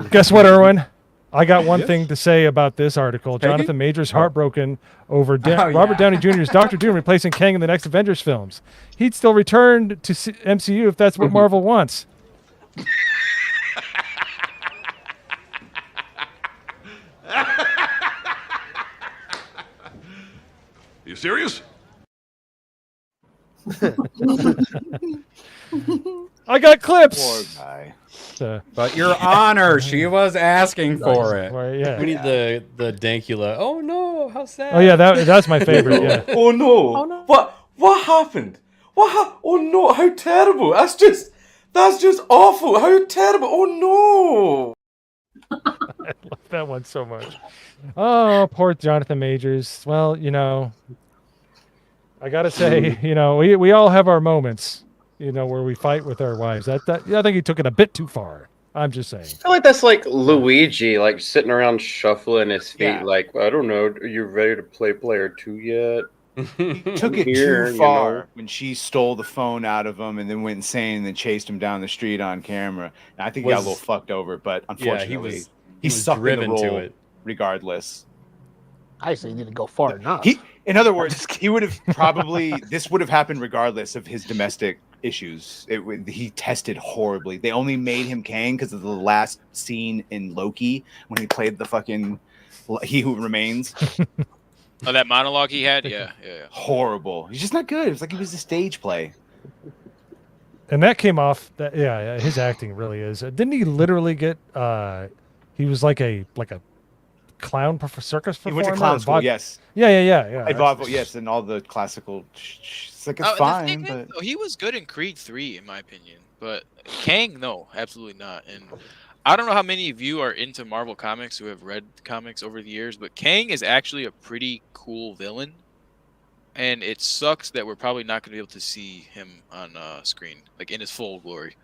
guess what, Erwin? I got one thing to say about this article. Jonathan Majors heartbroken over Robert Downey Jr.'s Doctor Doom replacing Kang in the next Avengers films. He'd still return to MCU if that's what Marvel wants. You serious? I got clips. Poor guy. But Your Honor, she was asking for it. Yeah. We need the Dankula. Oh no, how sad. Oh yeah, that's my favorite. Yeah. Oh no! What happened? Oh no! How terrible! That's just awful. How terrible! Oh no! I love that one so much. Oh, poor Jonathan Majors. Well, you know, I gotta say, you know, we all have our moments, you know, where we fight with our wives. I think he took it a bit too far. I'm just saying. I feel like that's like Luigi, like sitting around shuffling his feet, like, I don't know, are you ready to play player 2 yet? He took it too far when she stole the phone out of him and then went insane and then chased him down the street on camera. And I think he got a little fucked over, but unfortunately, he was sucked in the driven role to it. Regardless. I say he didn't go far enough. In other words, he would have this would have happened regardless of his domestic issues. He tested horribly. They only made him Kang because of the last scene in Loki when he played the fucking He Who Remains. Oh, that monologue he had? Yeah. Horrible. He's just not good. It was like he was a stage play. And that came off. His acting really is. Didn't he literally get? He was like a clown circus performer. He went to clown school. Yes. Yeah. Yes, and all the classical. It's like it's fine, but he was good in Creed 3, in my opinion. But Kang, no, absolutely not. And I don't know how many of you are into Marvel Comics who have read comics over the years, but Kang is actually a pretty cool villain. And it sucks that we're probably not going to be able to see him on screen, like in his full glory.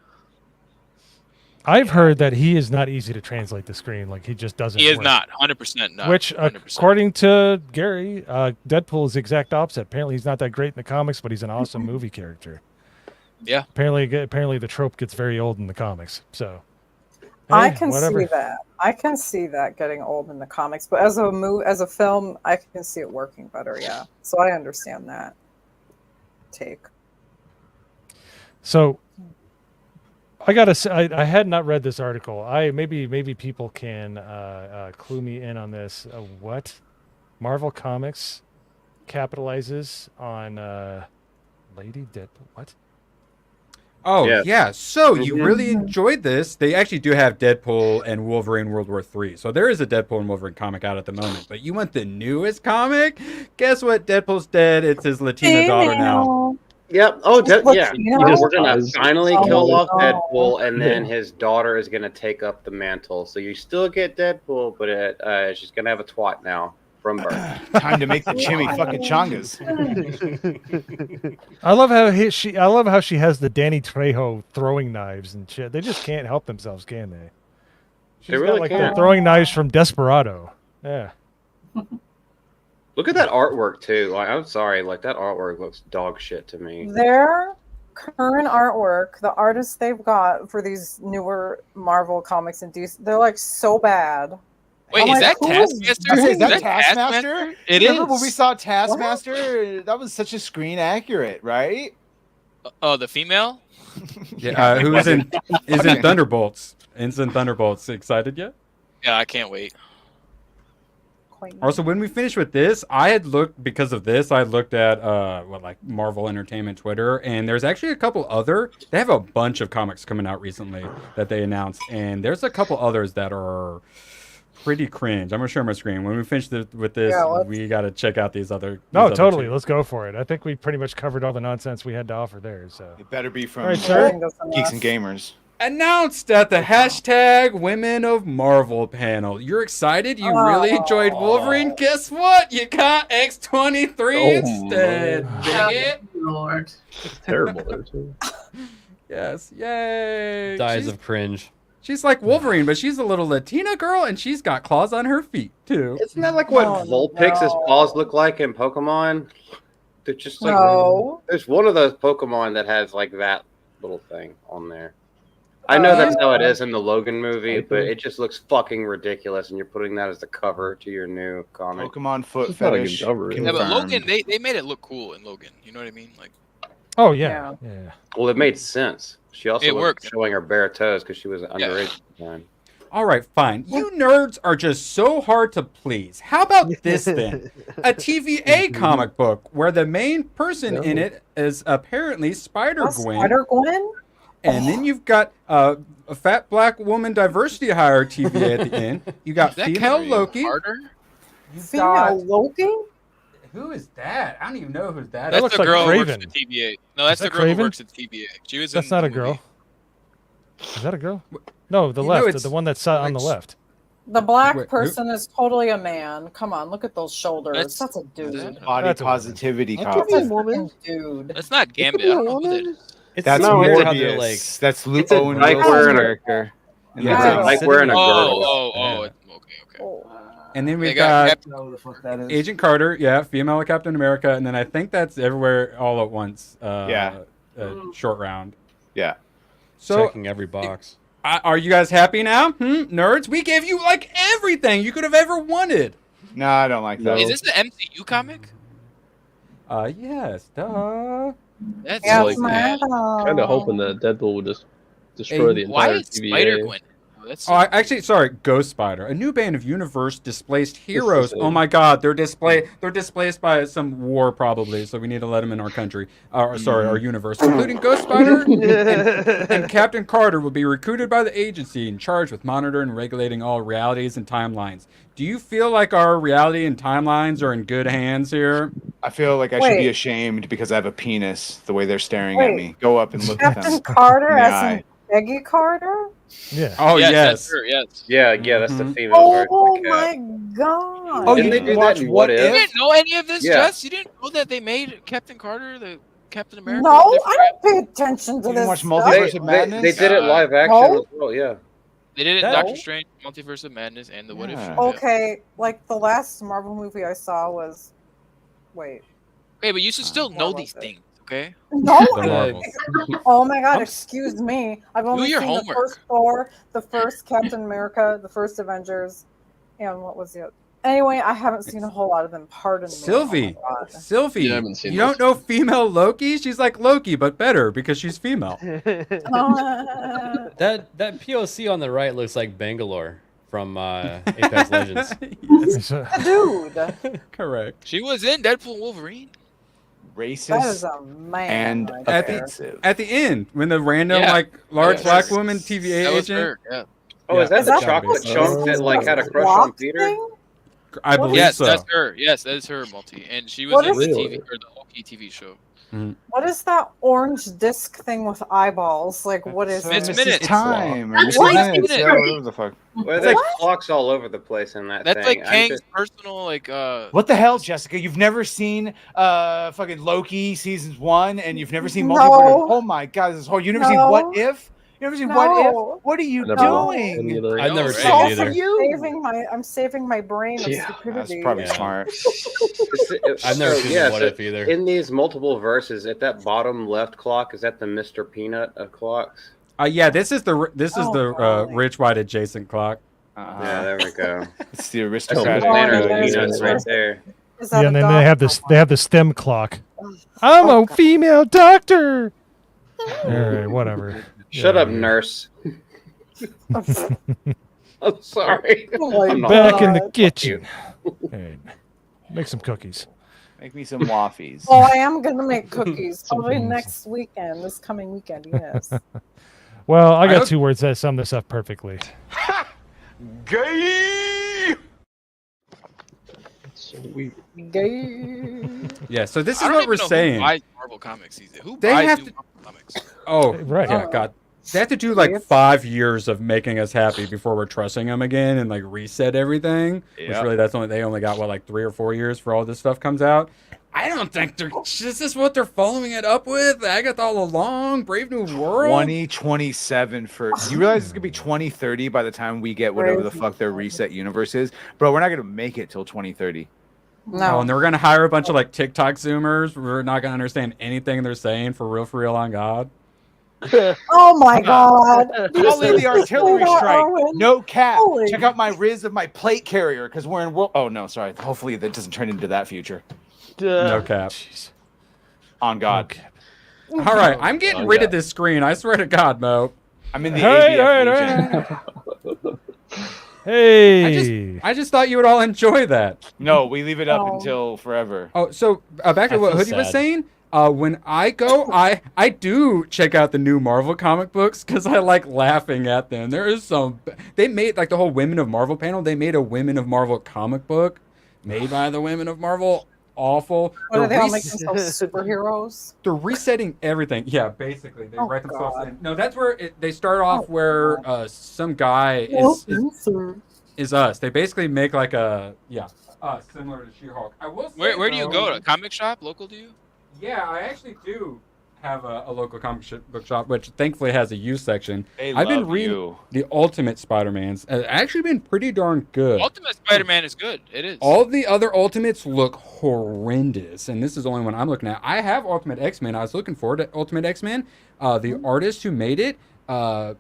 I've heard that he is not easy to translate to screen. Like he just doesn't. He is work. not 100% not. Which, 100%. according to Gary, Deadpool is the exact opposite. Apparently, he's not that great in the comics, but he's an awesome movie character. Yeah. Apparently, the trope gets very old in the comics. So. I can see that. I can see that getting old in the comics, but as a film, I can see it working better. Yeah, so I understand that take. So, I gotta say, I had not read this article. Maybe people can clue me in on this. What Marvel Comics capitalizes on Lady Deadpool? What? Oh, yeah. So you really enjoyed this. They actually do have Deadpool and Wolverine World War III. So there is a Deadpool and Wolverine comic out at the moment. But you want the newest comic? Guess what? Deadpool's dead. It's his Latina daughter now. Yep. Oh, yeah. Latino? We're gonna finally kill off no. Deadpool, and then his daughter is gonna take up the mantle. So you still get Deadpool, but she's gonna have a twat now from birth. Time to make the Jimmy fucking chongas. I love how she has the Danny Trejo throwing knives and shit. They just can't help themselves, can they? She's really got like can't. the throwing knives from Desperado. Yeah. Look at that artwork too. Like, I'm sorry, like that artwork looks dog shit to me. Their current artwork, the artists they've got for these newer Marvel comics and DC, they're like so bad. Wait, is that Taskmaster? Is that Taskmaster? It Remember is. when we saw Taskmaster? That was such a screen accurate, right? Oh, the female? Yeah, who is in Thunderbolts? Instant Thunderbolts. Excited yet? Yeah, I can't wait. Also, when we finish with this, I had looked because of this. I looked at like Marvel Entertainment Twitter, and there's actually a couple other. They have a bunch of comics coming out recently that they announced, and there's a couple others that are pretty cringe. I'm gonna share my screen. When we finish with this, we got to check out these other. No, other totally. two. Let's go for it. I think we pretty much covered all the nonsense we had to offer there. So It better be from All right, sir. Geeks and Gamers. Announced at the hashtag Women of Marvel panel. You're excited? You really enjoyed Wolverine? Guess what? You got X-23 instead. Dang it. Lord. It's terrible there too. Yes, yay. Dies of cringe. She's like Wolverine, but she's a little Latina girl, and she's got claws on her feet, too. Isn't that like what Vulpix's paws look like in Pokemon? They're just like there's one of those Pokemon that has like that little thing on there. I know that's how it is in the Logan movie, but it just looks fucking ridiculous, and you're putting that as the cover to your new comic. Pokemon foot It's not a fetish. good cover, Yeah, but confirmed. Logan, they made it look cool in Logan. You know what I mean? Like, Oh yeah. Well, it made sense. She also It was worked. showing her bare toes because she was underage at the time. All right, fine. You nerds are just so hard to please. How about this then? A TVA comic book where the main person in it is apparently Spider-Gwen. Spider-Gwen? And then you've got a fat black woman diversity hire TVA at the end. You got is that female Carrie Loki. Carter? Female Loki? Who is that? I don't even know who that That's is. looks the like girl who works Kraven. at TVA. No, that's Is the that girl who Kraven? works at TVA. She was That's in not the a girl. movie. Is that a girl? No, the You know left. it's- The one that's on the left. The black Wait, who- person is totally a man. Come on, look at those shoulders. That's- That's a dude. Body That's a woman. positivity That copy. could be a woman. Dude. That's not Gambit. I Be a don't know who that woman. is. That's No, it's how they're Morbius. like- That's Luke It's a Owen dyke Wilson's wearing a- character. And Yeah. that's It's like wearing a girdle. Oh, okay. Oh. And then They we've got got Captain- Know who the fuck that is. Agent Carter, yeah, female Captain America, and then I think that's everywhere all at once. Short round. Yeah. So, Checking every box. are you guys happy now, nerds? We gave you like everything you could have ever wanted. No, I don't like that. Is this the MCU comic? Yes, duh. That's Yeah, like- bad. Kind of hoping that Deadpool would just destroy the Why entire is TVA. Spider-Gwen? Oh, that's Oh, actually, sorry, Ghost Spider, a new band of universe displaced heroes. is Oh my God, they're displaced by some war probably. So we need to let them in our country. Sorry, our universe, including Ghost Spider and Captain Carter will be recruited by the agency and charged with monitoring and regulating all realities and timelines. Do you feel like our reality and timelines are in good hands here? I feel like I should be Wait. ashamed because I have a penis. The way they're staring at Wait. me. Go up and look at Captain them. Carter in the as eye. in Peggy Carter? Yeah. Oh yes. yes. That's her, yes. Yeah, that's the Mhm. female version Oh of the my cat. god. Oh, Didn't you they didn't do watch that in What What You If? didn't know any of this, Yeah. Jess? You didn't know that they made Captain Carter the Captain America? No, different- I don't pay attention to You this didn't watch stuff. Multiverse of Madness? They did it live action No. as well, yeah. They did it in No. Doctor Strange, Multiverse of Madness, and the What If. Yeah. show, yeah. Okay, like the last Marvel movie I saw was. Wait. Hey, but you should still know What these was it? things, okay? No. The Marvels. Oh my god, excuse me. I've only your seen homework. the first Thor, the first Captain America, the first Avengers, and what was it? Anyway, I haven't seen a whole lot of them. Pardon me. Sylvie, Oh my god. Sylvie, Yeah, I haven't seen you don't know female Loki? She's like Loki, but better because she's female. That POC on the right looks like Bangalore from Apex Legends. Dude, Correct. She was in Deadpool and Wolverine. that is Racist a man. and right At there. offensive. the end, when the random Yeah. like large Yeah. black woman TVA That was agent, her, yeah. Oh, Yeah. is that Is the that chocolate the- chunk that like had a crush on Walk Peter? thing? I believe Yes, so. that's her. Yes, that is her, Multi. And she was What in is- the Really? TV or the Loki TV show. What is that orange disc thing with eyeballs? Like, what is It's it? minutes. Time. Or That's Mrs. like Minutes, yeah, whatever the fuck. Well, there's clocks all over the place in that That's thing. like I'm Kang's just- personal, like What the hell, Jessica? You've never seen fucking Loki seasons 1, and you've never seen No. Multiverse. Oh my god, this whole you've never seen No. What If? You never seen No. What If? What are you I never watched doing? any of those. I've never right? seen Oh, it either. I'm saving my brain of Yeah, stupidity. That's probably Yeah. smart. I've never So, seen yeah, What so If either. In these multiple verses, at that bottom left clock, is that the Mr. Peanut of clocks? Yeah, this is the God. rich white adjacent clock. Yeah, there we go. It's the Oh, aristocratic. Nano yeah, peanuts yeah. right there. Is that Yeah, a and then dog? they have the STEM clock. I'm a female doctor. All right, whatever. Shut Yeah, up, yeah. nurse. I'm sorry. Oh my I'm not- Back in the God. kitchen. Hey, make some cookies. Make me some waffles. Oh, I am gonna make cookies Some probably beans. next weekend, this coming weekend. Yes. Well, I got hope- 2 words that sum this up perfectly. Gay! So weird. Gay. Yeah, so this I is don't what even we're know saying. Who buys Marvel comics these days? Who They buys have new to- Marvel comics? Oh, Right. yeah, God. They have to do like 5 years of making us happy before we're trusting them again and like reset everything. Which Yep. really, they only got what, like 3 or 4 years for all this stuff comes out. I don't think this is what they're following it up with. Agatha All Along, Brave New World. 2027 for you realize it's gonna be 2030 by the time we get whatever the fuck their reset universe is, bro. We're not gonna make it till 2030. Oh, No. and they're gonna hire a bunch of like TikTok Zoomers. We're not gonna understand anything they're saying for real on God. Oh my God. I'll lead the artillery that, strike. Owen. No cap. Holy- Check out my Riz of my plate carrier because we're in world. Oh no, sorry. Hopefully that doesn't turn into that future. No cap. Jeez. On God. Okay. All right, I'm getting rid of this screen. I swear to God, Mo. I'm in the Hey, ABF Legion. Hey. I just thought you would all enjoy that. No, we leave it up Oh. until forever. Oh, so back to I what feel Hoodie was sad. saying. When I go, I do check out the new Marvel comic books because I like laughing at them. There is some. They made like the whole Women of Marvel panel. They made a Women of Marvel comic book made by the Women of Marvel. Awful. What are they all res- make themselves superheroes? They're resetting everything. Yeah, basically, they Oh, write themselves God. in. No, that's where they start off. Oh, Where some guy is us. They basically make like a similar to She-Hulk. I will say, Where do you though- go? To a comic shop local to you? Yeah, I actually do have a local comic book shop, which thankfully has a used section. They I've been love reading you. the Ultimate Spider-Mans. Actually been pretty darn good. Ultimate Spider-Man is good. It is. All the other Ultimates look horrendous, and this is the only one I'm looking at. I have Ultimate X-Men. I was looking forward to Ultimate X-Men. The artist who made it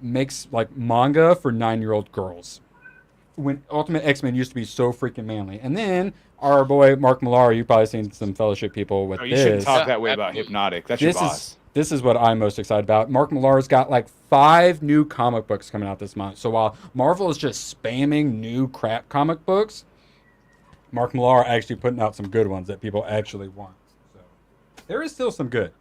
makes like manga for 9-year-old girls. When Ultimate X-Men used to be so freaking manly. And then our boy Mark Millar, you've probably seen some Fellowship people with No, this. you shouldn't talk Yeah, that way about absolutely. Hypnotic. That's your boss. This is what I'm most excited about. Mark Millar's got like 5 new comic books coming out this month. So while Marvel is just spamming new crap comic books, Mark Millar actually putting out some good ones that people actually want. So there is still some good.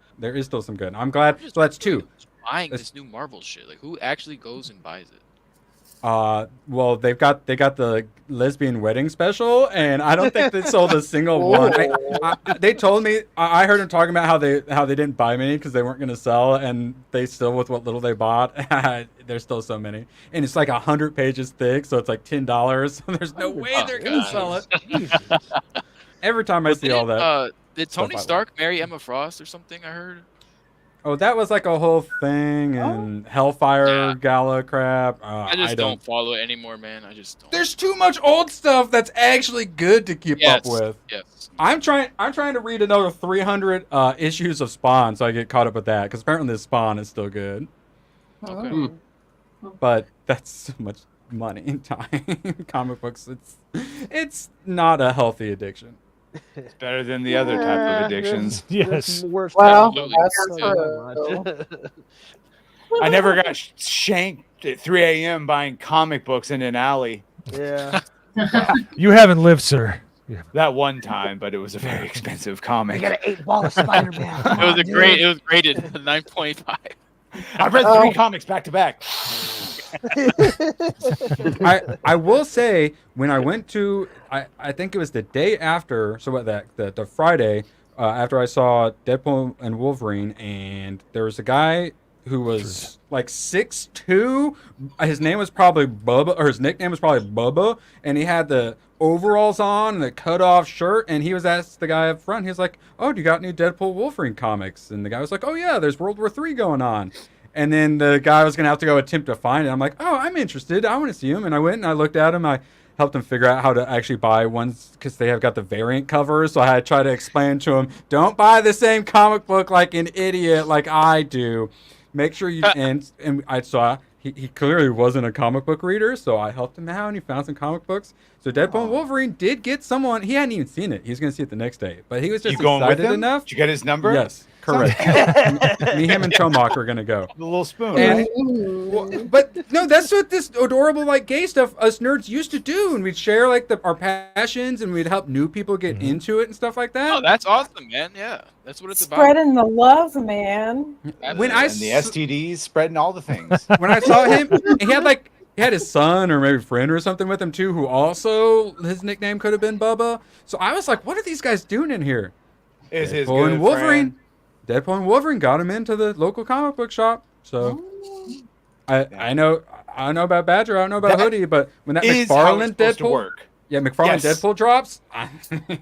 I'm glad. So that's 2. Buying this new Marvel shit. Like, who actually goes and buys it? Well, they got the lesbian wedding special, and I don't think they sold a single one. They told me I heard them talking about how they didn't buy many because they weren't going to sell, and they still with what little they bought. There's still so many, and it's like 100 pages thick, so it's like $10. So there's no way they're going to sell it. Every time I see all that. Did stuff Tony I Stark marry Emma Frost or something? I heard. Oh, that was like a whole thing and Hellfire Gala crap. I just don't follow it anymore, man. I just don't. There's too much old stuff that's actually good to keep up with. Yes. I'm trying to read another 300 issues of Spawn so I get caught up with that because apparently this Spawn is still good. Okay. But that's so much money and time. Comic books, it's not a healthy addiction. It's better than the other type of addictions. Yes. Worst Well, type of that's addiction. true. I never got shanked at 3 a.m. buying comic books in an alley. Yeah. You haven't lived, sir. That one time, but it was a very expensive comic. I got an 8-ball of Spider-Man. It was graded 9.5. I read 3 comics back to back. I will say when I went to I think it was the day after, so what the Friday after I saw Deadpool and Wolverine, and there was a guy who was like 6'2". His name was probably Bubba, or his nickname was probably Bubba, and he had the overalls on and the cut-off shirt, and he was asked the guy up front, he was like, "Oh, do you got any Deadpool Wolverine comics?" And the guy was like, "Oh yeah, there's World War III going on." And then the guy was gonna have to go attempt to find it. I'm like, "Oh, I'm interested. I want to see him." And I went and I looked at him. I helped him figure out how to actually buy ones because they have got the variant covers. So I had to try to explain to him, don't buy the same comic book like an idiot like I do. Make sure you and I saw he clearly wasn't a comic book reader, so I helped him out and he found some comic books. So Deadpool and Wolverine did get someone. He hadn't even seen it. He was going to see it the next day, but he was just excited enough. Did you get his number? Yes, correct. Me, him, and Tomak are going to go. The little spoon. And, but no, that's what this adorable like gay stuff us nerds used to do, and we'd share like our passions, and we'd help new people get into it and stuff like that. Oh, that's awesome, man. Yeah, that's what it's about. Spreading the love, man. When I and the STDs, spreading all the things. When I saw him, he had his son or maybe friend or something with him too, who also his nickname could have been Bubba. So I was like, what are these guys doing in here? Is his Deadpool good and Wolverine. friend. Deadpool and Wolverine got him into the local comic book shop. So I know about Badger, I don't know about Hoodie, but when that Is how McFarlane it's supposed to Deadpool work. Yeah, McFarlane Yes. Deadpool drops.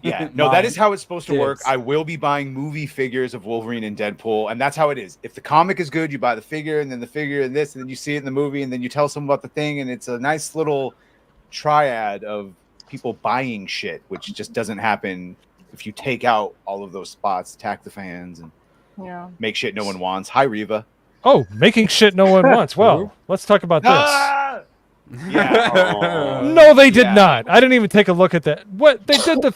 Yeah, no, that is how it's supposed to work. Kids. I will be buying movie figures of Wolverine and Deadpool, and that's how it is. If the comic is good, you buy the figure, and then the figure, and this, and then you see it in the movie, and then you tell someone about the thing, and it's a nice little triad of people buying shit, which just doesn't happen if you take out all of those spots, attack the fans, and make shit no one wants. Hi, Reva. Oh, making shit no one wants. Well, let's talk about this. Ah! Yeah. No, they did not. I didn't even take a look at that. What they did the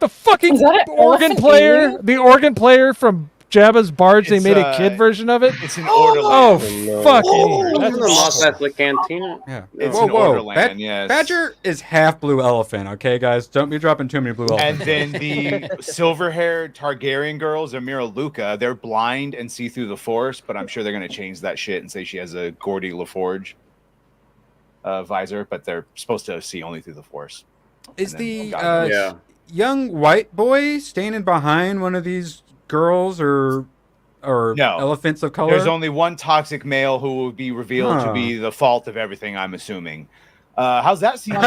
fucking Is that an organ elephant player, alien? the organ player from Jabba's Barge. They It's, made a kid version of it. It's an Orderland. Oh, fuck me. That's That's the Mos awful. Eisley Cantina. Yeah. It's whoa, an whoa. Orderland, yes. Badger is half blue elephant, okay, guys? Don't be dropping too many blue And elephants. then the silver-haired Targaryen girl, Zamira Luca, they're blind and see through the Force, but I'm sure they're going to change that shit and say she has a Gordy LaForge visor, but they're supposed to see only through the Force. Is And then, the oh, God. young white boy standing behind one of these girls or No. elephants of color? There's only one toxic male who will be revealed to Huh. be the fault of everything, I'm assuming. How's that CG look?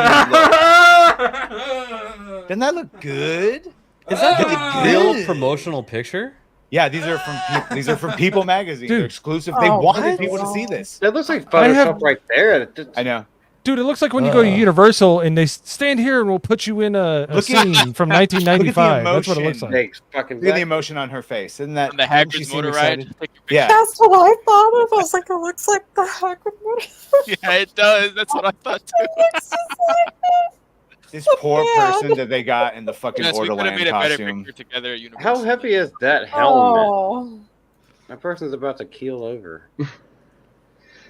Doesn't that look good? Is that Look a real good. promotional picture? Yeah, these are from People Magazine. Dude. They're exclusive. Oh, They wanted what? people to see this. That looks like I Photoshop have- right there. I know. Dude, it looks like when you go to Universal and they stand here and we'll put you in a Look at- scene from 1995. That's what it looks emotion. like. Thanks, fucking Look at the emotion on her face. Isn't that And the doesn't she Hagrid's seem motor ride. excited? Take your Yeah. That's what I thought of. I was like, it looks like the Hagrid movie. Yeah, it does. That's what I thought too. It's just like that. This poor bad. person that they got in the fucking Yes, we could have Orderland made a better costume. picture together at Universal. How heavy is that helmet? Oh. That person's about to keel over.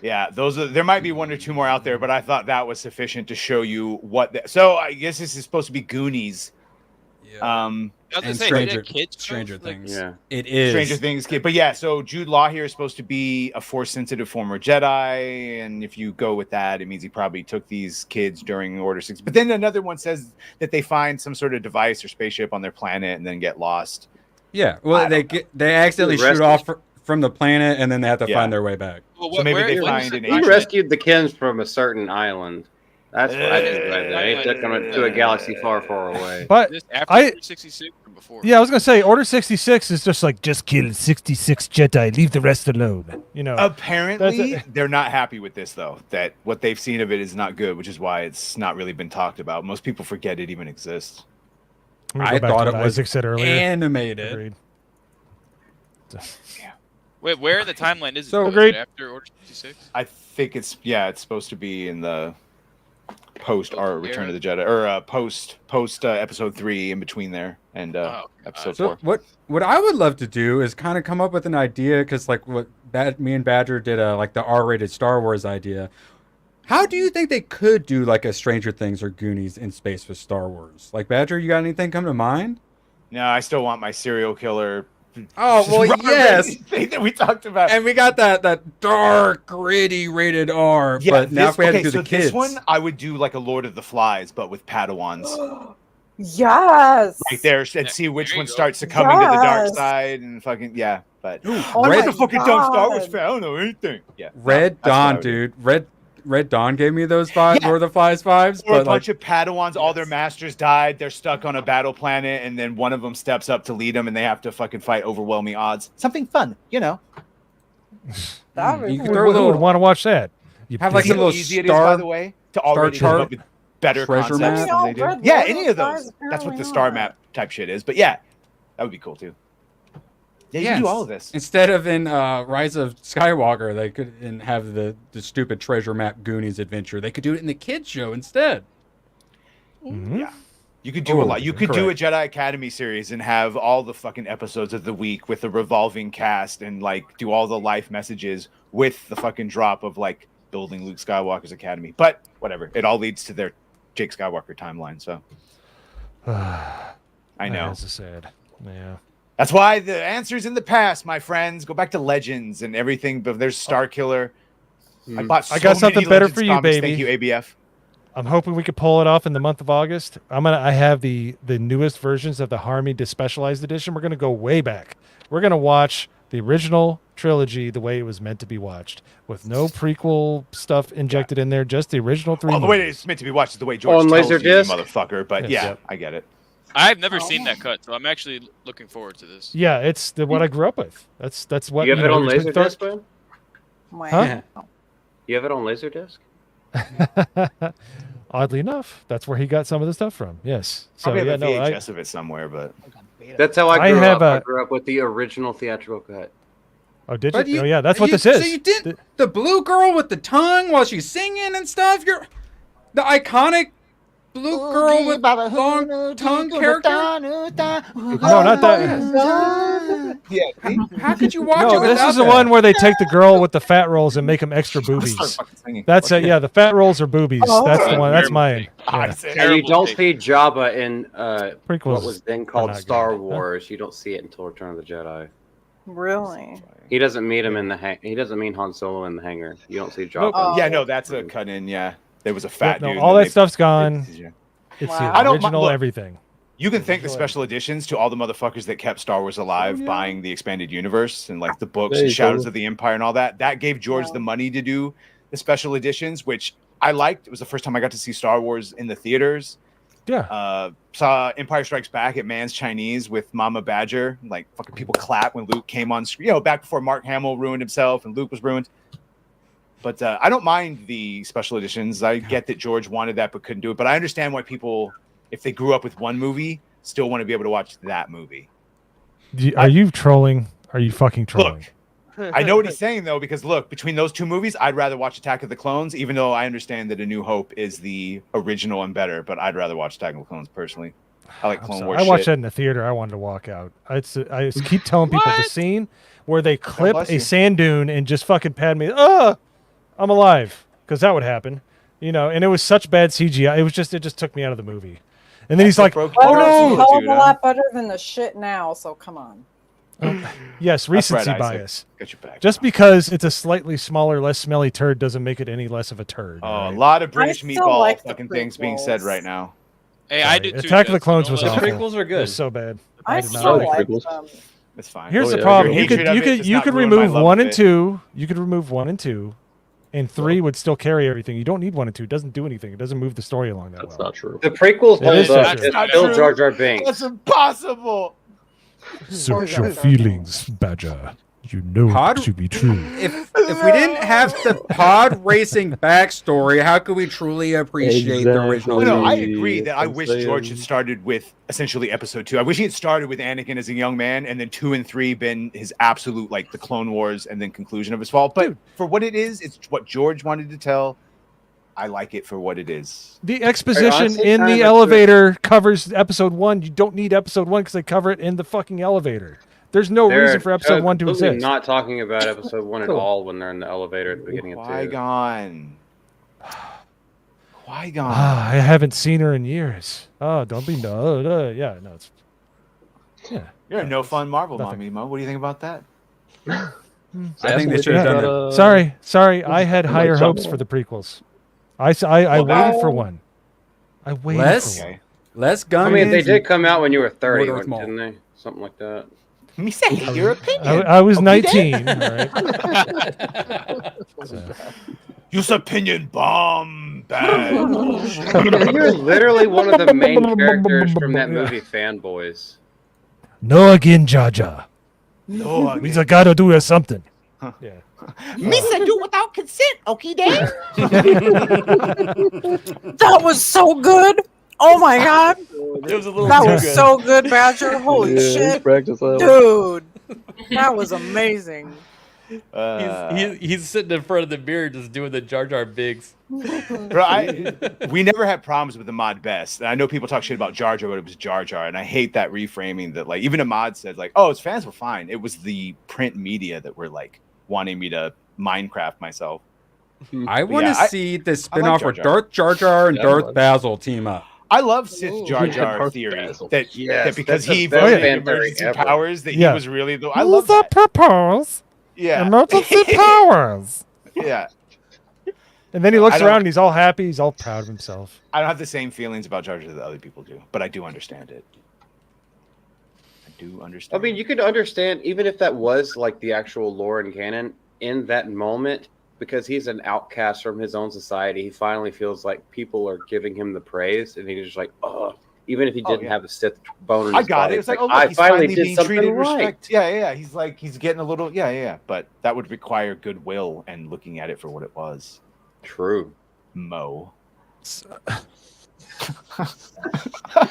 Yeah, there might be one or two more out there, but I thought that was sufficient to show you what. So I guess this is supposed to be Goonies. I was gonna And say, Stranger, is it kids Stranger stuff? Like, Things. Yeah. It is. Stranger Things kid. But yeah, so Jude Law here is supposed to be a Force-sensitive former Jedi, and if you go with that, it means he probably took these kids during Order 6. But then another one says that they find some sort of device or spaceship on their planet and then get lost. Yeah. Well, they accidentally The rest shoot off from the planet, and then they have to Yeah. find their way back. Well, So maybe where- they when find is an it He ancient- rescued the Kens from a certain island. That's what I did right there. He took them to a galaxy far, far away. But Is this after I- Order 66 or before? yeah, I was gonna say Order 66 is just like just kill 66 Jedi, leave the rest alone. You know. Apparently, That's they're not happy with this, though. That what they've seen of it is not good, which is why it's not really been talked about. Most people forget it even exists. I'm gonna go I back to thought what it was Isaac said earlier. animated. Agreed. Wait, where in the timeline is it? So- Is it Agreed. after Order 66? I think it's supposed to be in the post Oh, or Return era? of the Jedi or post episode 3 in between there and Oh, episode So 4. what I would love to do is kind of come up with an idea, because like me and Badger did like the R-rated Star Wars idea. How do you think they could do like a Stranger Things or Goonies in space with Star Wars? Like, Badger, you got anything come to mind? No, I still want my serial killer. Oh well, Robert yes. Redford thing that we talked about. And we got that dark, gritty rated R. Yeah, but now this, if we had okay, to do so the kids, this one I would do like a Lord of the Flies, but with Padawans. Yes. right there and see which there you one go. starts succumbing to the dark Yes. side and fucking yeah. But Oh I'm my just a fucking dumb Star Wars God. fan. I don't know anything. Yeah, no, Red that's what I Dawn, would do. dude. Red Dawn gave me those vibes, Yeah. Lord of the Flies vibes. Or a But bunch like, of Padawans, all their masters died. They're stuck on a battle planet, and then one of them steps up to lead them, and they have to fucking fight overwhelming odds. Something fun, you know. That would you be could throw a Who would little, want to watch that? You have like You a know little how easy it is, by star. the way, to already come chart up with better treasure concepts map. than Y'all they do. read Yeah, Lord any of of the those. Flies? That's what the Apparently star not. map type shit is. But yeah, that would be cool too. Yeah, you can do all of this. Instead of in Rise of Skywalker, they could have the stupid treasure map Goonies adventure. They could do it in the kids show instead. Yeah. You could do a Oh, lot. You could do a correct. Jedi Academy series and have all the fucking episodes of the week with a revolving cast and like do all the life messages with the fucking drop of like building Luke Skywalker's academy. But whatever. It all leads to their Jake Skywalker timeline. So I know. That's sad. Yeah. That's why the answer's in the past, my friends. Go back to Legends and everything. But there's Star Killer. I bought so I got something many better Legends for you, comics. baby. Thank you, ABF. I'm hoping we could pull it off in the month of August. I have the newest versions of the Harmy Despecialized Edition. We're gonna go way back. We're gonna watch the original trilogy the way it was meant to be watched, with no prequel stuff injected in there, just the original three. Oh, the way movies. it's meant to be watched is the way George On tells you, Laserdisc? motherfucker. But Yes. yeah, Yep. I get it. I've never seen that cut, so I'm actually looking forward to this. Yeah, it's what I grew up with. That's what You have it on it's been Laserdisc, man? Wow. Huh? You have it on Laserdisc? Oddly enough, that's where he got some of the stuff from. Yes. So Probably yeah, have a no, VHS of it somewhere, but That's how I I grew have up. I a- grew up with the original theatrical cut. oh, did But you? Oh, yeah, that's what this So is. you did the blue girl with the tongue while she's singing and stuff. You're the iconic blue girl with long tongue character. No, not that. yeah. How could you watch it No, this without is the that? one where they take the girl with the fat rolls and make them extra Start boobies. fucking singing. That's it. Yeah, the fat rolls are boobies. Oh. That's the one. That's Terrible mine. thing. Yeah. It's And you Terrible don't take. see Jabba in Prequels what was then are called not Star good. Wars. You don't see it until Return of the Jedi. Really? He doesn't meet him in the he doesn't meet Han Solo in the hangar. You don't see Jabba. Nope. Oh. Yeah, no, that's a cut in. Yeah, there was a fat No, dude. all and that they- stuff's gone. Yeah. It's Wow. the I don't mi- original look, everything. You can thank the special editions to all the motherfuckers that kept Star Wars alive, buying the expanded universe and like the books There and you Shadows go. of the Empire and all that. That gave George Yeah. the money to do the special editions, which I liked. It was the first time I got to see Star Wars in the theaters. Yeah. Saw Empire Strikes Back at Man's Chinese with Mama Badger. Like fucking people clap when Luke came on screen. You know, back before Mark Hamill ruined himself and Luke was ruined. But I don't mind the special editions. I get that George wanted that but couldn't do it. But I understand why people, if they grew up with one movie, still want to be able to watch that movie. Are you trolling? Are you fucking trolling? Look, I know what he's saying though, because look, between those two movies, I'd rather watch Attack of the Clones, even though I understand that A New Hope is the original and better. But I'd rather watch Attack of the Clones personally. I like I'm Clone sorry. Wars. I watched that shit. in the theater. I wanted to walk out. I just keep telling people the scene where they clip bless a you. sand dune and just fucking pad me. I'm alive, because that would happen, you know. And it was such bad CGI. It just took me out of the movie. And then he's like, broke Well, your it's a similitude, hell of a huh? lot better than the shit now, so come on. yes, That's recency right, Isaac. bias. Got your back. Just because it's a slightly smaller, less smelly turd doesn't make it any less of a turd. Oh, right? a lot of British still meatball like the fucking things being said prequels. right now. Hey, Sorry. I did too. Attack of the Jess, Clones don't was let- awful. prequels are It good. was so bad. I did not still like like prequels. them. It's fine. Here's Oh, the yeah, problem. your You could hatred of you it could does you not could ruin my remove love one of and it. two. You could remove one and two, and three would still carry everything. You don't need one and two. It doesn't do anything. It doesn't move the story along that That's well. not true. The prequels It hold is up. true. It's Not still true. Jar Jar Binks. That's impossible. Search your feelings, Badger. You know Pod- it to be true. If we didn't have the pod racing backstory, how could we truly appreciate the original? No, I movie? agree that I I'm wish saying- George had started with essentially episode 2. I wish he had started with Anakin as a young man and then 2 and 3 been his absolute, like, the Clone Wars and then conclusion of his fall. But for what it is, it's what George wanted to tell. I like it for what it is. The exposition honestly, in kind the of elevator covers episode 1. You don't need episode 1 because they cover it in the fucking elevator. There's no They're reason for episode 1 to totally exist. not talking about episode 1 at all when they're in the elevator at the beginning of 2. Qui-Gon. Qui-Gon. I haven't seen her in years. Oh, don't be no. Yeah, no, it's yeah. You're a no fun Marvel Nothing. mommy, Mo. What do you think about that? I think they should have done it. Sorry. I had like higher hopes Jabba. for the prequels. I waited for one. I waited Less? for one. Okay. Less gun. I mean, they did come out when you were 30, North Mall. didn't they? Something like that. Me say your opinion. I was 19. All right. Use opinion bomb bad. You're literally one of the main characters from that movie, Fanboys. No again, Jar Jar. No, We just gotta do something. Yeah. Me say do without consent, okay, Dave? That was so good. Oh my god. It was a little That too was good. so good, Badger. Holy Yeah, shit. practice that one. Dude. That was amazing. He's sitting in front of the mirror just doing the Jar Jar Bigs. Bro, we never had problems with the mod best. And I know people talk shit about Jar Jar, but it was Jar Jar. And I hate that reframing that, like, even a mod said, like, oh, its fans were fine. It was the print media that were, like, wanting me to Minecraft myself. I want to see this I like spinoff Jar where Jar. Darth Jar Jar and Yeah, Darth man. Basil team up. I love Sith Jar Yeah, Jar Darth theory Basil. that, Yes, that because that's he the best voted fan theory emergency ever. powers that Yeah. he was really the. I love that. propose Yeah. emergency powers. Yeah. And then he looks I don't- around and he's all happy. He's all proud of himself. I don't have the same feelings about Jar Jar that other people do, but I do understand it. I do I understand. mean, you could understand, even if that was like the actual lore and canon, in that moment, because he's an outcast from his own society, he finally feels like people are giving him the praise, and he's just like, oh, even if he Oh, didn't yeah. have a Sith bone in I his got body, it. It's like, oh, look, I he's finally finally did being something treated right. respect. Yeah. He's like, he's getting a little, yeah. But that would require goodwill and looking at it for what it was. True. Mo.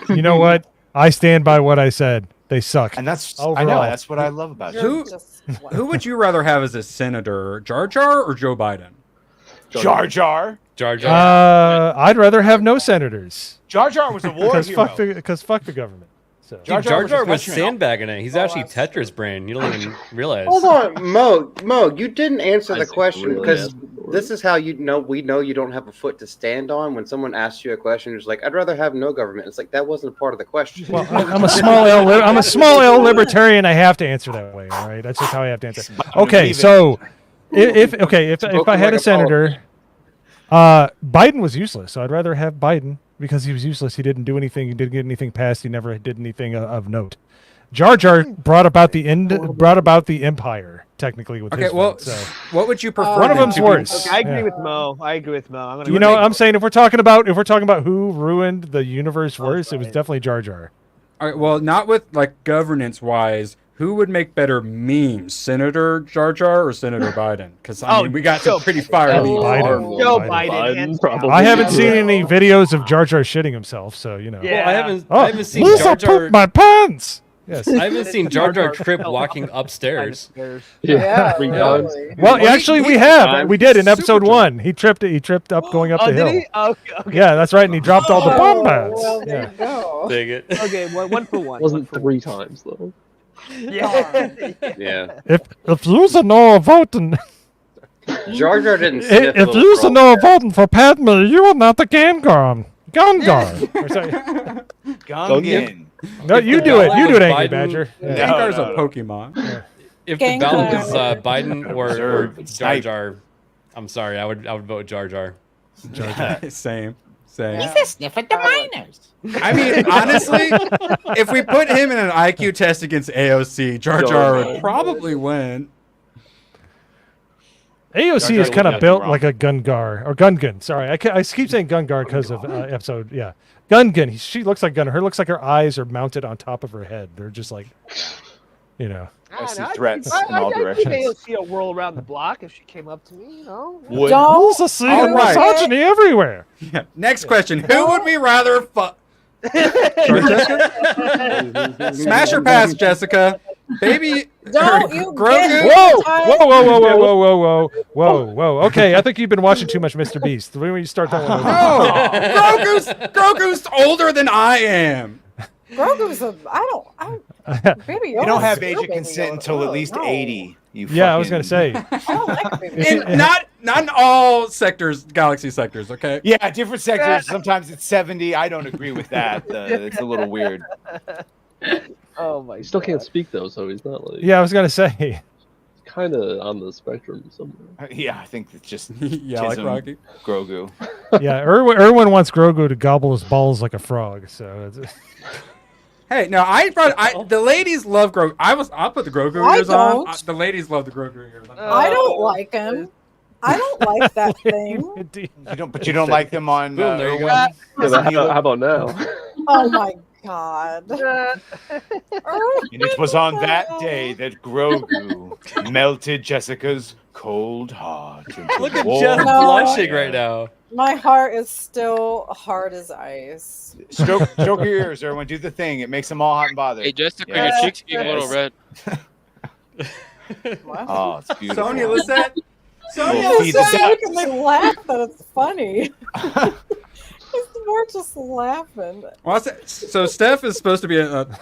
You know what? I stand by what I said. They suck. And that's, I Overall. know, that's what I love about you. Who who would you rather have as a senator, Jar Jar or Joe Biden? Jar Jar. Jar Jar. I'd rather have no senators. Jar Jar was a war hero. Because fuck the government. So. Jar Jar was veteran. sandbagging it. He's actually Tetra's brain. You don't even realize. Hold on, Mo, you didn't answer I the see. question Really because asked for this is how we know you don't have a foot to stand on. When someone asks you a question, you're just like, I'd rather have no government. It's like that wasn't a part of the question. Well, I'm a small L. I'm a small L libertarian. I have to answer that way. All right, that's just how I have to answer. Okay, so if I had a senator, Biden was useless. So I'd rather have Biden because he was useless. He didn't do anything. He didn't get anything passed. He never did anything of note. Jar Jar brought about the empire technically with Okay, his well, vote, so. what would you prefer? One of them them's to worse. be? Okay, I agree Yeah. with Mo. I'm gonna. You know, I'm saying if we're talking about who ruined the universe worse, it was definitely Jar Jar. All right, well, not with like governance wise. Who would make better memes, Senator Jar Jar or Senator Biden? Because I mean, we got some pretty fire That's memes. Biden. Joe Biden. Biden, hands down. I haven't seen any videos of Jar Jar shitting himself, so you know. Yeah. Well, Oh, I haven't seen Lisa Jar Jar. pooped my pants. Yes. I haven't seen Jar Jar Trip walking upstairs. Yeah, 3 times. Well, actually, we have. time. We did in episode 1. He tripped up going up Oh, the did hill. he? Okay. Yeah, that's right. And he dropped all the bomb pads. Well, there Yeah. you go. Dang it. Okay, one for one. It wasn't 3 times though. Yeah. Yeah, If you know voting, Jar Jar didn't. sniff a if little you troll know cat. voting for Padme, you are not the Gangon. Gangon. Or sorry. Gungan. No, you do it. You do it, Angry Biden- Badger. No, Gengar's no, a no. Pokemon. If the Gang ballot time. was Biden or Observe, Jar snipe. Jar, I'm sorry, I would vote Jar Jar. Same. Sniff at the miners. I mean, honestly, if we put him in an IQ test against AOC, Jar Jar would probably win. AOC Jar is Jar kind would of built not be like a Gungar or Gungan. Sorry, I keep saying Gungar because of episode. Yeah, Gungan. She looks like Gunnar. Her looks like her eyes are mounted on top of her head. They're just like, you know. I see don't know, threats in all I'd directions. give AOC a whirl around the block if she came up to me, you know. Would Don't. Also, see All right. misogyny everywhere. Yeah. Next question: who would we rather fuck? Smash or pass, Jessica? Baby, Don't you Grogu? get Whoa! tired. Whoa! Okay, I think you've been watching too much Mr. Beast. When you start that one over. No, Grogu's older than I am. Grogu's a. Baby Yoda. You don't have is age still of Baby consent Yoda. until at Oh, least no. 80. You Yeah, I was fucking- gonna say. I don't like Baby If- Yoda. And not in all sectors, galaxy sectors. Okay. Yeah, different sectors. Sometimes it's 70. I don't agree with that. It's a little weird. Oh my. He still can't God. speak though, so he's not like. Yeah, I was gonna say. kind of on the spectrum somewhere. Yeah, I think it's just Yeah, like Chisholm, Rocky. Grogu. Yeah, Erwin wants Grogu to gobble his balls like a frog. So it's, Hey, no, the ladies love Grogu. I'll put the Grogu I ears on. don't. The ladies love the Grogu ears. I don't like him. I don't like that thing. You don't like them on. Boom, there you go. Yeah, how about now? Oh my god. And it was on that day that Grogu melted Jessica's cold heart. into Look at warm Jess No. blushing right now. My heart is still hard as ice. Stroke your ears, Erwin. Do the thing. It makes them all hot and bothered. Hey, Jessica, Yes. your cheeks get a little red. What? Oh, it's beautiful. Sonia Lisette. Sonia We'll feed the So Lisette. you can laugh that it's funny. We're just laughing. Well, so Steph is supposed to be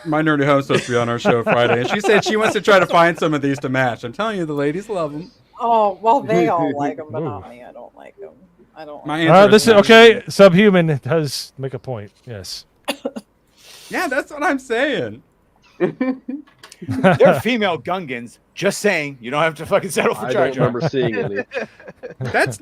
my nerdy home is supposed to be on our show Friday, and she said she wants to try to find some of these to match. I'm telling you, the ladies love them. Oh, well, they all like them, but not me. I don't like them. I don't. My Like answer this is no. okay. Subhuman does make a point. Yes. Yeah, that's what I'm saying. They're female Gungans. Just saying. You don't have to fucking settle for I Jar don't Jar. remember seeing any. That's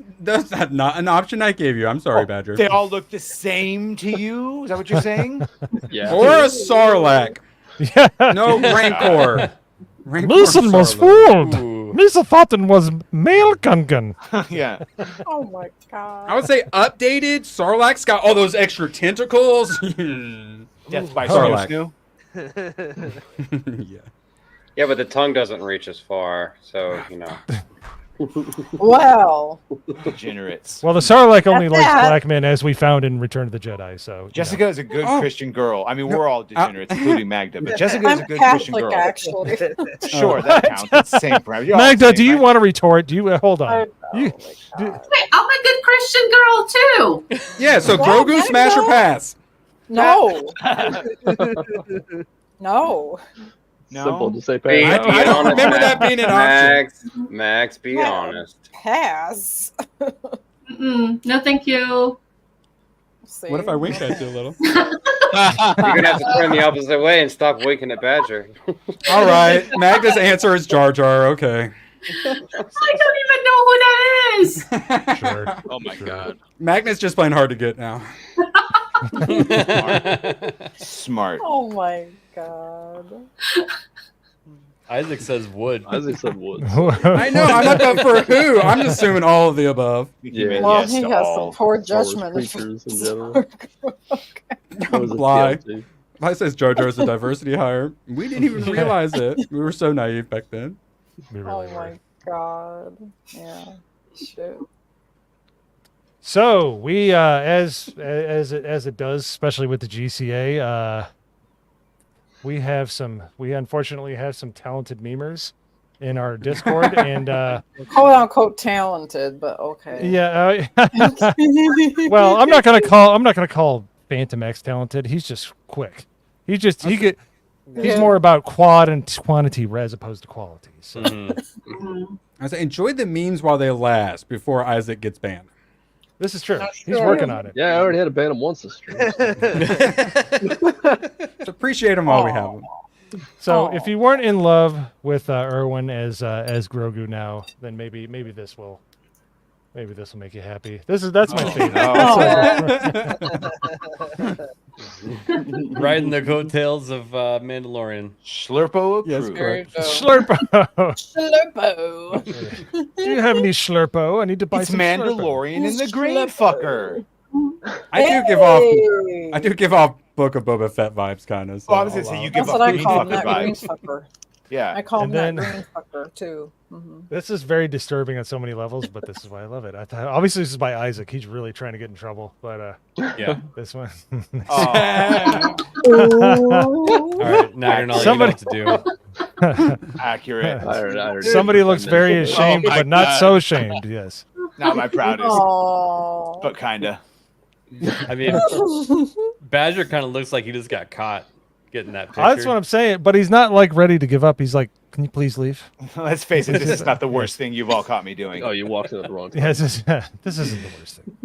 not an option I gave you. I'm sorry, Badger. They all look the same to you? Is that what you're saying? Yeah. Or a Sarlacc. Yeah. No Rancor. Rancor Mason was Sarlacc. fooled. Ooh. Misa thought it was male Gungan. Yeah. Oh my god. I would say updated. Sarlacc's got all those extra tentacles. Death by Sarlacc. Snoo. Yeah. Yeah, but the tongue doesn't reach as far, so you know. Well, Degenerates. Well, the Sarlacc only At likes that- black men, as we found in Return of the Jedi. So Jessica is a good Oh. Christian girl. I mean, we're all degenerates, including Magda, but Jessica is I'm a good Christian Catholic, girl. actually. Sure, that counts. It's the same parameter. You're all Magda, the same, do you right? want to retort? Do you hold on? I- You- oh my God. Wait, I'm a good Christian girl too. Yeah, so Well, Grogu smash or Magda- pass? No. No. Simple, just say Be, pass. be I don't honest, remember that Max. being an option. Max, be Yeah. honest. Pass. No, thank you. See? What if I winked at you a little? You're gonna have to turn the opposite way and stop winking at Badger. All right, Magda's answer is Jar Jar. Okay. I don't even know who that is. Sure. Oh my god. Magnus just playing hard to get now. Smart. Oh my god. Isaac says wood. Isaac said wood. I know. I'm not up for who. I'm just assuming all of the above. Yeah. Well, Yes he to has all. some poor Star Wars judgment. creatures in general. That was a Lie. TLC. If I says Jar Jar's a diversity hire, we didn't even realize it. We were so naive back then. We Oh really were. my god. Yeah. Shit. So we, as it does, especially with the GCA, we unfortunately have some talented memers in our Discord, and Quote unquote talented, but okay. yeah, well, I'm not gonna call Phantom X talented. He's just quick. He's Yeah. more about quad and quantity as opposed to quality. So I say enjoy the memes while they last before Isaac gets banned. this is true. He's true. working on it. Yeah, I already had to ban him once this stream. So appreciate them while we have them. So Aw. if you weren't in love with Erwin as Grogu now, then maybe this will make you happy. That's my favorite. Riding the coattails of Mandalorian. Slurpo Yes, approved. There you correct. go. Slurpo. Slurpo. Do you have any Slurpo? I need to buy It's some Slurpo. Mandalorian and the green fucker. I do give off Book of Boba Fett vibes, kind of. So Oh, I was gonna say you give That's off what I green call him, fucker that green vibes. fucker. Yeah. I call him And that then- green fucker too. Mhm. This is very disturbing on so many levels, but this is why I love it. Obviously, this is by Isaac. He's really trying to get in trouble, but Yeah. this one. Oh, All right, now you're not Somebody- you know what to do. accurate. I already Somebody looks very ashamed, Oh my but not God. so ashamed. Yes. Not my proudest, Oh. but kinda. I mean, Badger kind of looks like he just got caught getting that picture. That's what I'm saying. But he's not like ready to give up. He's like, "Can you please leave?" Let's face it, this is not the worst thing you've all caught me doing. Oh, you walked in at the wrong time. Yeah, this isn't the worst thing.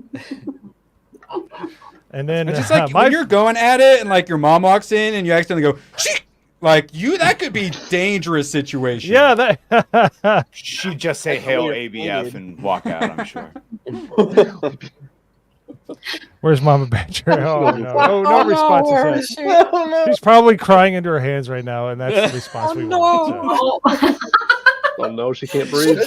And then It's just like my when you're going at it and like your mom walks in and you accidentally go, "Shit!" Like that could be dangerous situation. Yeah, that. She'd just say hail ABF and walk out, I'm sure. Where's Mama Badger? Oh no! Oh, no Oh, no, response where is is she? that. She's probably crying into her hands right now, and that's the response we want. So. Oh no, she can't breathe.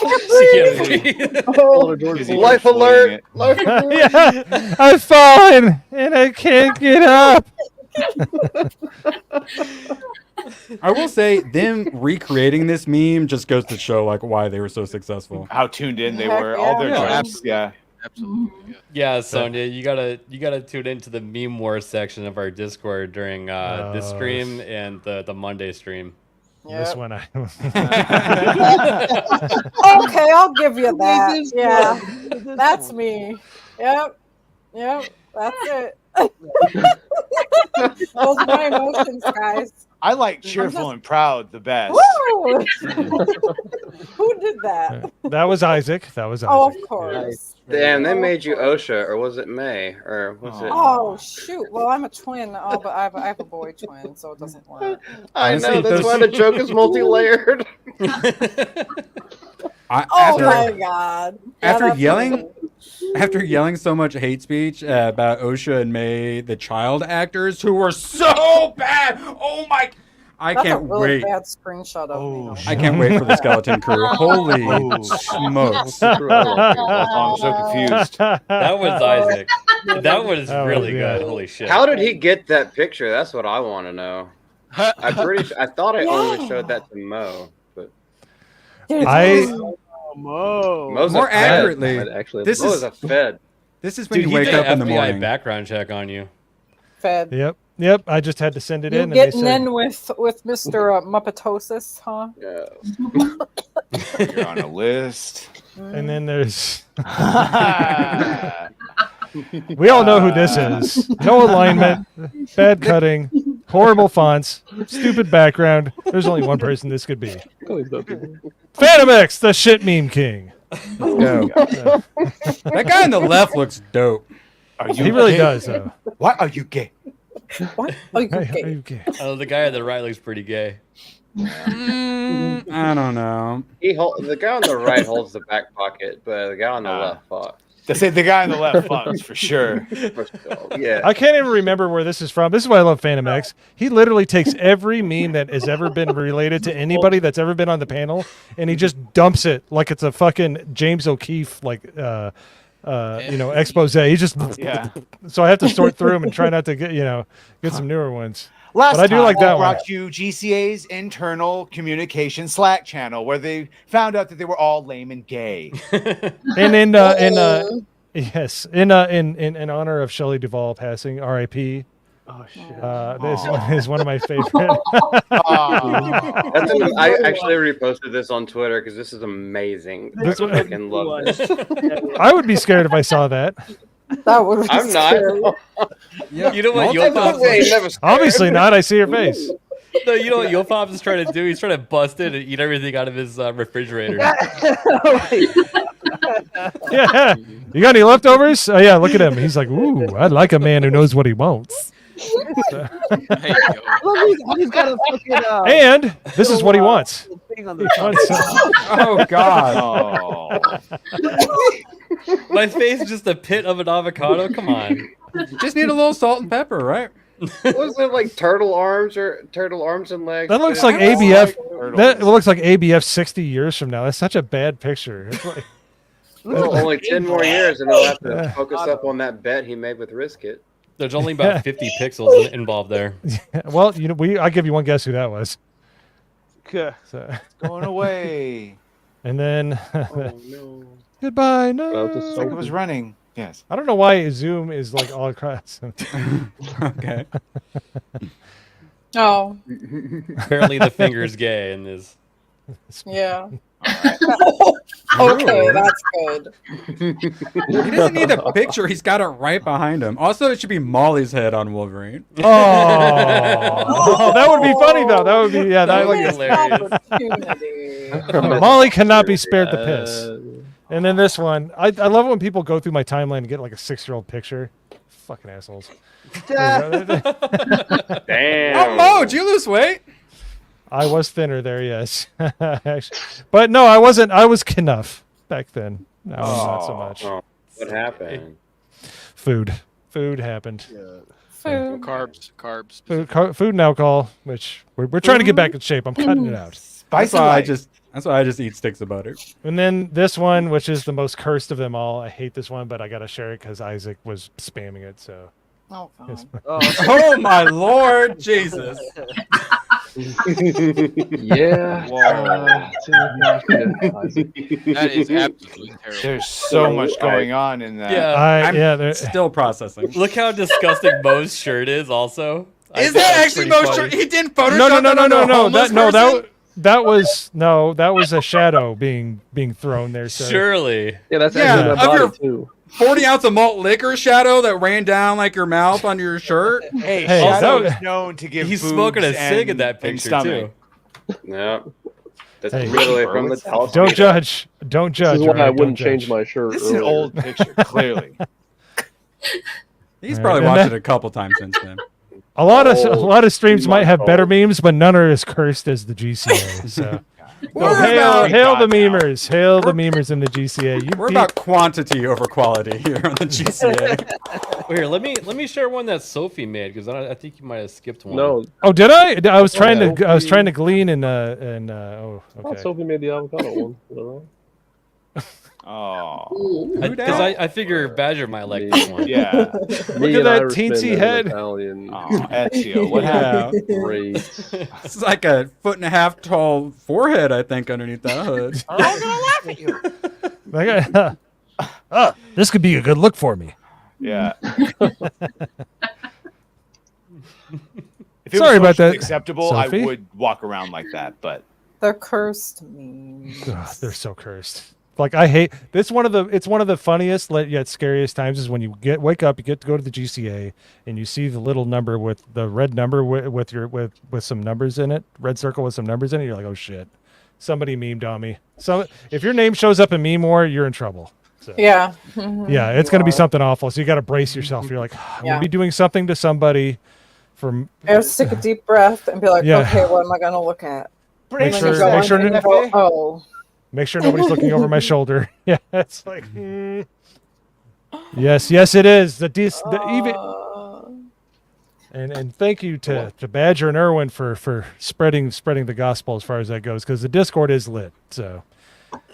Life alert! Life alert! Yeah, I've fallen and I can't get up. I will say, them recreating this meme just goes to show like why they were so successful. How tuned in they Heck were. All their yeah. jokes. Yeah. Absolutely. Yeah, Sonia, you gotta tune into the meme war section of our Discord during this stream and the Monday stream. This Yep. one, Okay, I'll give you that. Yeah, that's me. Yep, that's it. Those are my emotions, guys. I like cheerful and proud the best. Woo! Who did that? that was Isaac. That was Isaac. Oh, of course. Damn, they made you OSHA, or was it May, or was it? Oh shoot! Well, I'm a twin. Oh, but I have a boy twin, so it doesn't work. I know that's why the joke is multi-layered. Oh my god! After Yeah, after yelling so much hate speech about OSHA and May, the child actors who were so bad. Oh my! I that's can't a really wait. bad screenshot of me. I can't wait for the skeleton crew. Holy smokes! I'm so confused. That was Isaac. That was really good. Holy shit! How did he get that picture? That's what I want to know. I'm pretty sure. I thought I only showed that to Mo, but Mo's more a fed. accurately, this Mo is a fed. This is when Dude, you wake he did up in the FBI morning. background check on you. Fed. Yep. I just had to send it You in. And they getting said, in with Mr. Muppetosis, huh? Yeah. You're on a list. and then there's. We all know who this is. No alignment, bad cutting, horrible fonts, stupid background. There's only one person this could be. Phantom X, the shit meme king. Go. That guy on the left looks dope. He really does, though. Why are you gay? What? Oh, you Hey, gay? are you gay? Oh, the guy on the right looks pretty gay. I don't know. The guy on the right holds the back pocket, but the guy on the left fucks. They say the guy on the left fucks for sure. Yeah. I can't even remember where this is from. This is why I love Phantom X. He literally takes every meme that has ever been related to anybody that's ever been on the panel, and he just dumps it like it's a fucking James O'Keefe expose. He just So I have to sort through them and try not to get some newer ones. Last but I do time like that I one. brought you GCA's internal communication Slack channel where they found out that they were all lame and gay. And in honor of Shelley Duvall passing, R.I.P. Oh shit! This one is one of my favorite. I actually reposted this on Twitter because this is amazing. This I one- fucking love this. I would be scared if I saw that. That would be I'm scary. not. You know what Obviously not. I see your face. No, you know what Yopop is trying to do? He's trying to bust in and eat everything out of his refrigerator. Yeah. You got any leftovers? Oh yeah, look at him. He's like, ooh, I like a man who knows what he wants. He's got a fucking. And this is what he wants. Thing on He the wants Oh God! My face is just a pit of an avocado. Come on. Just need a little salt and pepper, right? Was it like turtle arms and legs? That looks like ABF. That looks like ABF 60 years from now. That's such a bad picture. It's like, Well, only 10 more years, and they'll have to focus up on that bet he made with Riskit. There's only about 50 pixels involved there. well, I'll give you one guess who that was. Okay. So, Going away. and then Oh, no. goodbye. No, It's like it was running. Yes. I don't know why Zoom is like all across. Okay. Oh, Apparently the finger's gay in this. yeah. Okay, that's good. He doesn't need a picture. He's got it right behind him. Also, it should be Molly's head on Wolverine. Oh, that would be funny though. That would be That would be Missed hilarious. opportunity. Molly cannot be spared the piss. And then this one, I love it when people go through my timeline and get like a 6-year-old picture. Fucking assholes. Damn. Oh, Mo, did you lose weight? I was thinner there, yes. But no, I wasn't. I was enough back then. Now I'm not so much. Oh, what happened? Food happened. Food. Carbs. Food and alcohol, which we're trying to get back in shape. I'm cutting it out. That's why I just eat sticks of butter. And then this one, which is the most cursed of them all. I hate this one, but I gotta share it because Isaac was spamming it. So. Oh, fine. Oh my Lord, Jesus! Yeah. That is absolutely terrible. There's so much going on in that. Yeah, I'm still processing. Look how disgusting Mo's shirt is. Also, Is that actually Mo's shirt? He didn't Photoshop That was a shadow being thrown there. So. Surely. Yeah, that's actually my body too. 40 ounce of malt liquor shadow that ran down like your mouth under your shirt. Hey, Shadow is known to give. He's smoking a cig in that picture too. Yeah. That's Hey, literally from the telescope. Don't judge. Don't judge. This is why I right? wouldn't Don't change judge. my shirt. This is an earlier. old picture, clearly. He's Right, probably and watched that- it a couple times since then. A lot of streams might have better memes, but none are as cursed as the GCA. So, hail the memers, hail the memers in the GCA. We're about quantity over quality here on the GCA. Well, here, let me share one that Sophie made because I think you might have skipped one. No. Oh, did I? I was trying to glean and oh, I thought okay. Sophie made the avocado one. Is that right? Oh, Because I figure Badger might like this one. yeah. Look at that teensy head. Italian. Oh, Ezio, what happened? Great. It's like a 1.5 foot tall forehead, I think, underneath that hood. I'm all gonna laugh at you. This could be a good look for me. Yeah. If it Sorry was about that, acceptable, Sophie. I would walk around like that, but They're cursed memes. Ugh, they're so cursed. Like I hate this. It's one of the funniest yet scariest times is when you wake up, you get to go to the GCA, and you see the little number with the red number with some numbers in it, red circle with some numbers in it. You're like, oh shit, somebody memed on me. So if your name shows up in Meme War, you're in trouble. So, Yeah. yeah, it's gonna be something awful. So you got to brace yourself. You're like, I'm Yeah. gonna be doing something to somebody. From Just take a deep breath and be like, Yeah. okay, what am I gonna look at? Make And then sure- you go make sure in and to- go, oh. Make sure nobody's looking over my shoulder. Yeah, it's like, yes, it is. And thank you to Badger and Erwin for spreading the gospel as far as that goes, because the Discord is lit. So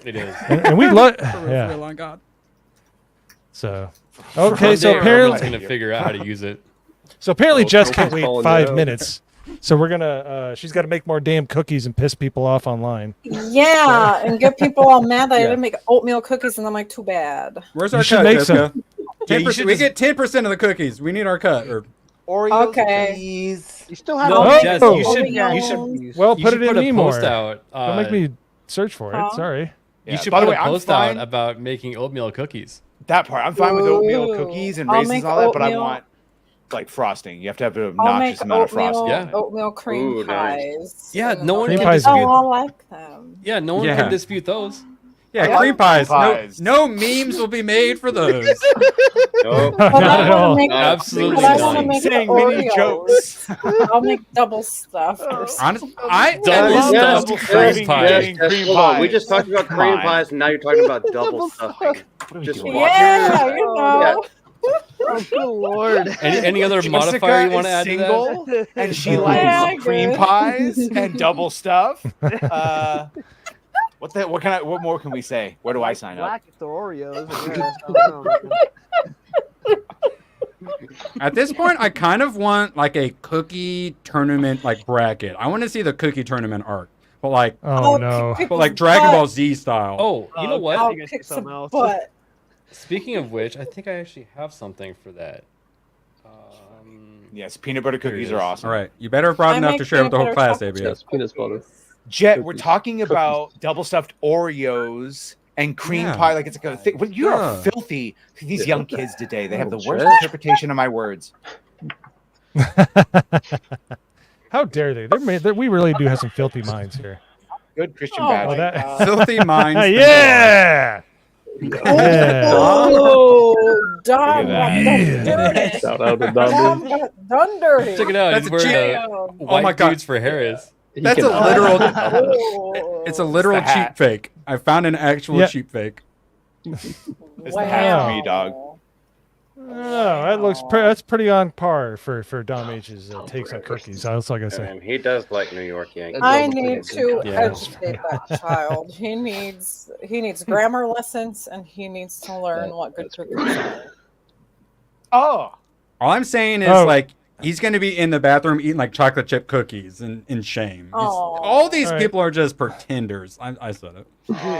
It is. and we love Yeah. yeah. On God. So okay, so Someday apparently Erwin's gonna figure out how to use it. So apparently Oh, Jess Sophie's can't wait calling you 5 out. minutes. So we're gonna she's got to make more damn cookies and piss people off online. Yeah, and get people all mad that I Yeah. didn't make oatmeal cookies, and I'm like, too bad. Where's You our should cut, make Jessica? some. 10%, we get 10% of the cookies. We need our cut. Or Oreos, Okay. cookies. You still have No, all Jess, Oh. you should Well, you put should it in put a me post more. out. Don't make me search for it. Huh? Sorry. yeah. You should By put the way, a I'm post fine. out about making oatmeal cookies. That part, I'm fine with oatmeal Ooh. cookies and I'll raisins make and all that, but I oatmeal- want like frosting. You have to have an I'll make obnoxious amount of oatmeal, frosting. Yeah. oatmeal cream Ooh, nice. pies. Yeah, and no I'll one be can like, dispute- Oh, I like them. Yeah, no one Yeah. can dispute those. yeah, Yeah. cream pies. Pies. No memes will be made for those. Nope. But Not I at wanna all. make- Absolutely But I not. want to make Saying the mini Oreos. jokes. I'll make double stuffed or something. Honestly, I Double love stuffed double cream stuffed. pie. Getting cream Hold on. We pies. just talked about Come cream on. pies, and now you're talking about double stuffing. Just Yeah, you know. Oh, good lord. Any other Jessica modifier you want to is add to that? single, and she Yeah, likes I cream get it. pies and double stuff. What more can we say? Where do I sign up? Black if they're Oreos. I guess. I don't know, man. At this point, I kind of want like a cookie tournament like bracket. I want to see the cookie tournament arc, but like Oh no. Dragon Ball Z style. Oh, you know okay. what? I'll You guys kick do something some else. butt. Speaking of which, I think I actually have something for that. Yes, peanut butter cookies are awesome. All right, you better have brought I enough make to share with the whole peanut class, butter ABS. Yes, peanut butter. Jet, we're Cookies. talking about double stuffed Oreos and cream Yeah. pie. Like it's like a thing. Well, you are Yeah. filthy. These young kids today, they have the worst Jet. interpretation of my words. How dare they? We really do have some filthy minds here. Good Christian Oh, badge. my that- God. Filthy minds. Yeah. Yeah. Oh, Dom Look got at done dirty. Shout out to Dom Dom. got done dirty. Check it out. That's He's a wearing cheat. a Oh white my God. dudes for Harris. That's a literal. It's a literal It's the cheap hat. fake. I found an actual cheap fake. It's the hat for me, dog. Oh, that looks that's pretty on par for Dom H's takes on cookies. That's all I gotta say. He does like New York Yankees. I need to Yeah. educate that child. He needs grammar lessons, and he needs to learn what good cookies are. Oh, All I'm saying is like he's gonna be in the bathroom eating like chocolate chip cookies in shame. All these All right. people are just pretenders. I said it.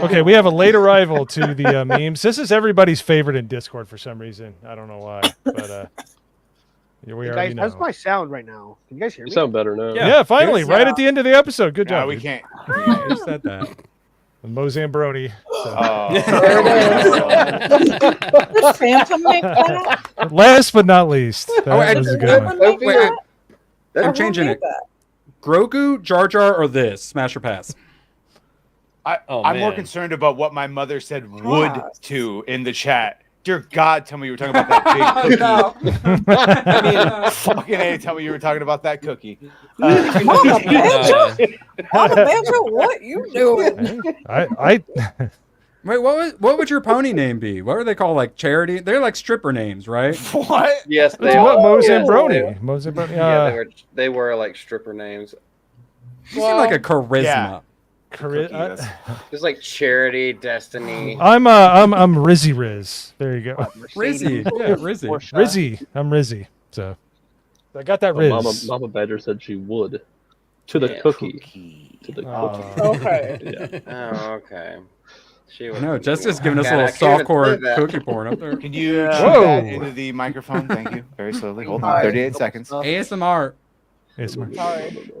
Okay, we have a late arrival to the memes. This is everybody's favorite in Discord for some reason. I don't know why, but here we Hey, already guys, know. how's my sound right now? Can you guys hear me? You sound better now. Yeah, finally, right at the end of the episode. Good no, job. we dude. can't. You said that. Mo Zambroni. So. Does Phantom make that? Last but not least, that was a good one. Wait, I'm Who changing made it. that? Grogu, Jar Jar, or this Smash or Pass? I'm more man. concerned about what my mother said would to in the chat. Dear God, tell me you were talking about that big cookie. I mean, fucking A, tell me you were talking about that cookie. Mama Badger, Mama Badger, what you doing? I Wait, what would your pony name be? What are they called? Like Charity? They're like stripper names, right? What? Yes, they That's are. what Mo Zambroni. Mo Zambroni. Yeah, they were like stripper names. You seem like a charisma. Just like Charity, Destiny. I'm Rizzy Riz. There you go. Rizzy. Yeah, Rizzy. Rizzy. I'm Rizzy. So I got that Riz. Mama Badger said she would. To the cookie. To the cookie. Okay. Yeah. Oh, okay. She was. No, Jessica's giving us a God, little I can't even softcore say that. cookie porn up there. Can you chew Whoa. that into the microphone? Thank you. Very slowly. Hold on. 38 seconds. ASMR. Sorry.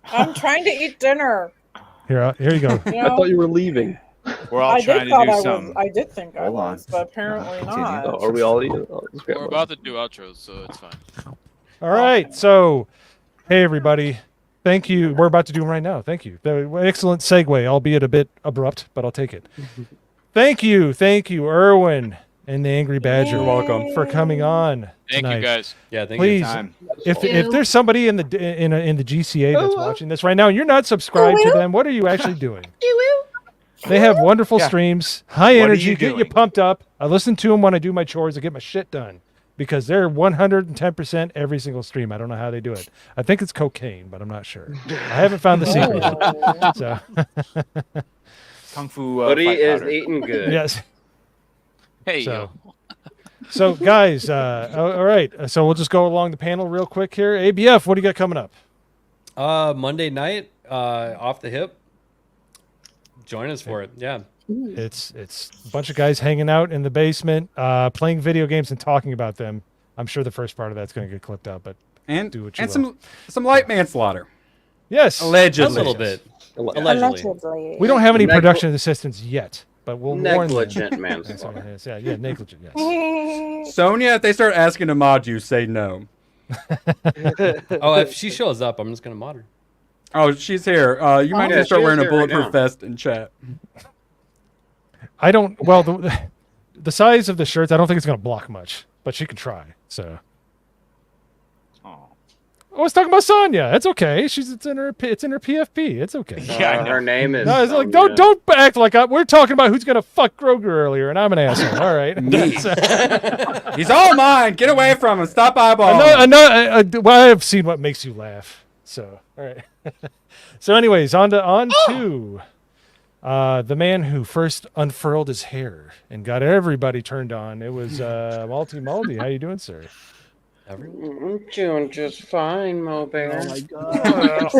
I'm trying to eat dinner. Here you go. You I know, thought you were leaving. We're all I trying did to thought do I some. was. I did think I Hold on. was, but apparently Continue. not. Oh, are we all eating? Oh, let's grab We're one. about to do outros, so it's fine. All right. So, hey everybody. Thank you. We're about to do them right now. Thank you. Excellent segue, albeit a bit abrupt, but I'll take it. Thank you, Erwin and the Angry Badger. You're welcome for coming on Thank tonight. you, guys. Yeah, thank you. Please, if there's somebody in the GCA that's watching this right now, and you're not subscribed to them, what are you actually doing? They have wonderful streams, high What are energy, you get you doing? pumped up. I listen to them when I do my chores. I get my shit done because they're 110% every single stream. I don't know how they do it. I think it's cocaine, but I'm not sure. I haven't found the secret yet. So. Kung Fu. Buddy fight is powder. eating good. Yes. Hey, So, so guys, all right. So we'll just go along the panel real quick here. ABF, what do you got coming up? Monday night, off the hip. Join us for it. Yeah. It's a bunch of guys hanging out in the basement, playing video games and talking about them. I'm sure the first part of that's going to get clipped out, but And do what you and will. some light manslaughter. Yes, Allegedly. A little bit. Allegedly. we don't have any Negli- production assistants yet, but we'll warn them. Negligent manslaughter. Yeah, negligent. Yes. Sonia, if they start asking to mod you, say no. Oh, if she shows up, I'm just gonna mod her. Oh, she's here. You might need Yeah, to start she is wearing a here right bulletproof now. vest in chat. I don't. Well, the size of the shirts, I don't think it's going to block much, but she can try. So. I was talking about Sonya. It's okay. It's in her PFP. It's okay. Yeah, I know. Her name is. No, it's like Sonya. don't act like we're talking about who's gonna fuck Grogu earlier, and I'm an asshole. All right. He's all mine. Get away from him. Stop eyeballing. I know. Well, I've seen what makes you laugh. So all right. So, anyways, on to the man who first unfurled his hair and got everybody turned on. It was Malty Maldi. How you doing, sir? I'm doing just fine, Mo Bear. Oh my god.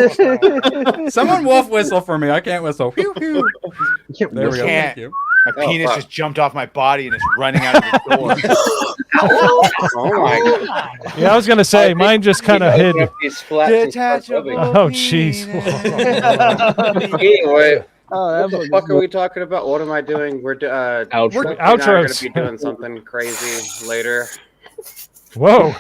Someone wolf whistle for me. I can't whistle. Pew, pew. There we go. Can't. Thank you. My penis just jumped off my body and it's running out of the door. Oh my god. Yeah, I was gonna say mine just kind of hid. Detachable. Oh, jeez. Anyway, Oh, what the fuck are we talking about? What am I doing? We're Outro. We're going Outros. to be doing something crazy later. Whoa,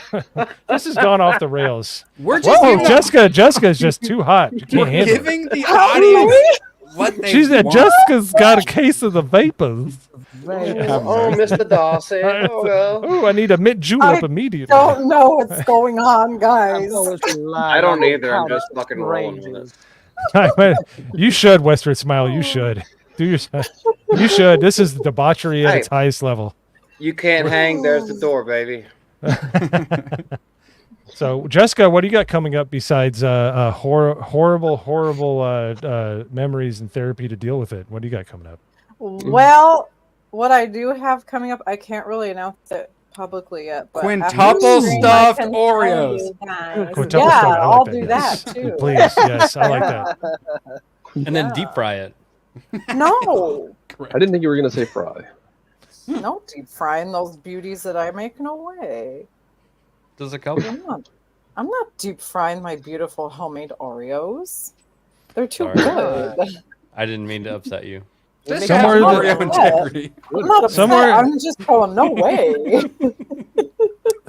this has gone off the rails. We're just Whoa, giving, Jessica's just too hot. You can't we're handle it. giving the audience what they She's want. Jessica's got a case of the vapors. Oh, Mr. Dawson. Oh, well. Oh, I need a mint julep immediately. Don't know what's going on, guys. I don't either. I'm just fucking rolling with it. You should, Western Smile. You should. Do your. You should. This is debauchery at its highest level. You can't hang. There's the door, baby. So, Jessica, what do you got coming up besides horrible memories and therapy to deal with it? What do you got coming up? Well, what I do have coming up, I can't really announce it publicly yet. But Quintuple stuffed Oreos. Quintuple Yeah, stuffed. I'll do that too. Please, yes, I like that. And then deep fry it. No, I didn't think you were gonna say fry. no deep frying those beauties that I make. No way. Does it count? I'm not deep frying my beautiful homemade Oreos. They're too Sorry. good. I didn't mean to upset you. Somewhere, I'm not upset. I'm just going, no way.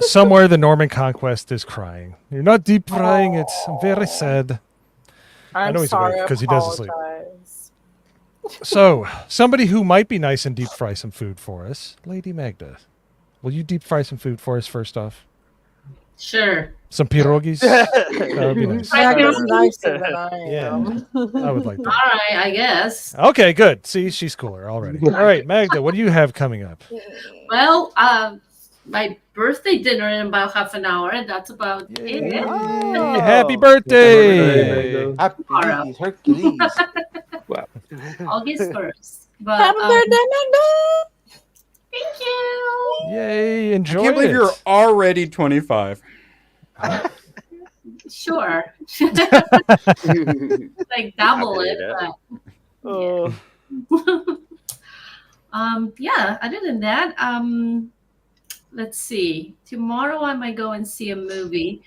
somewhere the Norman Conquest is crying. You're not deep frying it. I'm very sad. I know he's awake because he doesn't sleep. So, somebody who might be nice and deep fry some food for us, Lady Magda. Will you deep fry some food for us first off? Sure. Some pierogies? That would be nice. Magda's nicer than I am. I would like that. All right, I guess. Okay, good. See, she's cooler already. All right, Magda, what do you have coming up? Well, my birthday dinner in about half an hour. That's about it. Hey, happy birthday! Happy Hercules. Wow. August 1st. But, Happy birthday, Magda! Thank you. Yay, enjoy I can't believe it. you're already 25. Sure. Like double it. But, yeah, other than that, let's see. Tomorrow I might go and see a movie.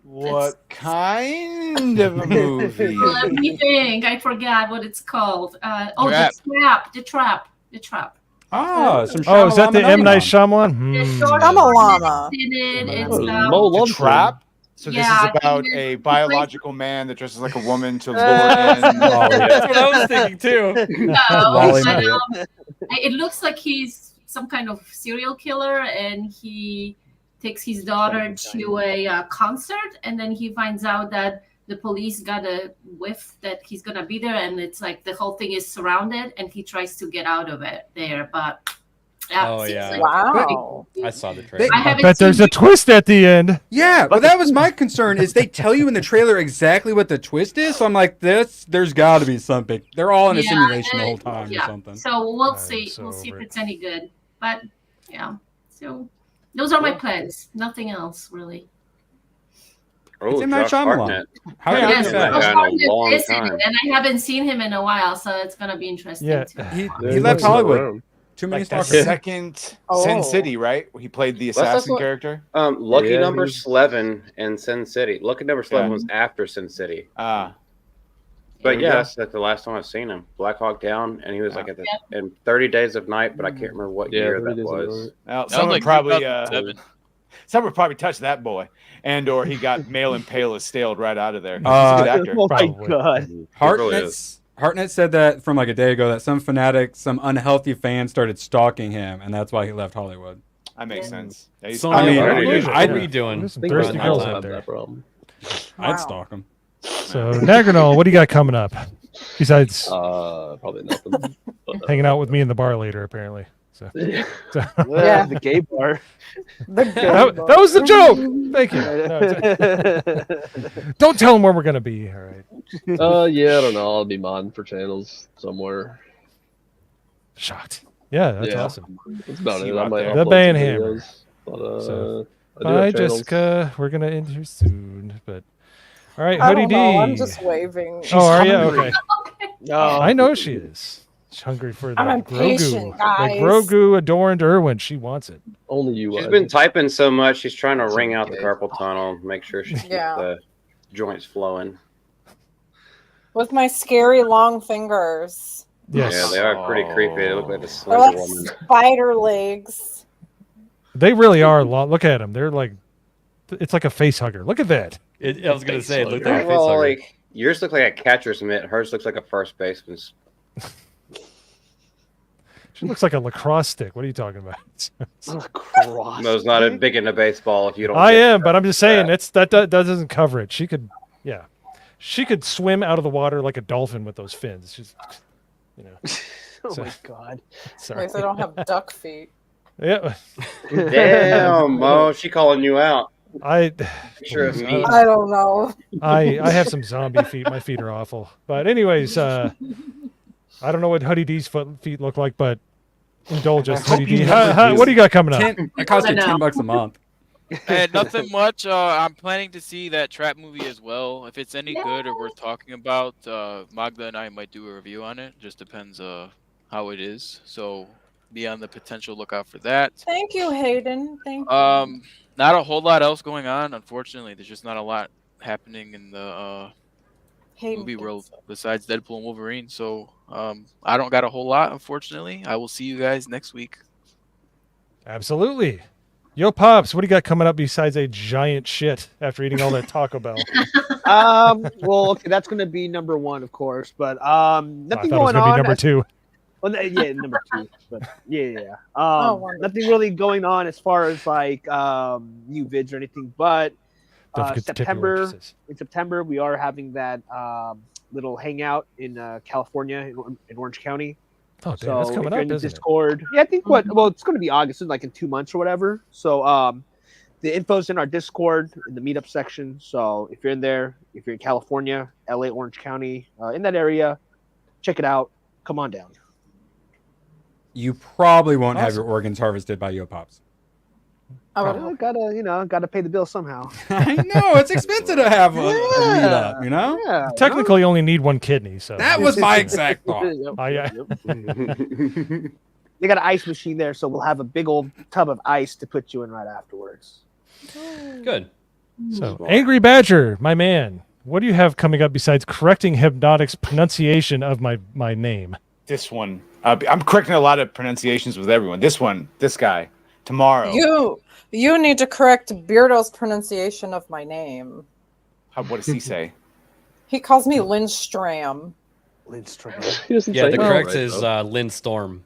What kind of a movie? Let me think. I forgot what it's called. Trap. The Trap. Oh, some Oh, is that the M. Night Shyamalan? Shyamalan. In it. It's Mo loves Trap? So this Yeah, is about he a plays- biological man that dresses like a woman to lure in. That's what I was thinking too. No, Lolly but, Maria. it looks like he's some kind of serial killer, and he takes his daughter to a concert, and then he finds out that the police got a whiff that he's gonna be there, and it's like the whole thing is surrounded, and he tries to get out of it there, but Oh, seems yeah. like- Wow. I saw the trailer. I I haven't bet there's seen a twist at the end. Yeah, but that was my concern. Is they tell you in the trailer exactly what the twist is? So I'm like, there's got to be something. They're all in a Yeah, simulation the whole time yeah. or something. So we'll I'm see. so We'll see if over it. it's any good. But yeah, so those are my plans. Nothing else really. Oh, It's M. Night Josh Shyamalan. Hartnett. How Yeah, can Yes, you been say? around Josh a Hartnett long is in it, time. and I haven't seen him in a while, so it's gonna be interesting. Yeah. too. He Yeah, left he's Hollywood. around. Too many Like the stalkers. second Oh. Sin City, right? He played the That's assassin what- character. Lucky Yeah, Number he's- 11 and Sin City. Lucky Number 11 Yeah. was after Sin City. Ah, But There we yeah, go. that's the last time I've seen him. Black Hawk Down, and he was like at the in 30 Days of Night, but I can't remember what Yeah, year 30 that Days of was. Night. well, Sounds someone like probably 2007. someone probably touched that boy, and or he got male and pale staled right out of there. He's Uh, a good actor. Oh my Probably. god. Hartnett said that from like a day ago that some fanatic, some unhealthy fan started stalking him, and that's why he left Hollywood. That makes sense. Yeah, he's- So I mean, what I'd- are you doing? There's some I think thirsty most girls people out have there. that problem. I'd stalk him. So, Nagranol, what do you got coming up? Besides Probably nothing. But, hanging out with me in the bar later, apparently. So, yeah. Yeah. The gay bar. that was the joke. Thank you. No, it's- don't tell them where we're gonna be. All right. Yeah, I don't know. I'll be modding for channels somewhere. Shocked. Yeah, that's Yeah. awesome. That's about See it. you I out might there. upload The some Band Hammer. videos, But, So, I do bye, have channels. Jessica. We're gonna end here soon, but all right, I Hoodie don't D. know. I'm just waving. Oh, are you? hungry. Okay. No. I know she is. She's hungry for the I'm impatient, Grogu. guys. The Grogu adorned Irwin. She wants it. Only you. She's Ivy. been typing so much, she's trying to wring out the carpal tunnel, make sure she keeps Yeah. the joints flowing. With my scary long fingers. Yes. Yeah, they are pretty creepy. They look like the They're Slender like Woman. spider legs. They really are. Look at them. They're like, it's like a face hugger. Look at that. I was gonna say, it looked like a face Well, hugger. like yours look like a catcher's mitt. Hers looks like a first baseman's. She looks like a lacrosse stick. What are you talking about? Mo's not a big into baseball. If you don't, I get am, but I'm just saying that doesn't cover it. She could, yeah, she could swim out of the water like a dolphin with those fins. She's, you know. Oh my god! Sorry. At least I don't have duck feet. Yeah. Damn, Mo, she calling you out. I don't know. I have some zombie feet. My feet are awful. But anyways, I don't know what Hoodie D's feet look like, but indulge us, Hoodie D. What do you got coming up? It costs you $10 a month. And nothing much. I'm planning to see that trap movie as well. If it's any good or worth talking about, Magda and I might do a review on it. Just depends how it is. So be on the potential lookout for that. Thank you, Hayden. Thank you. Not a whole lot else going on. Unfortunately, there's just not a lot happening in the movie world besides Deadpool and Wolverine. So I don't got a whole lot, unfortunately. I will see you guys next week. Absolutely. Yo, Pops, what do you got coming up besides a giant shit after eating all that Taco Bell? Well, okay, that's going to be number one, of course, but nothing I thought it was going gonna be on. number two. Well, yeah, number two, but yeah. wonderful. Nothing really going on as far as like new vids or anything, but Don't forget to tip your September. waitresses. In September, we are having that little hangout in California in Orange County. Oh, damn, so that's coming if you're up, in the isn't it? Discord, yeah, I think well, it's going to be August, in like in 2 months or whatever. So the info's in our Discord in the meetup section. So if you're in there, if you're in California, LA, Orange County, in that area, check it out. Come on down. You probably won't have your organs harvested by Yo Pops. Gotta pay the bill somehow. I know it's expensive to have a meetup, you know. Yeah, Technically, you only need one kidney. So That was my exact thought. They got an ice machine there, so we'll have a big old tub of ice to put you in right afterwards. Good. So, Angry Badger, my man, what do you have coming up besides correcting Hypnotic's pronunciation of my name? This one, I'm correcting a lot of pronunciations with everyone. This one, this guy, tomorrow. You need to correct Beardo's pronunciation of my name. What does he say? He calls me Lindstrom. Lindstrom. Yeah, the correct is Lynn Storm.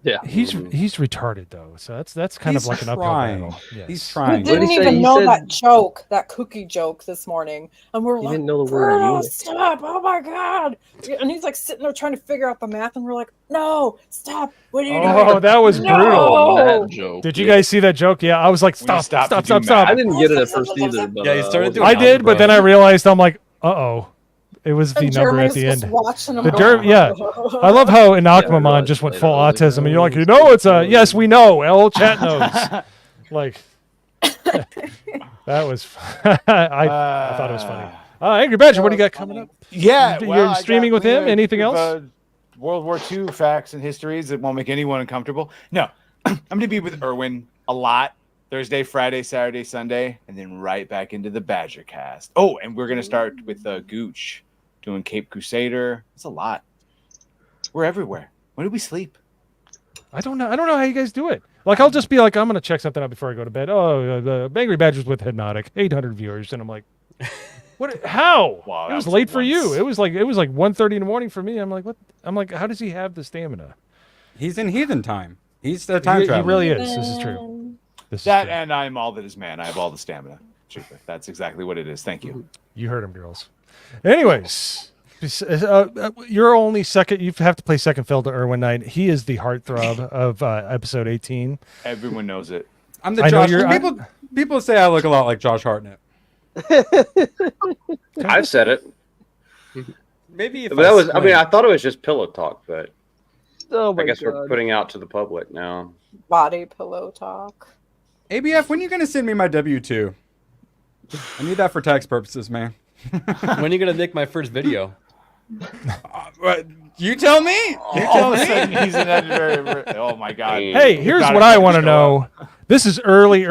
Yeah, he's retarded though, so that's kind of like an uphill battle. Yes. He's He trying. didn't even know that cookie joke this morning, and we're like, didn't know the word "Beardo, unit." stop! Oh my god!" And he's like sitting there trying to figure out the math, and we're like, "No, stop! What are you doing?" Oh, that was brutal. No! That joke. Did you guys see that joke? Yeah, I was like, stop. I didn't get it at first either. But, Yeah, he started doing I did, but then I realized I'm like, uh-oh. It was the And number at Jeremy's the just end. watching him The go, yeah. I love how Inakmamon just went full autism, and you're like, you know, it's a yes, we know. L chat knows. Like that was. I thought it was funny. Angry Badger, what do you got coming up? Yeah, You're streaming with him. Anything else? World War II facts and histories that won't make anyone uncomfortable. No, I'm going to be with Erwin a lot. Thursday, Friday, Saturday, Sunday, and then right back into the Badger cast. Oh, and we're going to start with Gooch doing Cape Crusader. It's a lot. We're everywhere. When do we sleep? I don't know how you guys do it. Like, I'll just be like, I'm going to check something out before I go to bed. Oh, the Angry Badger's with Hypnotic, 800 viewers. And I'm like, what? How? Wow, it was that was late a for you. once. It was like 1:30 in the morning for me. I'm like, what? I'm like, how does he have the stamina? He's in heathen time. He's the time He traveler. really is. This is true. And I'm all that is man. I have all the stamina. Super. That's exactly what it is. Thank you. You heard him, girls. Anyways, you're only second. You have to play second fiddle to Erwin Knight. He is the heartthrob of episode 18. Everyone knows it. I'm the I know Josh. People say I look a lot like Josh Hartnett. I've said it. Maybe if But that was. I mean, I thought it was just pillow talk, but Oh my I guess god. we're putting out to the public now. Body pillow talk. ABF, when are you going to send me my W-2? I need that for tax purposes, man. When are you gonna make my first video? You tell me. You tell All of a me. sudden, he's an editor. Oh my god. Hey, here's what I want to know. This is early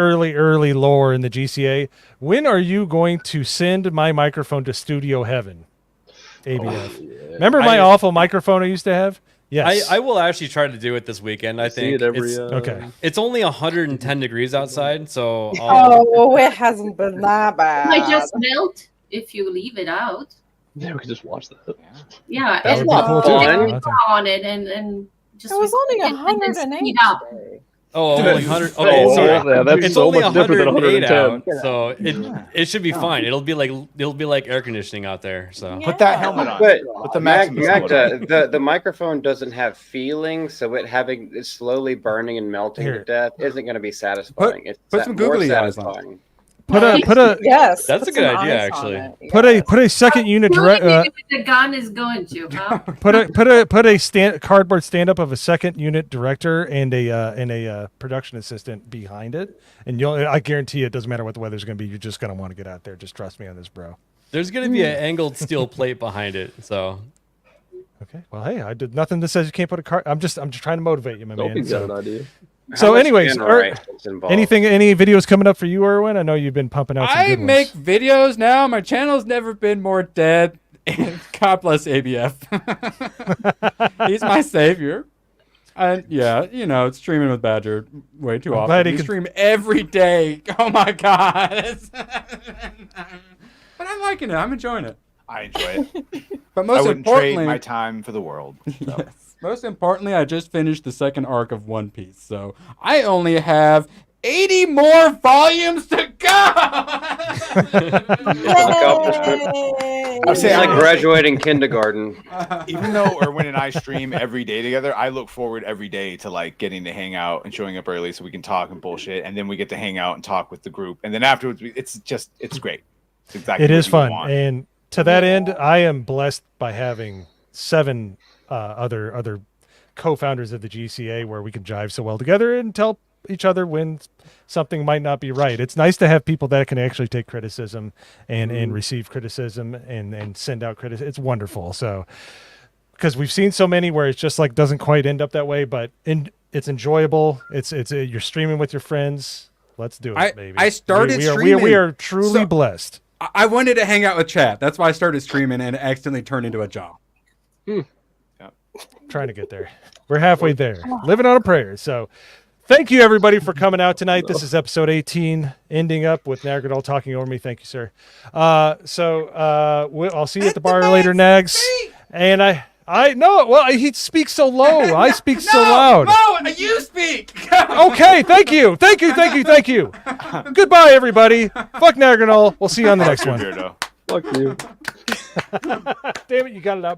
lore in the GCA. When are you going to send my microphone to Studio Heaven? ABF. Remember my awful microphone I used to have? Yes. I will actually try to do it this weekend. I think it every, it's, okay. It's only 110 degrees outside, so Oh, it hasn't been that bad. It might just melt if you leave it out. Yeah, we could just watch that. Yeah, That and would be cool, too. put Yeah. on it and just It was only record it and then 108 speed up. today. Oh, only 100. Oh, Okay, sorry. yeah, that's It's so only much different than 108 out, 110. so it should be fine. It'll be like air conditioning out there. So Put that helmet on. But Put the Maximus helmet on. the microphone doesn't have feeling, so it slowly burning and melting to death isn't going to be satisfying. It's put some more googly eyes on. satisfying. Put a Yes, that's put a good some idea, eyes on actually. it. put a second unit Who direct. the gun is going to, huh? Put a cardboard stand up of a second unit director and a production assistant behind it, and I guarantee it doesn't matter what the weather's going to be. You're just going to want to get out there. Just trust me on this, bro. There's gonna be an angled steel plate behind it. So Okay. Well, hey, I did nothing that says you can't put a card. I'm just trying to motivate you, my man. Dopey's got an idea. So, anyways, involved? any videos coming up for you, Erwin? I know you've been pumping out some I good make ones. videos now. My channel's never been more dead. And God bless ABF. He's my savior. And yeah, it's streaming with Badger way too glad often. he We can- stream every day. Oh my God. But I'm liking it. I'm enjoying it. I enjoy it. But I most wouldn't importantly, trade my time for the world. So. yes. Most importantly, I just finished the second arc of One Piece, so I only have 80 more volumes to go. I'm It's like graduating kindergarten. Even though Erwin and I stream every day together, I look forward every day to like getting to hang out and showing up early so we can talk and bullshit, and then we get to hang out and talk with the group, and then afterwards, it's great. It's exactly It is what you fun, want. and to that end, I am blessed by having 7 other co-founders of the GCA where we can jive so well together and tell each other when something might not be right. It's nice to have people that can actually take criticism and receive criticism and send out criticism. It's wonderful. So, because we've seen so many where it's just like doesn't quite end up that way, but it's enjoyable. It's you're streaming with your friends. Let's do it, baby. I started we streaming. are truly blessed. I wanted to hang out with chat. That's why I started streaming, and it accidentally turned into a job. Trying to get there. We're halfway there. Living on a prayer. So thank you everybody for coming out tonight. This is episode 18, ending up with Nagradol talking over me. Thank you, sir. I'll see you at the bar later, Nags. And I know. Well, he speaks so low. I speak so loud. No, you speak. Okay, thank you. Goodbye, everybody. Fuck Nagradol. We'll see you on the next one. Fuck you. Damn it, you got it out before.